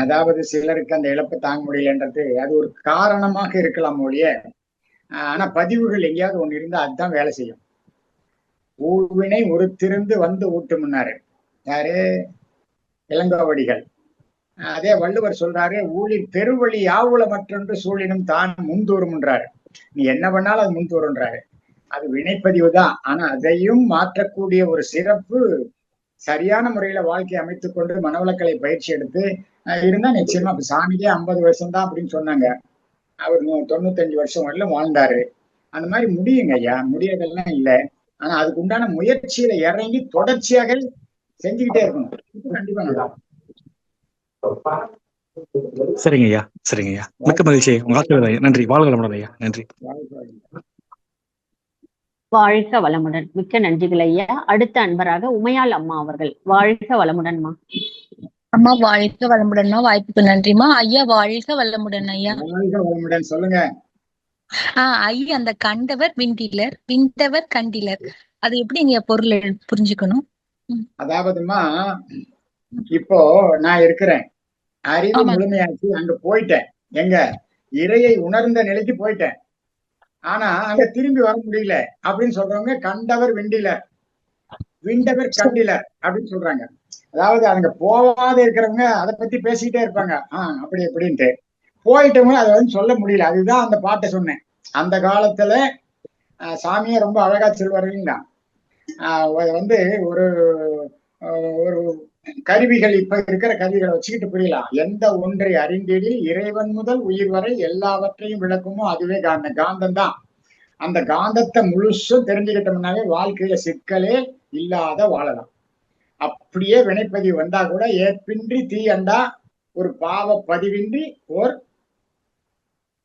அதாவது சிலருக்கு அந்த இழப்பு தாங்க முடியலன்றது அது ஒரு காரணமாக இருக்கலாம் ஒழிய, ஆனா பதிவுகள் எங்கேயாவது ஒண்ணு இருந்தா அதுதான் வேலை செய்யும். ஊழ்வினை ஒருத்திருந்து வந்து ஊட்டுமுன்னாரு யாரு? இளங்கோவடிகள். அதே வள்ளுவர் சொல்றாரு, ஊழில் பெருவழி யாவுல மற்றொன்று சூழினும் தான் முன்தூறும்ன்றாரு. நீ என்ன பண்ணாலும் அது முன்தூறுன்றாரு. அது வினைப்பதிவு தான். ஆனா அதையும் மாற்றக்கூடிய ஒரு சிறப்பு சரியான முறையில வாழ்க்கையை அமைத்துக் கொண்டு மனவளக்கலை பயிற்சி எடுத்து இருந்தா நிச்சயமா. இப்ப சாமிக்கே 50 வருஷம் தான் அப்படின்னு சொன்னாங்க, அவர் 95 வருஷம் வரலும் வாழ்ந்தாரு. அந்த மாதிரி முடியுங்க ஐயா, முடியாதெல்லாம் இல்லை. ஆனா அதுக்கு உண்டான முயற்சியில இறங்கி தொடர்ச்சியாக செஞ்சுக்கிட்டே இருக்கணும். கண்டிப்பா நல்லா. சரிங்க ஐயா. சரிங்க ஐயா. மிக்க மகிழ்ச்சி. நன்றி. வாழ்க வளமுடன் ஐயா. நன்றி. வாழ்க வளமுடன். மிக்க நன்றிகள் ஐயா. அடுத்த அன்பராக உமையாள் அம்மா அவர்கள். வாழ்க வளமுடன்மா. அம்மா வாழ்க வளமுடன்மா. வாய்ப்புக்கு நன்றிமா ஐயா. வாழ்க வளமுடன் ஐயா. வாழ்க வளமுடன். சொல்லுங்க ஐயா. அந்த கண்டவர் விண்டிலர், விண்டவர் கண்டிலர், அது எப்படி நீங்க பொருள் புரிஞ்சுக்கணும்? அதாவதுமா, இப்போ நான் இருக்கிறேன், அறிவு முழுமையாச்சு, அங்க போயிட்டேன், எங்க இறையை உணர்ந்த நிலைக்கு போயிட்டேன். ஆனா அங்க திரும்பி வர முடியல அப்படின்னு சொல்றவங்க கண்டவர் விண்டிலர், விண்டவர் கண்டிலர் அப்படின்னு சொல்றாங்க. அதாவது அங்க போகாத இருக்கிறவங்க அதை பத்தி பேசிக்கிட்டே இருப்பாங்க, அப்படி எப்படின்ட்டு. போயிட்டவங்க அதை சொல்ல முடியல. அதுதான் அந்த பாட்டை சொன்னேன். அந்த காலத்துல சாமியை ரொம்ப அழகா சொல்வார் இல்லைங்களா? ஒரு ஒரு கருவிகள், இப்ப இருக்கிற கருவிகளை வச்சுக்கிட்டு புரியலாம். எந்த ஒன்றை அறிந்திடில் இறைவன் முதல் உயிர் வரை எல்லாவற்றையும் விளக்குமோ அதுவே காந்தம். காந்தம் தான். அந்த காந்தத்தை முழுசும் தெரிஞ்சுக்கிட்டோம்னாவே வாழ்க்கையில சிக்கலே இல்லாத வாழலாம். அப்படியே வினைப்பதிவு வந்தா கூட ஏற்பின்றி தீ அண்டா ஒரு பாவ பதிவின்றி ஓர்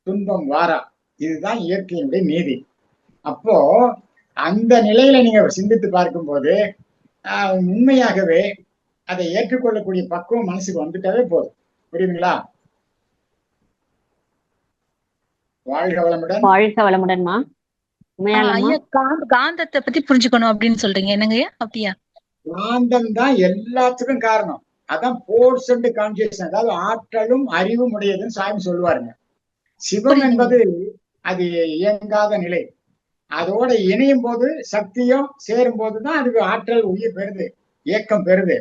துன்பம் வாரா. இதுதான் இயற்கையினுடைய நீதி. அப்போ அந்த நிலையில நீங்க சிந்தித்து பார்க்கும்போது உண்மையாகவே அதை ஏற்றுக்கொள்ளக்கூடிய பக்குவம் மனசுக்கு வந்துட்டாவே போதும். புரியுதுங்களா? வாழ்க வளமுடன். வாழ்க வளமுடன்மா. காந்தத்தை பத்தி புரிஞ்சுக்கணும் அப்படின்னு சொல்றீங்க, என்னங்கய்யா? அப்படியா? காந்தம் தான் எல்லாத்துக்கும் காரணம். அதான் போர்ஸ் அண்ட் கான்சியஸ், அதாவது ஆற்றலும் அறிவும் உடையதுன்னு சாமி சொல்லுவாருங்க. சிவம் புரியுதுங்க. என்பது அது இயங்காத நிலை. அதோட இணையும் போது சக்தியும் சேரும் போதுதான் அதுக்கு ஆற்றல் உயிர் பெறுது, இயக்கம் பெறுது.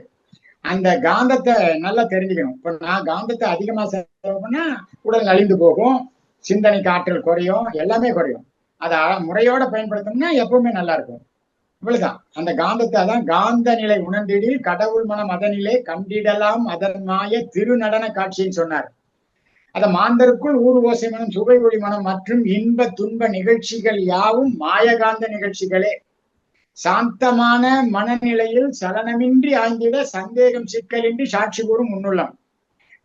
அந்த காந்தத்தை நல்லா தெரிஞ்சுக்கணும். இப்ப நான் காந்தத்தை அதிகமா செலவு பண்ணா உடல் அழிந்து போகும், சிந்தனைக்கு ஆற்றல் குறையும், எல்லாமே குறையும். அதை முறையோட பயன்படுத்தணும்னா எப்பவுமே நல்லா இருக்கும். இவ்வளவுதான். அந்த காந்தத்தை அதான் காந்த நிலை உணர்ந்திடில் கடவுள் மனம் அதனிலே கண்டிடலாம் அதன் மாய திருநடன காட்சின்னு சொன்னார். அத மாந்தருக்குள் ஊர் ஓசை மனம் சுவை ஒளி மனம் மற்றும் இன்ப துன்ப நிகழ்ச்சிகள் யாவும் மாயகாந்த நிகழ்ச்சிகளே. சாந்தமான மனநிலையில் சலனமின்றி ஆய்ந்திட சந்தேகம் சிக்கலின்றி சாட்சி கூறும் முன்னுள்ளம்.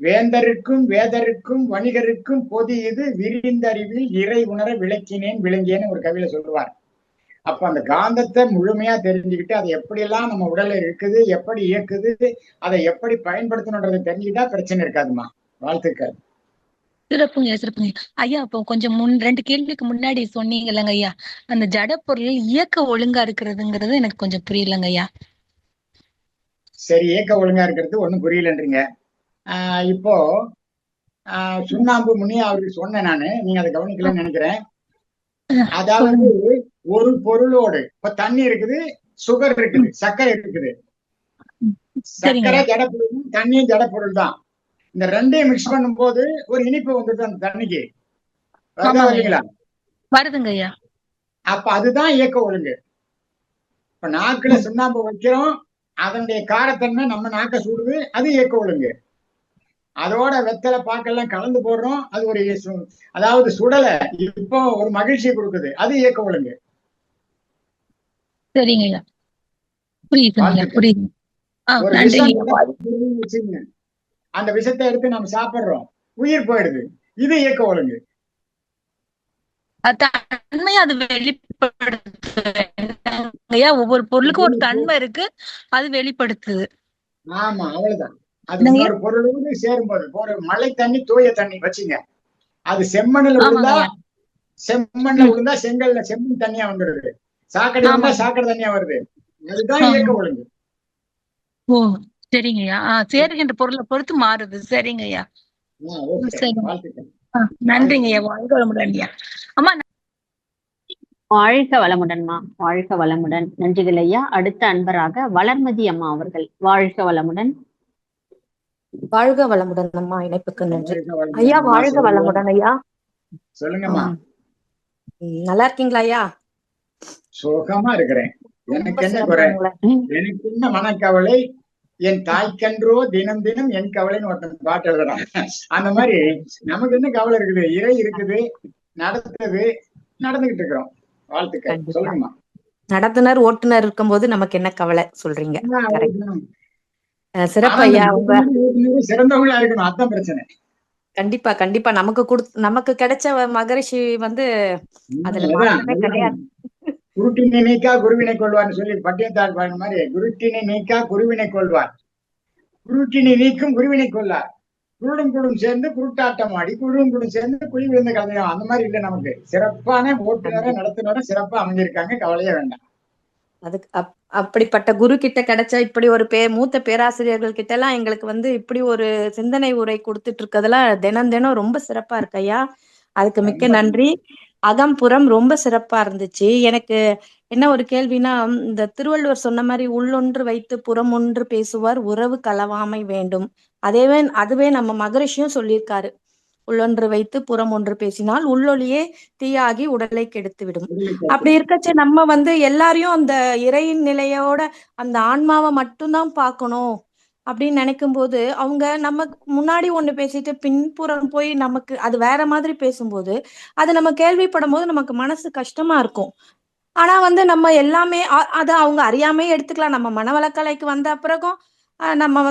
வேந்தருக்கும் வேதருக்கும் வணிகருக்கும் பொது இது விரிந்தறிவில் இறை உணர விளக்கினேன் விளங்கியேன்னு ஒரு கவியில சொல்லுவார். அப்ப அந்த காந்தத்தை முழுமையா தெரிஞ்சுக்கிட்டு அதை எப்படியெல்லாம் நம்ம உடல்ல இருக்குது, எப்படி இயக்குது, அதை எப்படி பயன்படுத்தணுன்றதை தெரிஞ்சுக்கிட்டா பிரச்சனை இருக்காதுமா. வாழ்த்துக்கள். சிறப்புங்க சிறப்புங்க ஐயா. இப்போ கொஞ்சம் 2 கேள்விக்கு முன்னாடி சொன்னீங்க இல்லைங்க ஐயா, அந்த ஜட பொருள் இயக்க ஒழுங்கா இருக்கிறதுங்கிறது எனக்கு கொஞ்சம் புரியலங்க ஐயா. சரி, இயக்க ஒழுங்கா இருக்கிறது ஒண்ணும் புரியலன்றீங்க. இப்போ சுண்ணாம்பு முன்னே அவருக்கு சொன்னேன் நானு, நீங்க அதை கவனிக்கலன்னு நினைக்கிறேன். அதாவது ஒரு பொருளோடு இப்ப தண்ணி இருக்குது, சுகர் இருக்குது, சர்க்கரை இருக்குது. சர்க்கரை ஜடப்பொருள், தண்ணியும் ஜடப்பொருள் தான். இந்த ரெண்டையும் மிக்ஸ் பண்ணும் போது ஒரு இனிப்பு வந்துட்டு அந்த தண்ணிக்கு இல்லைங்களா? வருதுங்க ஐயா. அப்ப அதுதான் இயக்க ஒழுங்கு. இப்ப நாக்குல சுண்ணாம்பு வைக்கிறோம், அதனுடைய காரத்தன்மை நம்ம நாக்க சுடுது, அது இயக்க ஒழுங்கு. அதோட வெத்தலை பாக்கெல்லாம் கலந்து போடுறோம், அது ஒரு அதாவது சுடலை இப்போ ஒரு மகிழ்ச்சியை கொடுக்குது, அது இயக்க ஒழுங்கு. சரிங்க ஐயா, புரியுதுங்க புரியுது. ஒரு விஷம் அந்த விஷத்தை எடுத்து நம்ம சாப்பிடுறோம், உயிர் போயிடுது, இது இயக்க ஒழுங்கு. தன்மை அது வெளிப்படுத்துது. ஒவ்வொரு பொருளுக்கும் ஒரு தன்மை இருக்கு, அது வெளிப்படுத்துது. ஆமா, அவ்வளவுதான். அது இன்னொரு பொருளோடு சேரும்போது, ஒரு மழை தண்ணி தூய தண்ணி வச்சுங்க, அது செம்மண்ணில் விழுந்தா செங்கல்ல செம்மண் தண்ணியா வந்துடுது, சாக்கடை வந்தா சாக்கடை தண்ணியா வருது, அதுதான் இயக்க ஒழுங்கு. ஓ சரிங்கய்யா. சேருகின்ற பொருளை பொறுத்து மாறுது. சரிங்கய்யா, நன்றிங்கய்யா. வாழ்க வளமுடன் ஐயா. அம்மா வாழ்க வளமுடன்மா, வாழ்க வளமுடன். நன்றிகள் ஐயா. அடுத்த அன்பராக வளர்மதி அம்மா அவர்கள். வாழ்க வளமுடன். வாழ்க வளமுடன் அம்மா, இணைப்புக்கு நன்றி ஐயா. வாழ்க வளமுடன் ஐயா. சொல்லுங்கம்மா. நல்லா இருக்கீங்களா ஐயா? சுகமா இருக்கிறேன். எனக்கு என்ன குறை? எனக்கு என்ன மனக்கவலை? என் தாய்க்கன்றோ தினம் தினம் என் கவலைன்னு ஒருத்தன் பாட்டு எழுதுறான். அந்த மாதிரி நமக்கு என்ன கவலை இருக்குது? இறை இருக்குது, நடந்துகிட்டு இருக்கிறோம். வாழ்த்துக்கள். சொல்லுங்கம்மா. நடத்துனர் ஓட்டுநர் இருக்கும்போது நமக்கு என்ன கவலை சொல்றீங்க? சிறப்பு ஐயா. சிறந்தவங்களா இருக்கணும், அதான் பிரச்சனை. கண்டிப்பா கண்டிப்பா. நமக்கு கிடைச்ச மகரிஷி அதுல மாற்றமே கிடையாது. குருட்டினை நீக்கா குருவினை கொள்வார்னு சொல்லி பட்டியத்தார் பாருங்க மாதிரி, குருட்டினை நீக்கா குருவினை கொள்வார், குருட்டினை நீக்கும் குருவினை கொள்ளார், குருடும் குடும் சேர்ந்து குருட்டாட்டம் ஆடி குழுவும் குடும் சேர்ந்து குழி விழுந்த கதையும். அந்த மாதிரி இல்லை, நமக்கு சிறப்பான ஓட்டுநரை நடத்துனரும் சிறப்பா அமைஞ்சிருக்காங்க, கவலையே வேண்டாம். அதுக்கு அப்படிப்பட்ட குரு கிட்ட கிடைச்ச இப்படி ஒரு மூத்த பேராசிரியர்கள் கிட்ட எல்லாம் எங்களுக்கு இப்படி ஒரு சிந்தனை உரை கொடுத்துட்டு இருக்கதெல்லாம் தினம் தினம் ரொம்ப சிறப்பா இருக்கு ஐயா. அதுக்கு மிக்க நன்றி. அகம்புறம் ரொம்ப சிறப்பா இருந்துச்சு. எனக்கு என்ன ஒரு கேள்வினா, இந்த திருவள்ளுவர் சொன்ன மாதிரி உள்ளொன்று வைத்து புறம் ஒன்று பேசுவார் உறவு களவாமை வேண்டும், அதுவே நம்ம மகரிஷியும் சொல்லியிருக்காரு. உள்ளொன்று வைத்து புறம் ஒன்று பேசினால் உள்ளொலியே தீயாகி உடலை கெடுத்து விடும். அப்படி இருக்கச்ச நம்ம எல்லாரையும் அந்த இறையின் நிலையோட அந்த ஆன்மாவை மட்டும்தான் பார்க்கணும் அப்படின்னு நினைக்கும் போது, அவங்க நமக்கு முன்னாடி ஒண்ணு பேசிட்டு பின்புறம் போய் நமக்கு அது வேற மாதிரி பேசும்போது, அது நம்ம கேள்விப்படும் போது நமக்கு மனசு கஷ்டமா இருக்கும். ஆனா நம்ம எல்லாமே அதை அவங்க அறியாமே எடுத்துக்கலாம். நம்ம மனவளக்கலைக்கு வந்த பிறகும் நம்ம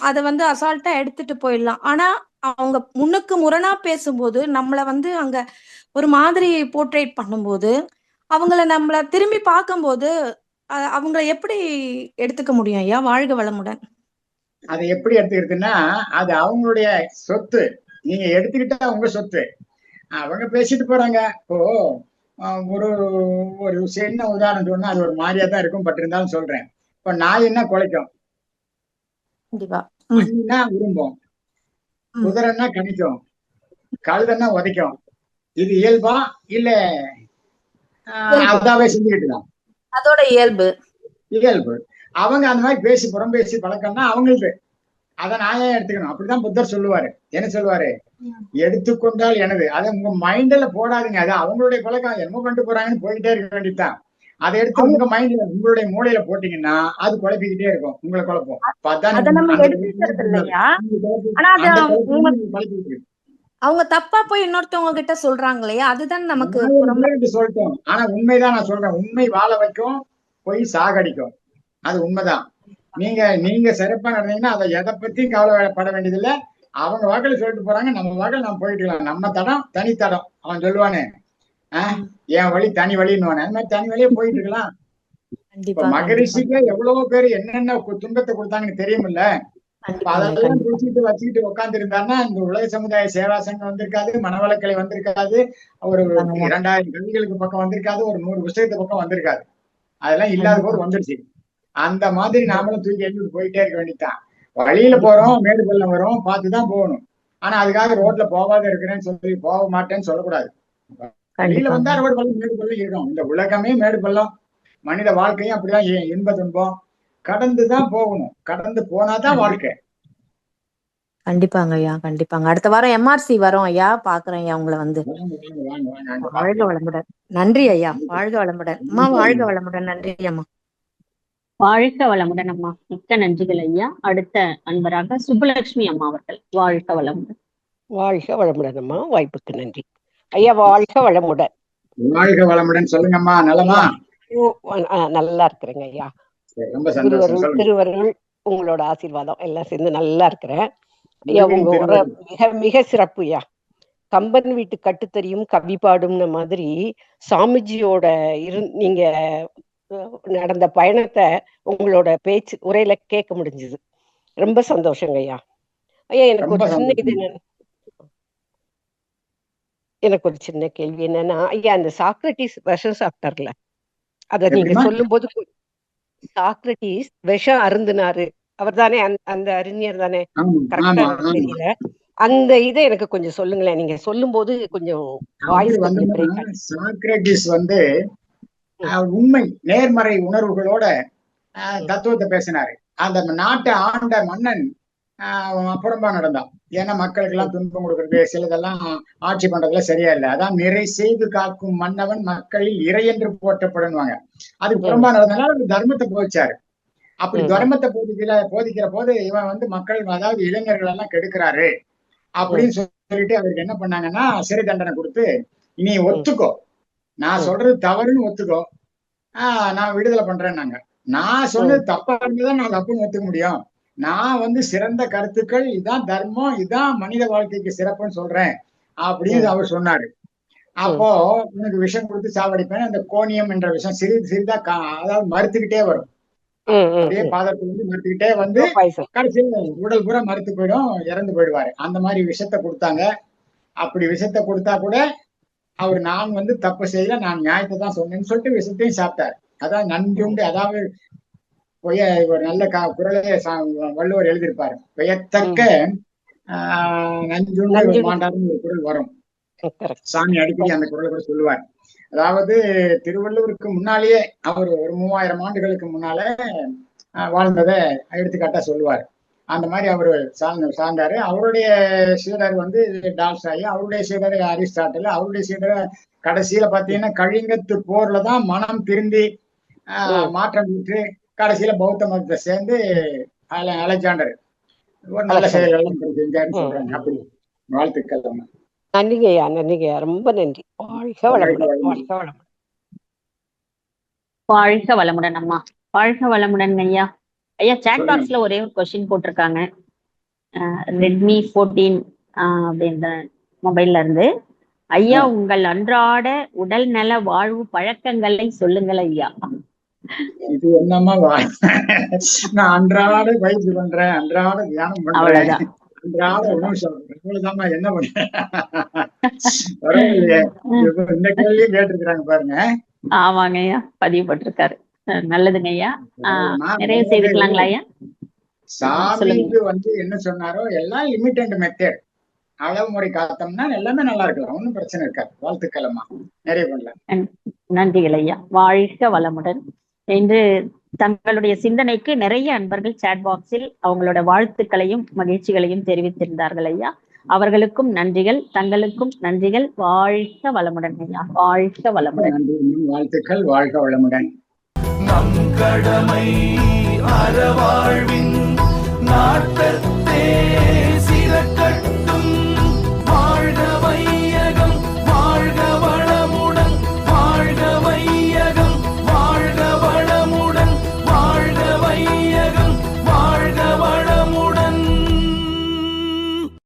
அதை அசால்ட்டா எடுத்துட்டு போயிடலாம். ஆனா அவங்க முன்னுக்கு முரணா பேசும்போது நம்மள அங்க ஒரு மாதிரி போர்ட்ரேட் பண்ணும்போது, நம்மள திரும்பி பார்க்கும்போது அவங்கள எப்படி எடுத்துக்க முடியும் ஐயா? வாழ்க வளமுடன். அதை எப்படி எடுத்துக்கிட்டுன்னா, அது அவங்களுடைய சொத்து, நீங்க எடுத்துக்கிட்டா உங்க சொத்து. அவங்க பேசிட்டு போறாங்க. இப்போ ஒரு சின்ன உதாரணம் சொன்னா அது ஒரு மாதிரியா தான் இருக்கும், பட் இருந்தாலும் சொல்றேன். இப்ப நாயின்னா குலைக்கும், விரும்பும், குதிரைன்னா கணிக்கும், கழுதன்னா உதைக்கும். இது இயல்பா இல்ல அதாவே செஞ்சுக்கிட்டு தான்? அதோட இயல்பு. இயல்பு. அவங்க அந்த மாதிரி பேசி புறம்பேசி பழக்கம்னா அவங்களுக்கு அதை நான் ஏன் எடுத்துக்கணும்? அப்படிதான் புத்தர் சொல்லுவாரு. என்ன சொல்லுவாரு? எடுத்துக்கொண்டால் எனது. அதை உங்க மைண்ட்ல போடாதீங்க. அது அவங்களுடைய பழக்கம், என்னமோ பண்ணிட்டு போறாங்கன்னு போயிட்டே இருக்க வேண்டியதுதான். அதை எடுத்து உங்க மைண்ட்ல உங்களுடைய மூளையில போட்டீங்கன்னா அது குழப்பிக்கிட்டே இருக்கும், உங்களை குழப்பம். அத நம்ம எடுத்துக்கிறது இல்லையா? ஆனா அது அவங்க தப்பா போய் இன்னொருத்தவங்க கிட்ட சொல்றாங்க இல்லையா, அதுதான் நமக்கு சொல்லிட்டோம். ஆனா உண்மைதான் நான் சொல்றேன். உண்மை வாழ வைக்கும், போய் சாகடிக்கும். அது உண்மைதான். நீங்க சிறப்பா நடந்தீங்கன்னா அதை எதை பத்தி கவலைப்பட வேண்டியதில்லை. அவங்க வாக்கில சொல்லிட்டு போறாங்க, நம்ம வாக்கில் நம்ம போயிட்டுக்கலாம். நம்ம தடம் தனி தடம். அவன் சொல்லுவானே என் வழி தனி வழின்னு, அந்த மாதிரி தனி வழியே போயிட்டு இருக்கலாம். இப்ப மகரிஷிக்கு எவ்வளவோ பேர் என்னென்ன துன்பத்தை கொடுத்தாங்கன்னு தெரியுமில்ல. அதெல்லாம் குடிச்சிட்டு வச்சுக்கிட்டு உட்கார்ந்து இருந்தாருன்னா இந்த உலக சமுதாய சேவா சங்கம் வந்திருக்காது, மனவளக்கலை வந்திருக்காது, ஒரு 2000 கல்விகளுக்கு பக்கம் வந்திருக்காது, ஒரு 100 புத்தகத்து பக்கம் வந்திருக்காது. அதெல்லாம் இல்லாத போது வந்துருச்சு. அந்த மாதிரி நாமளும் தூக்கி எழுதிட்டு போயிட்டே இருக்க வேண்டியதுதான். வழியில போறோம், மேடு பள்ளம் வரும், பார்த்துதான் போகணும். ஆனா அதுக்காக ரோட்ல போகாத இருக்கிறேன்னு சொல்லி போக மாட்டேன்னு சொல்லக்கூடாது. வழியில வந்தா ரோடு பள்ளம் மேடு பள்ளம் இருக்கும். இந்த உலகமே மேடு பள்ளம், மனித வாழ்க்கையும் அப்படிதான். இன்ப துன்பம் கடந்துதான் போகணும். கடந்து போனாதான் வாழ்க்கை. கண்டிப்பாங்க ஐயா, கண்டிப்பாங்க. அடுத்த வாரம் MRC வரோம் ஐயா, பாக்குறேன் ஐயா உங்களை வந்து. வாழ்க வளமுடன். நன்றி ஐயா, வாழ்க வளமுடன். அம்மா வாழ்க வளமுடன். நன்றி அம்மா. வாழ்க வளமுடன் அம்மா. மிக்க நன்றிகள் ஐயா. அடுத்த அன்பராக சுப்புலட்சுமி அம்மா அவர்கள். வாழ்க வளமுடன். வாழ்க வளமுடன் அம்மா, வாய்ப்புக்கு நன்றி ஐயா. வாழ்க வளமுடன். வாழ்க வளமுடன். சொல்லுங்கம்மா, நலமா? நல்லா இருக்கிறேங்க ஐயா. திருவருள் உங்களோட ஆசீர்வாதம் எல்லாம் சேர்ந்து நல்லா இருக்கிறேன் ஐயா. உங்க மிக மிக சிறப்பு ஐயா. கம்பன் வீட்டு கட்டுத்தறியும் கவி பாடும்ன மாதிரி சாமிஜியோட நீங்க நடந்த பயணத்தை உங்களோட பேச்சு உரையில கேட்க முடிஞ்சது. ரொம்ப சந்தோஷங்க ஐயா. ஐயா எனக்கு ஒரு சின்ன இது எனக்கு ஒரு சின்ன கேள்வி என்னன்னா ஐயா, அந்த சாக்ரட்டிஸ் விஷம் சாப்பிட்டார்ல, அத நீங்க சொல்லும் போது சாக்ரட்டிஸ் விஷம் அருந்தினாரு, அவர் தானே அந்த அறிஞர் தானே? கரெக்டா தெரியல. அந்த இதை எனக்கு கொஞ்சம் சொல்லுங்களேன். நீங்க சொல்லும் போது கொஞ்சம் வாய்ஸ் கொஞ்சம் பிரேக் ஆகுது. சாக்ரட்டிஸ் உண்மை நேர்மறை உணர்வுகளோட தத்துவத்தை பேசினாரு. அந்த நாட்டை ஆண்ட மன்னன் புறம்பா நடந்தான். ஏன்னா மக்களுக்கு எல்லாம் துன்பம் கொடுக்கறது, சிலதெல்லாம் ஆட்சி பண்றதுல சரியா இல்லை. அதான் நிறை செய்து காக்கும் மன்னவன் மக்களில் இறை என்று போற்றப்படுவாங்க. அதுக்கு புறம்பா நடந்தனால தர்மத்தை போதிச்சாரு. அப்படி தர்மத்தை போதிக்கிற போது இவன் மக்கள், அதாவது இளைஞர்கள் எல்லாம் கெடுக்கிறாரு அப்படின்னு சொல்லிட்டு அவருக்கு என்ன பண்ணாங்கன்னா சிறை தண்டனை கொடுத்து, நீ ஒத்துக்கோ, நான் சொல்றது தவறுன்னு ஒத்துக்கோ, நான் விடுதலை பண்றேன்னாங்க. நான் சொன்னது தப்பா இருந்ததான் நான் தப்புன்னு ஒத்துக்க முடியும். நான் சிறந்த கருத்துக்கள், இதான் தர்மம், இதான் மனித வாழ்க்கைக்கு சிறப்புன்னு சொல்றேன் அப்படின்னு அவர் சொன்னாரு. அப்போ உனக்கு விஷம் கொடுத்து சாவடிப்பேன், அந்த கோணியம் என்ற விஷம் சிறிது சிறிதா அதாவது மறுத்துக்கிட்டே வரும். அப்படியே பாதத்துல மறுத்துக்கிட்டே கடைசியில உடல் பூரா மறுத்து போயிடும், இறந்து போயிடுவாரு. அந்த மாதிரி விஷத்தை கொடுத்தாங்க. அப்படி விஷத்தை கொடுத்தா கூட அவர் நான் தப்பு செய்யல, நான் நியாயத்தை தான் சொன்னேன்னு சொல்லிட்டு விஷத்தையும் சாப்பிட்டாரு. அதான் நன்றுண்டு, அதாவது ஒரு நல்ல குரலே வள்ளுவர் எழுதியிருப்பாரு, பெயத்தக்க நஞ்சுண்டு மாண்டாருன்னு ஒரு குரல் வரும். சாமி அடிக்கடி அந்த குரலை கூட சொல்லுவார். அதாவது திருவள்ளுவருக்கு முன்னாலேயே அவர் ஒரு 3000 ஆண்டுகளுக்கு முன்னால வாழ்ந்ததை எடுத்துக்காட்டா சொல்லுவார். அந்த மாதிரி அவரு சார்ந்தாரு. அவருடைய சீடர் டால்ஸ்டாய், அவருடைய சீடர் அரிஸ்டாட்டில், அவருடைய சீடர் கடைசியில பாத்தீங்கன்னா கழிங்கத்து போர்லதான் மனம் திருந்தி மாற்றம் பெற்று கடைசியில பௌத்த மதத்தை சேர்ந்து அலெக்சாண்டர் ஒரு நல்ல செயல்கள் செஞ்சாருன்னு சொல்றாங்க. அப்படி வாழ்த்துக்கள். நன்றிங்கய்யா, நன்றிங்கய்யா, ரொம்ப நன்றி. வாழ்க வளமுடன். வாழ்க வளமுடன். வாழ்க வளமுடன் அம்மா. வாழ்க வளமுடன் ஐயா. ஐயா சாட் பாக்ஸ்ல ஒரே ஒரு கொஸ்டின் போட்டிருக்காங்க. ரெட்மி 14 அப்படின்ற மொபைல்ல இருந்து, ஐயா உங்கள் அன்றாட உடல் நல வாழ்வு பழக்கங்களை சொல்லுங்கள் ஐயா. இது என்னமா, நான் அன்றாட பயிற்சி பண்றேன், அன்றாட தியானம் பண்றேன், அன்றாட உணவு சாப்பிடுறேன், இவ்வளவுதாம்மா, என்ன பண்றேன்? இந்த கேள்வியும் கேட்டிருக்கிறாங்க பாருங்க. ஆமாங்க ஐயா, பதிவு போட்டிருக்காரு. நல்லதுங்க ஐயா. நிறைய செய்துக்கலாங்களா ஐயா? சாமிக்கு என்ன சொன்னாரோ எல்லாம் லிமிட் அண்ட் மெத்தட். அளவு முறை காத்தோம்னா எல்லாமே நல்லா இருக்கலாம், ஒன்றும் பிரச்சனை இருக்காது. வாழ்த்துக்கள் அம்மா, நிறைய பண்ணலாம். நன்றிகள் ஐயா, வாழ்க வளமுடன். இன்று தங்களுடைய சிந்தனைக்கு நிறைய அன்பர்கள் சாட் பாக்ஸில் அவங்களோட வாழ்த்துக்களையும் மகிழ்ச்சிகளையும் தெரிவித்திருந்தார்கள் ஐயா. அவர்களுக்கும் நன்றிகள், தங்களுக்கும் நன்றிகள். வாழ்க வளமுடன் ஐயா, வாழ்க வளமுடன். வாழ்த்துக்கள், வாழ்க வளமுடன். நம் கடமை அறவாழ்வின் நாட்டத்தே சிறக்கட்டும்.